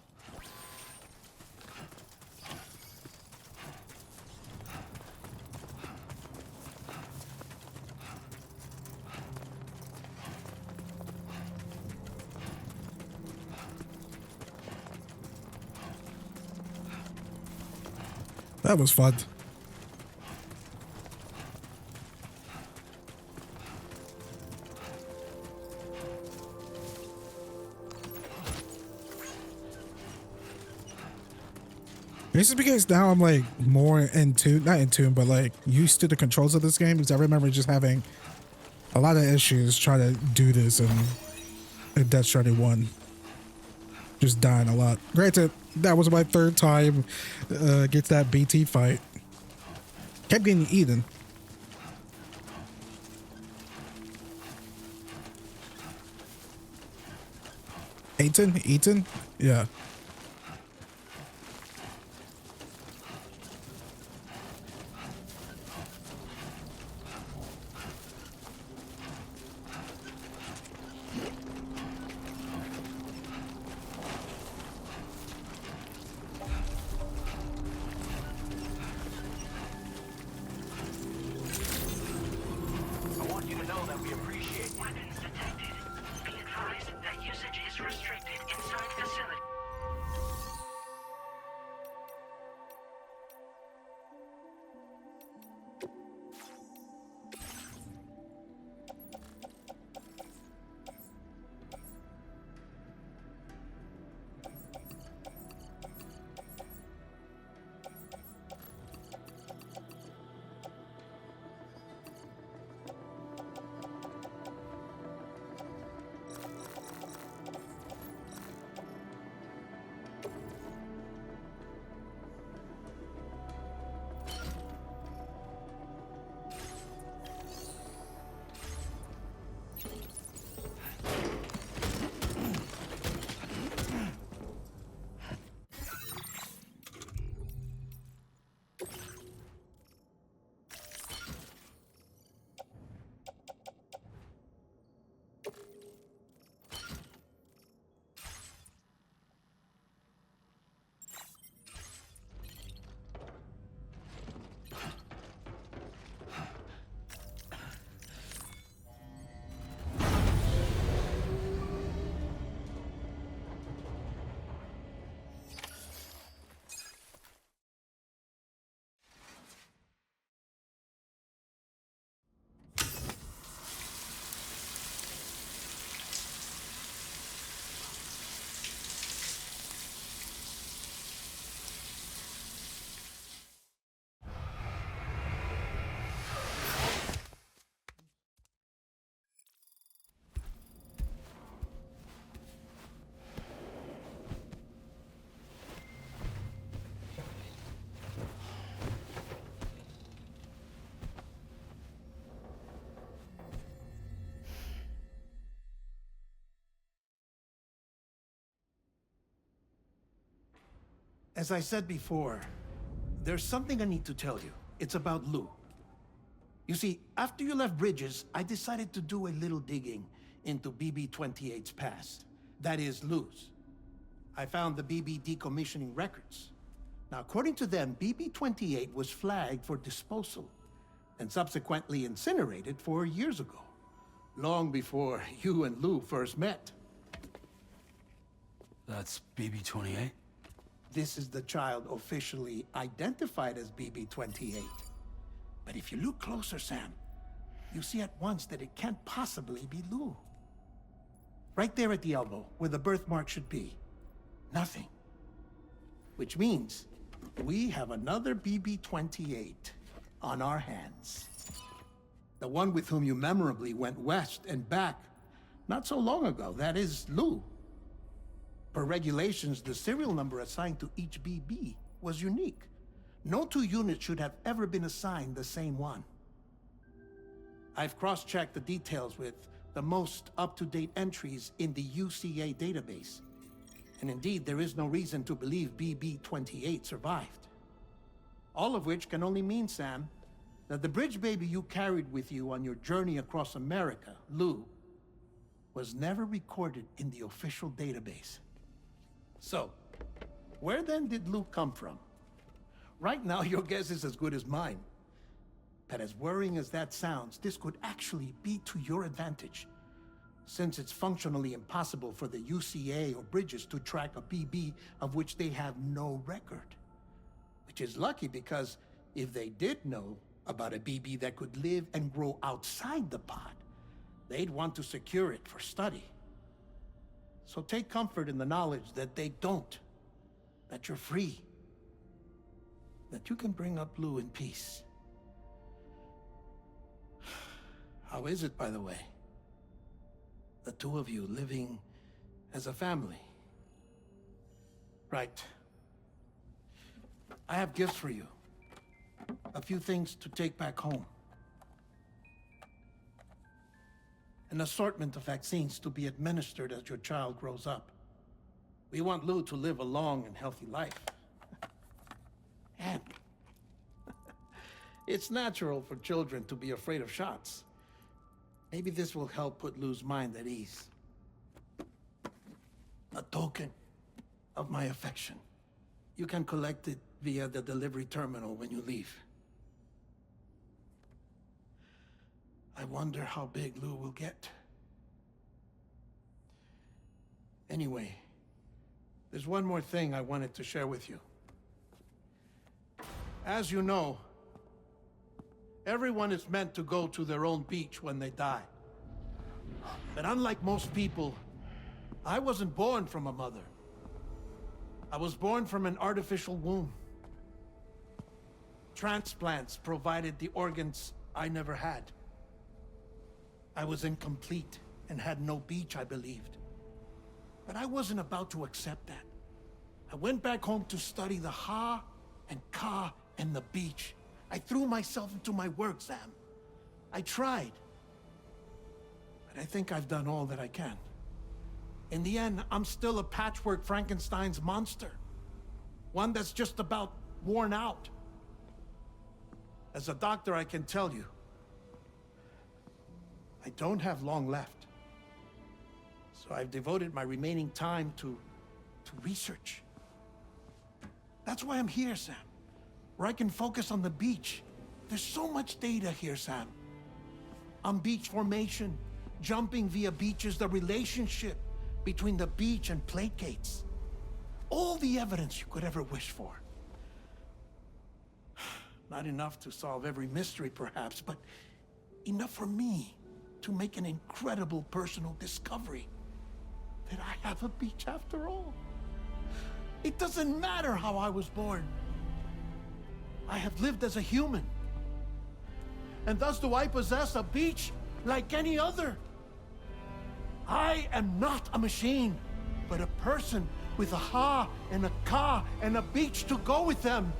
That was fun. This is because now I'm like more in tune, not in tune, but like used to the controls of this game, because I remember just having a lot of issues trying to do this in Death Stranding 1. Just dying a lot. Granted, that was my third time against that BT fight. Kept getting eaten. Eaten? Yeah. As I said before, there's something I need to tell you. It's about Lou. You see, after you left Bridges, I decided to do a little digging into BB-28's past. That is, Lou's. I found the BB decommissioning records. Now, according to them, BB-28 was flagged for disposal and subsequently incinerated 4 years ago, long before you and Lou first met. That's BB-28? This is the child officially identified as BB-28. But if you look closer, Sam, you see at once that it can't possibly be Lou. Right there at the elbow, where the birthmark should be. Nothing. Which means we have another BB-28 on our hands. The one with whom you memorably went west and back not so long ago. That is Lou. Per regulations, the serial number assigned to each BB was unique. No two units should have ever been assigned the same one. I've cross-checked the details with the most up-to-date entries in the UCA database. And indeed, there is no reason to believe BB-28 survived. All of which can only mean, Sam, that the bridge baby you carried with you on your journey across America, Lou, was never recorded in the official database. So, where then did Lou come from? Right now, your guess is as good as mine. But as worrying as that sounds, this could actually be to your advantage, since it's functionally impossible for the UCA or Bridges to track a BB of which they have no record. Which is lucky, because if they did know about a BB that could live and grow outside the pod, they'd want to secure it for study. So take comfort in the knowledge that they don't, that you're free, that you can bring up Lou in peace. How is it, by the way? The two of you living as a family. Right. I have gifts for you. A few things to take back home. An assortment of vaccines to be administered as your child grows up. We want Lou to live a long and healthy life. And it's natural for children to be afraid of shots. Maybe this will help put Lou's mind at ease. A token of my affection. You can collect it via the delivery terminal when you leave. I wonder how big Lou will get. Anyway, there's one more thing I wanted to share with you. As you know, everyone is meant to go to their own beach when they die. But unlike most people, I wasn't born from a mother. I was born from an artificial womb. Transplants provided the organs I never had. I was incomplete and had no beach, I believed. But I wasn't about to accept that. I went back home to study the Ha and Ka and the beach. I threw myself into my work, Sam. I tried. But I think I've done all that I can. In the end, I'm still a patchwork Frankenstein's monster. One that's just about worn out. As a doctor, I can tell you, I don't have long left. So I've devoted my remaining time to research. That's why I'm here, Sam. Where I can focus on the beach. There's so much data here, Sam. On beach formation, jumping via beaches, the relationship between the beach and placates. All the evidence you could ever wish for. Not enough to solve every mystery, perhaps, but enough for me to make an incredible personal discovery. That I have a beach after all. It doesn't matter how I was born. I have lived as a human. And thus do I possess a beach like any other. I am not a machine, but a person with a Ha and a Ka and a beach to go with them.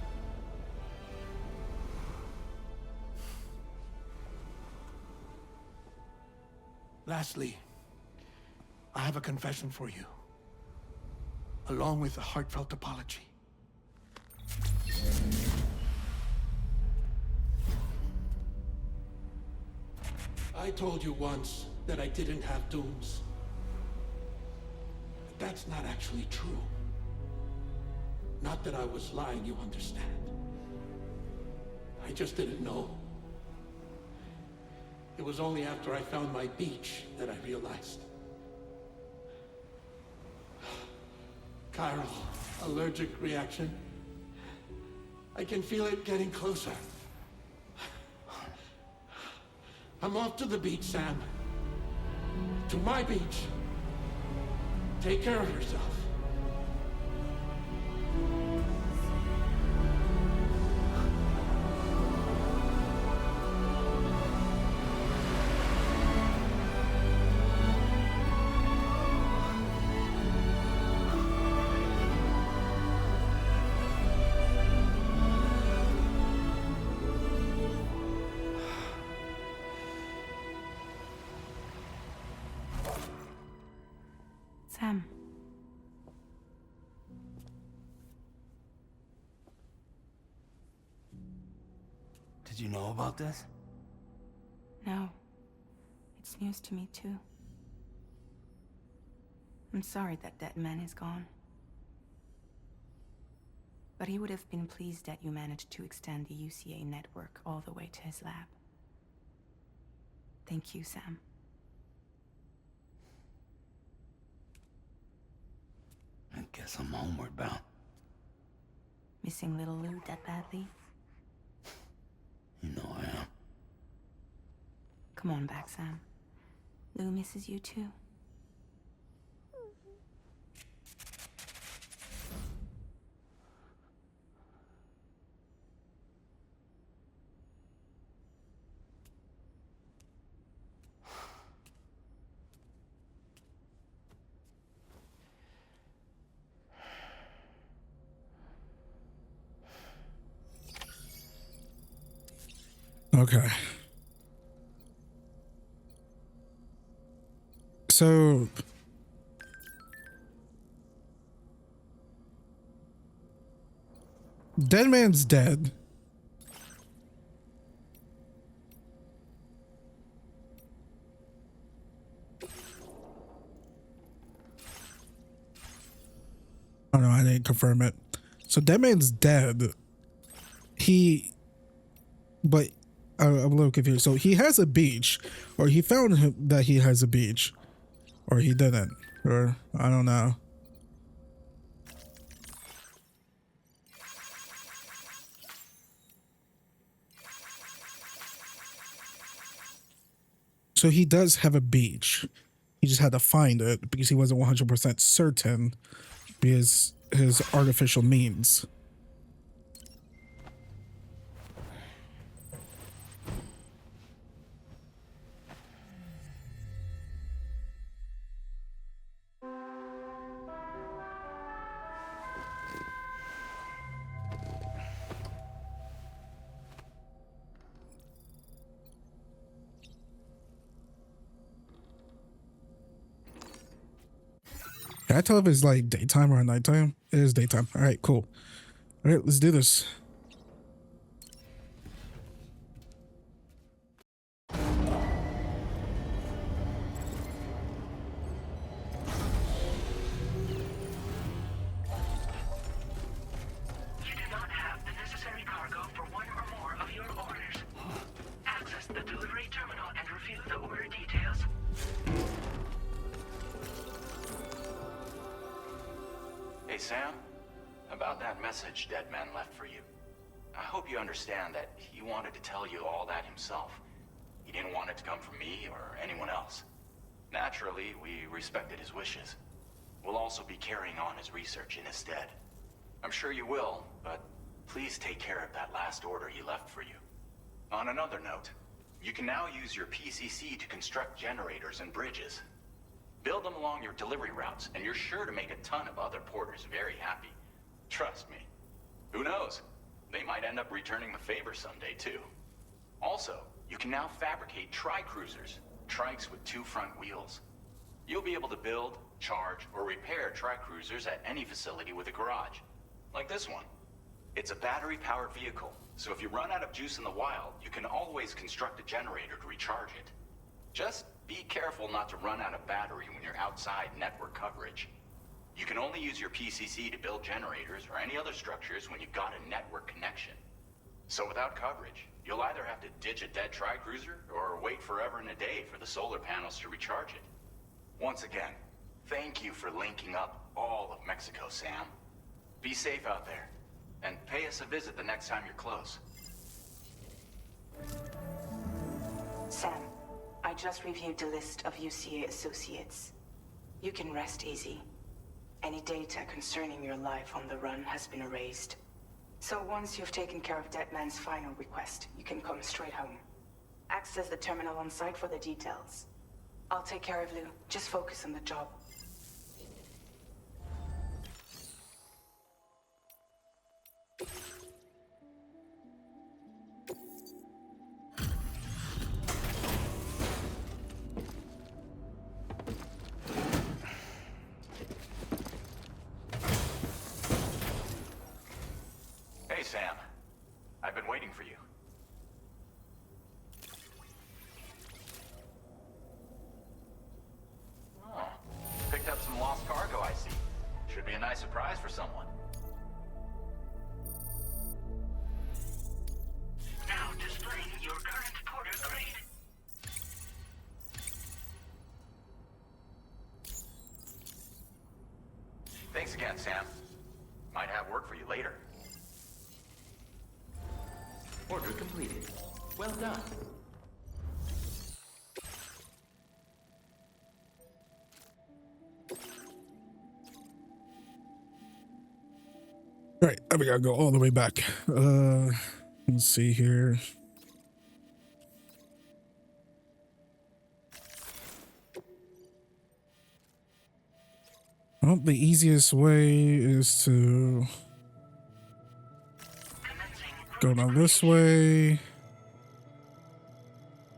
Lastly, I have a confession for you, along with a heartfelt apology. I told you once that I didn't have dooms. But that's not actually true. Not that I was lying, you understand. I just didn't know. It was only after I found my beach that I realized. Chiral allergic reaction. I can feel it getting closer. I'm off to the beach, Sam. To my beach. Take care of yourself. Sam. Did you know about this? No. It's news to me, too. I'm sorry that man is gone. But he would have been pleased that you managed to extend the UCA network all the way to his lab. Thank you, Sam. I guess I'm homeward bound. Missing little Lou that badly? You know I am. Come on back, Sam. Lou misses you too. Okay. So Dead man's dead. Oh no, I didn't confirm it. So Dead man's dead. But I'm a little confused. So he has a beach, or he found that he has a beach, or he didn't, or I don't know. So he does have a beach. He just had to find it because he wasn't 100% certain because his artificial means. Can I tell if it's like daytime or nighttime? It is daytime. All right, cool. All right, let's do this. You do not have the necessary cargo for one or more of your orders. Access the delivery terminal and review the order details. Hey, Sam. About that message Deadman left for you. I hope you understand that he wanted to tell you all that himself. He didn't want it to come from me or anyone else. Naturally, we respected his wishes. We'll also be carrying on his research in his stead. I'm sure you will, but please take care of that last order he left for you. On another note, you can now use your PCC to construct generators and bridges. Build them along your delivery routes, and you're sure to make a ton of other porters very happy. Trust me. Who knows? They might end up returning the favor someday, too. Also, you can now fabricate tri-cruisers, trikes with 2 front wheels. You'll be able to build, charge, or repair tri-cruisers at any facility with a garage. Like this one. It's a battery-powered vehicle, so if you run out of juice in the wild, you can always construct a generator to recharge it. Just be careful not to run out of battery when you're outside network coverage. You can only use your PCC to build generators or any other structures when you've got a network connection. So without coverage, you'll either have to ditch a dead tri-cruiser or wait forever and a day for the solar panels to recharge it. Once again, thank you for linking up all of Mexico, Sam. Be safe out there, and pay us a visit the next time you're close. Sam, I just reviewed the list of UCA associates. You can rest easy. Any data concerning your life on the run has been erased. So once you've taken care of Deadman's final request, you can come straight home. Access the terminal on site for the details. I'll take care of Lou. Just focus on the job. Sam. I've been waiting for you. Oh, picked up some lost cargo, I see. Should be a nice surprise for someone. Now displaying your current porter grade. Thanks again, Sam. Might have work for you later. Order completed. Well done. Right, we gotta go all the way back. Let's see here. Well, the easiest way is to go down this way.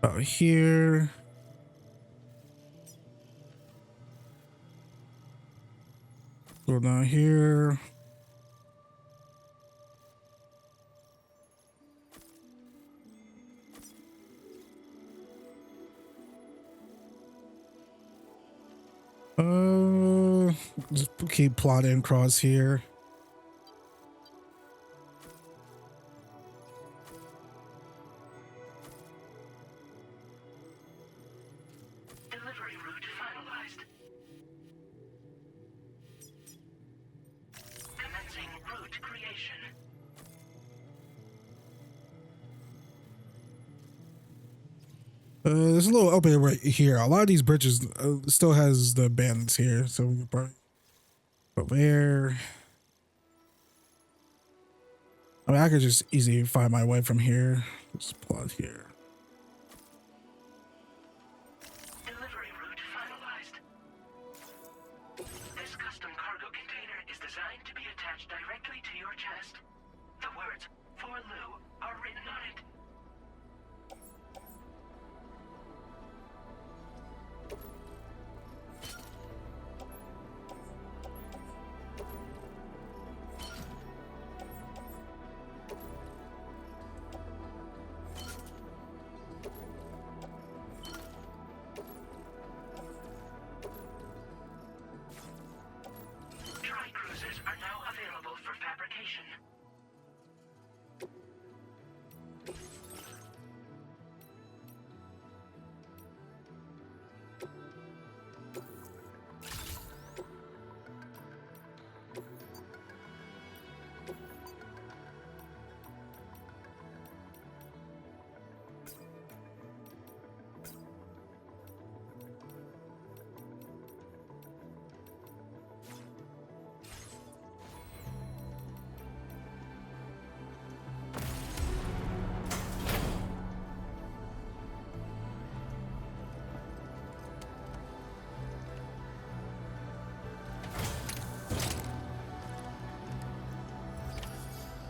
Out here. Go down here. Just keep plotting across here. Delivery route finalized. Commencing route creation. There's a little opening right here. A lot of these bridges still has the bandits here, so we can probably go there. I mean, I could just easily find my way from here. Just plot here. Delivery route finalized. This custom cargo container is designed to be attached directly to your chest. The words "For Lou" are written on it. Tri-cruisers are now available for fabrication.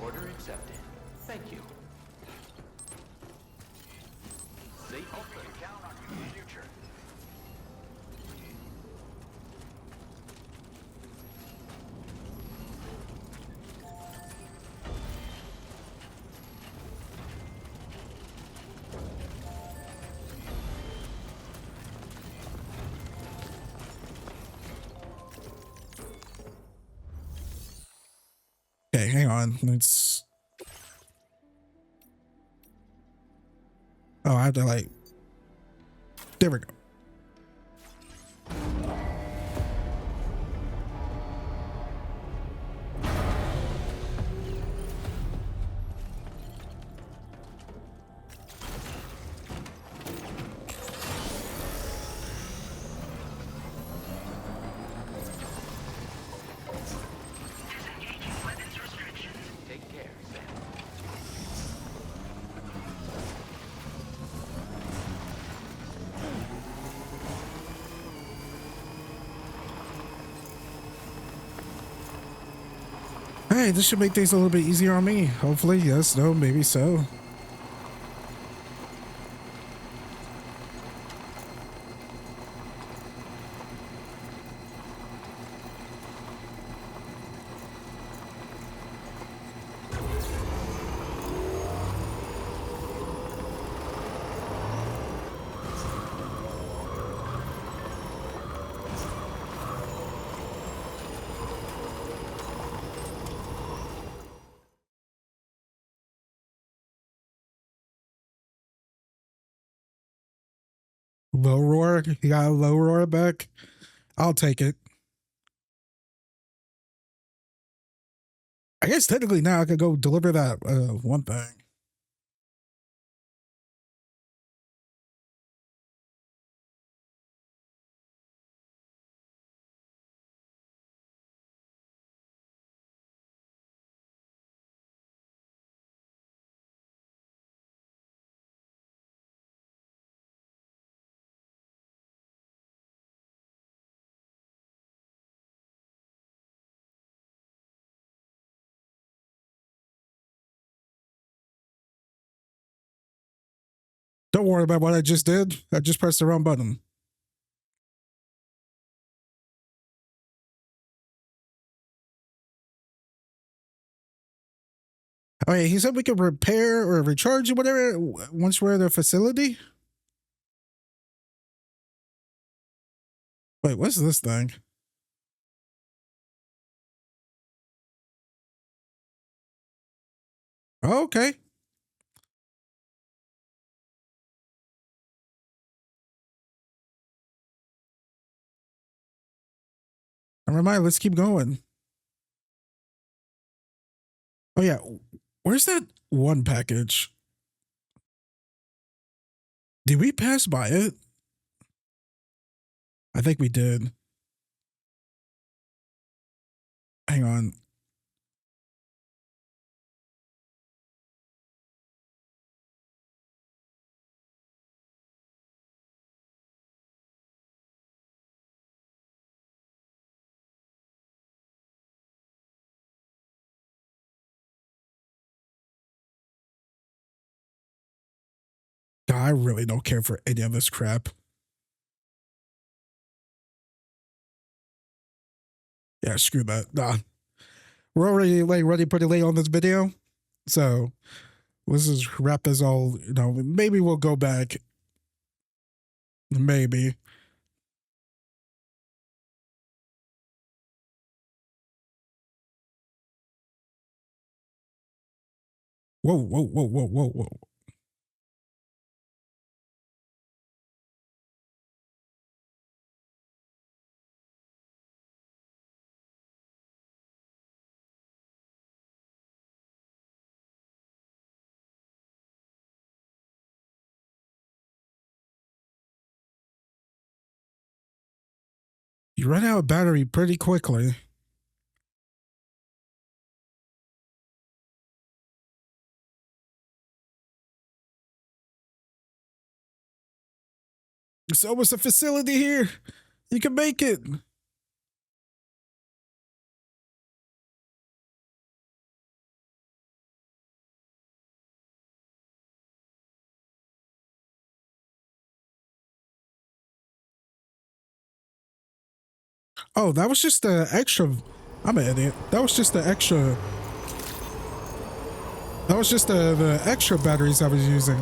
Order accepted. Thank you. Safe Hopefully you count on you in the future. Okay, hang on. Let's. Oh, I have to like. There we go. Disengaging weapons restrictions. Take care, Sam. Hey, this should make things a little bit easier on me. Hopefully, yes, no, maybe so. Low roar? You got a low roar back? I'll take it. I guess technically now I could go deliver that one thing. Don't worry about what I just did. I just pressed the wrong button. Oh yeah, he said we could repair or recharge or whatever once we're at the facility. Wait, what's this thing? Oh, okay. Never mind, let's keep going. Oh yeah, where's that one package? Did we pass by it? I think we did. Hang on. God, I really don't care for any of this crap. Yeah, screw that. Nah. We're already like running pretty late on this video. So let's just wrap this all, you know, maybe we'll go back. Maybe. Whoa, whoa, whoa, whoa, whoa, whoa. You run out of battery pretty quickly. There's almost a facility here. You can make it. Oh, that was just the extra. I'm an idiot. That was just the extra. That was just the extra batteries I was using.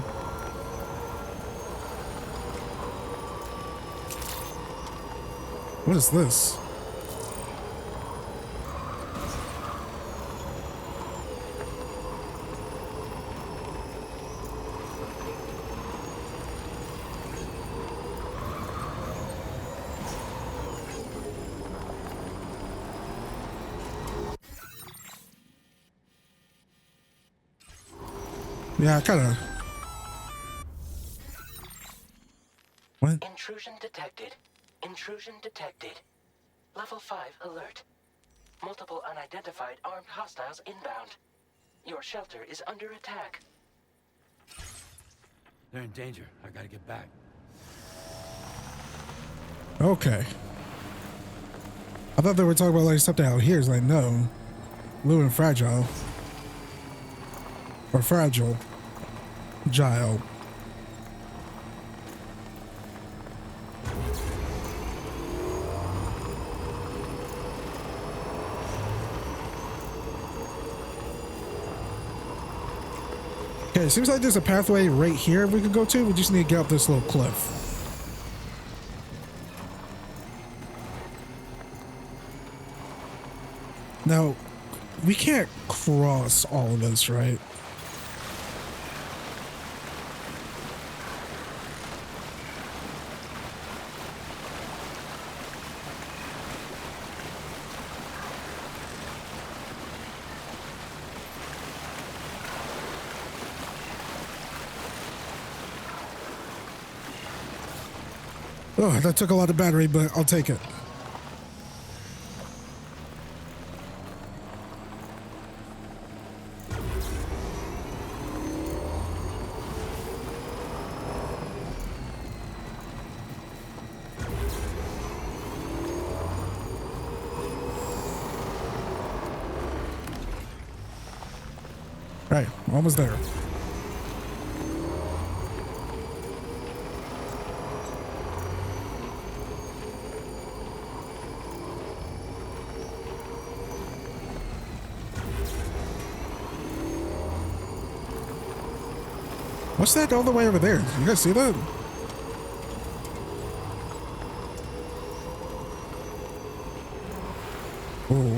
What is this? Yeah, kind of. What? Intrusion detected. Intrusion detected. Level 5 alert. Multiple unidentified armed hostiles inbound. Your shelter is under attack. They're in danger. I gotta get back. Okay. I thought they were talking about like something out here. It's like, no. Blue and fragile. Or fragile. Gile. Okay, it seems like there's a pathway right here we could go to. We just need to get up this little cliff. Now, we can't cross all of this, right? Oh, that took a lot of battery, but I'll take it. Right, almost there. What's that all the way over there? You guys see that? Oh.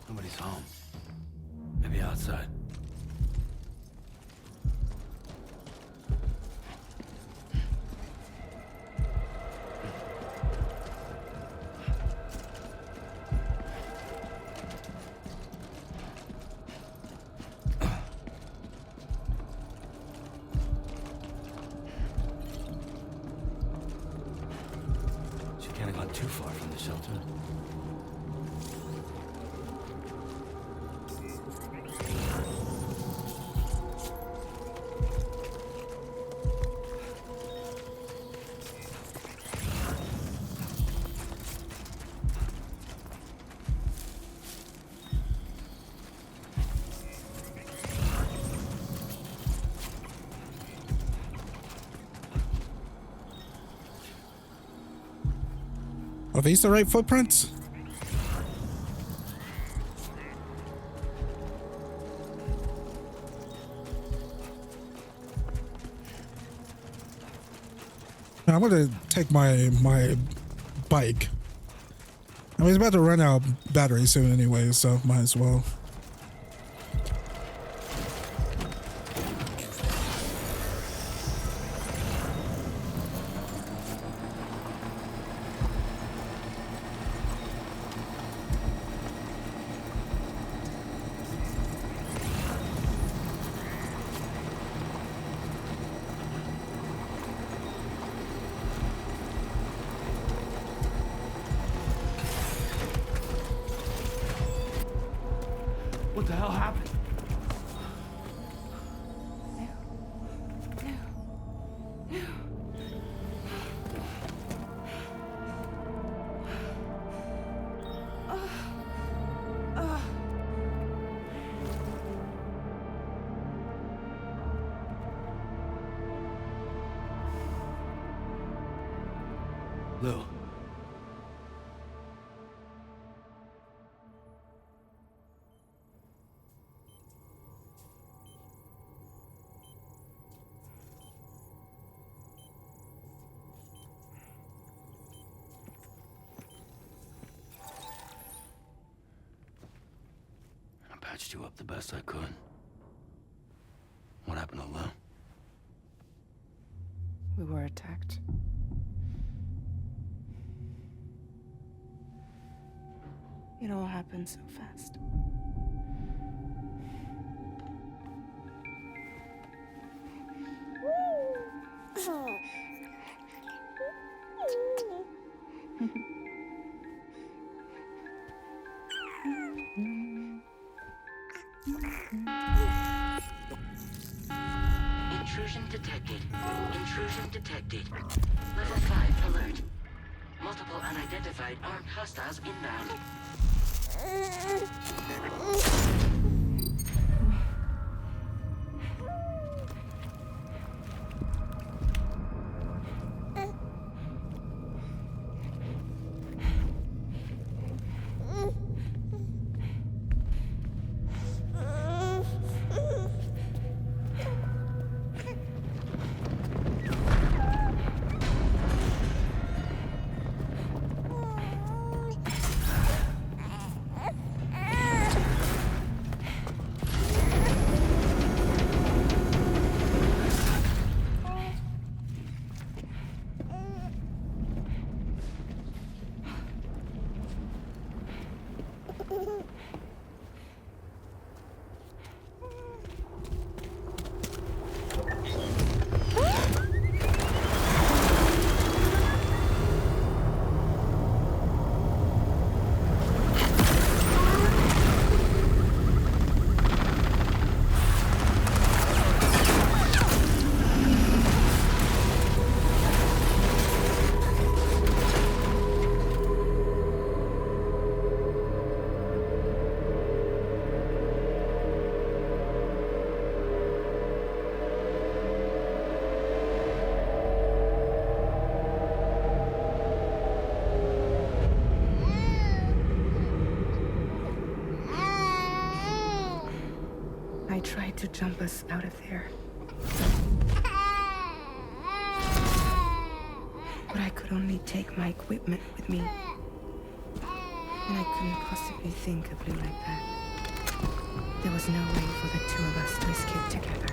Nobody's home. Maybe outside. She can't have gone too far from the shelter. Are these the right footprints? I'm gonna take my bike. I mean, it's about to run out of battery soon anyway, so might as well. What the hell happened? Lou. I patched you up the best I could. What happened to Lou? We were attacked. It all happened so fast. Intrusion detected. Intrusion detected. Level 5 alert. Multiple unidentified armed hostiles inbound. tried to jump us out of there. But I could only take my equipment with me. And I couldn't possibly think of Lou like that. There was no way for the two of us to escape together.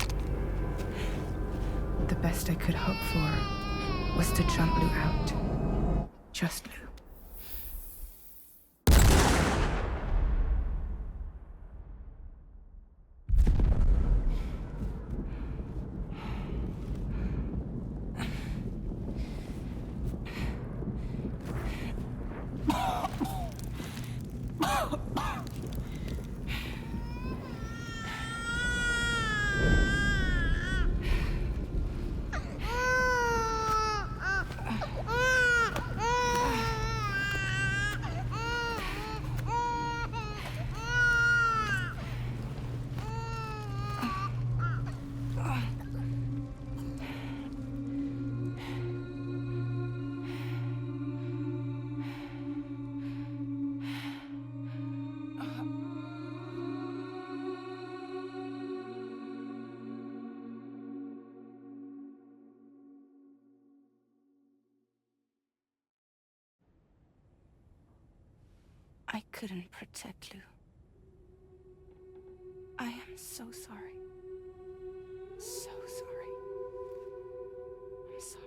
The best I could hope for was to jump Lou out. Just Lou. I couldn't protect Lou. I am so sorry. So sorry. I'm sorry.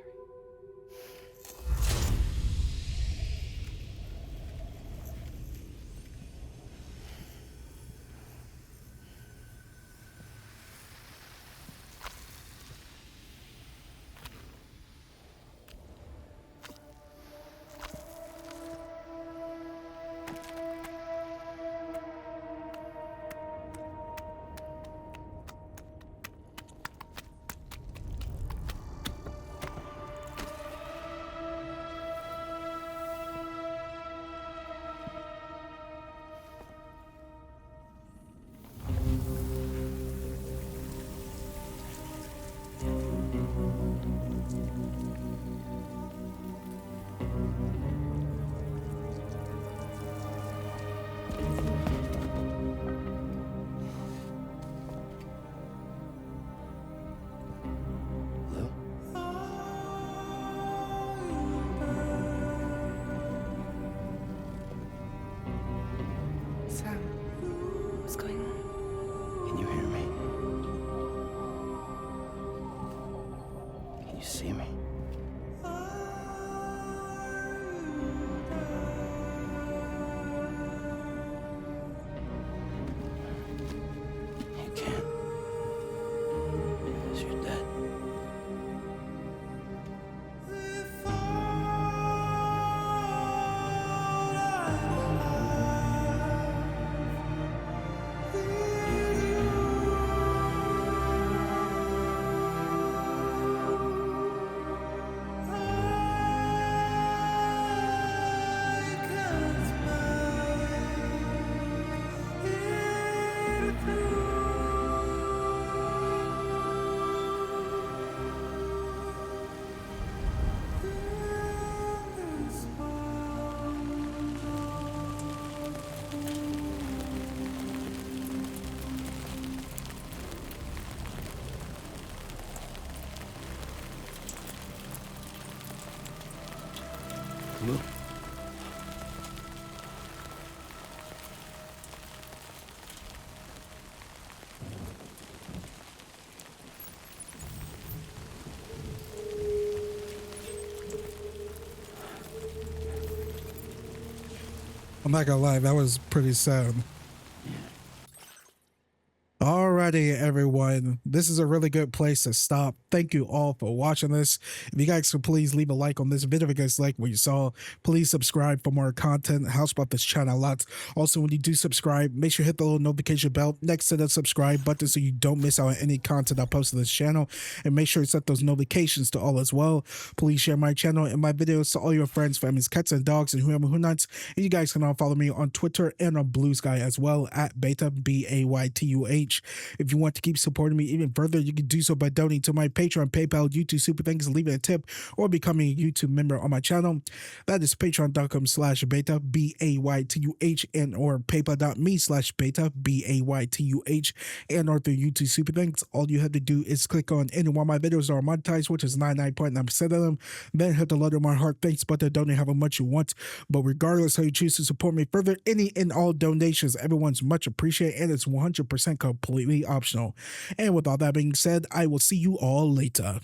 Sam, what's going on? Can you hear me? Can you see me? You can't. Because you're dead. Look. I'm not gonna lie, that was pretty sad. Alrighty, everyone. This is a really good place to stop. Thank you all for watching this. If you guys could please leave a like on this video if you guys like what you saw. Please subscribe for more content. It helps about this channel a lot. Also, when you do subscribe, make sure you hit the little notification bell next to the subscribe button so you don't miss out on any content I post on this channel. And make sure you set those notifications to all as well. Please share my channel and my videos to all your friends, families, cats, and dogs, and whoever who not. And you guys can all follow me on Twitter and on Blue Sky as well at Baytuh, Baytuh. If you want to keep supporting me even further, you can do so by donating to my Patreon, PayPal, YouTube Super Thanks, leaving a tip, or becoming a YouTube member on my channel. That is patreon.com/Baytuh, BAYTUH, and or paypal.me/Baytuh, BAYTUH, and or through YouTube Super Thanks. All you have to do is click on any one of my videos that are monetized, which is 99.9% of them. Then hit the letter my heart thanks button. Donate however much you want. But regardless how you choose to support me further, any and all donations, everyone's much appreciated, and it's 100% completely optional. And with all that being said, I will see you all later.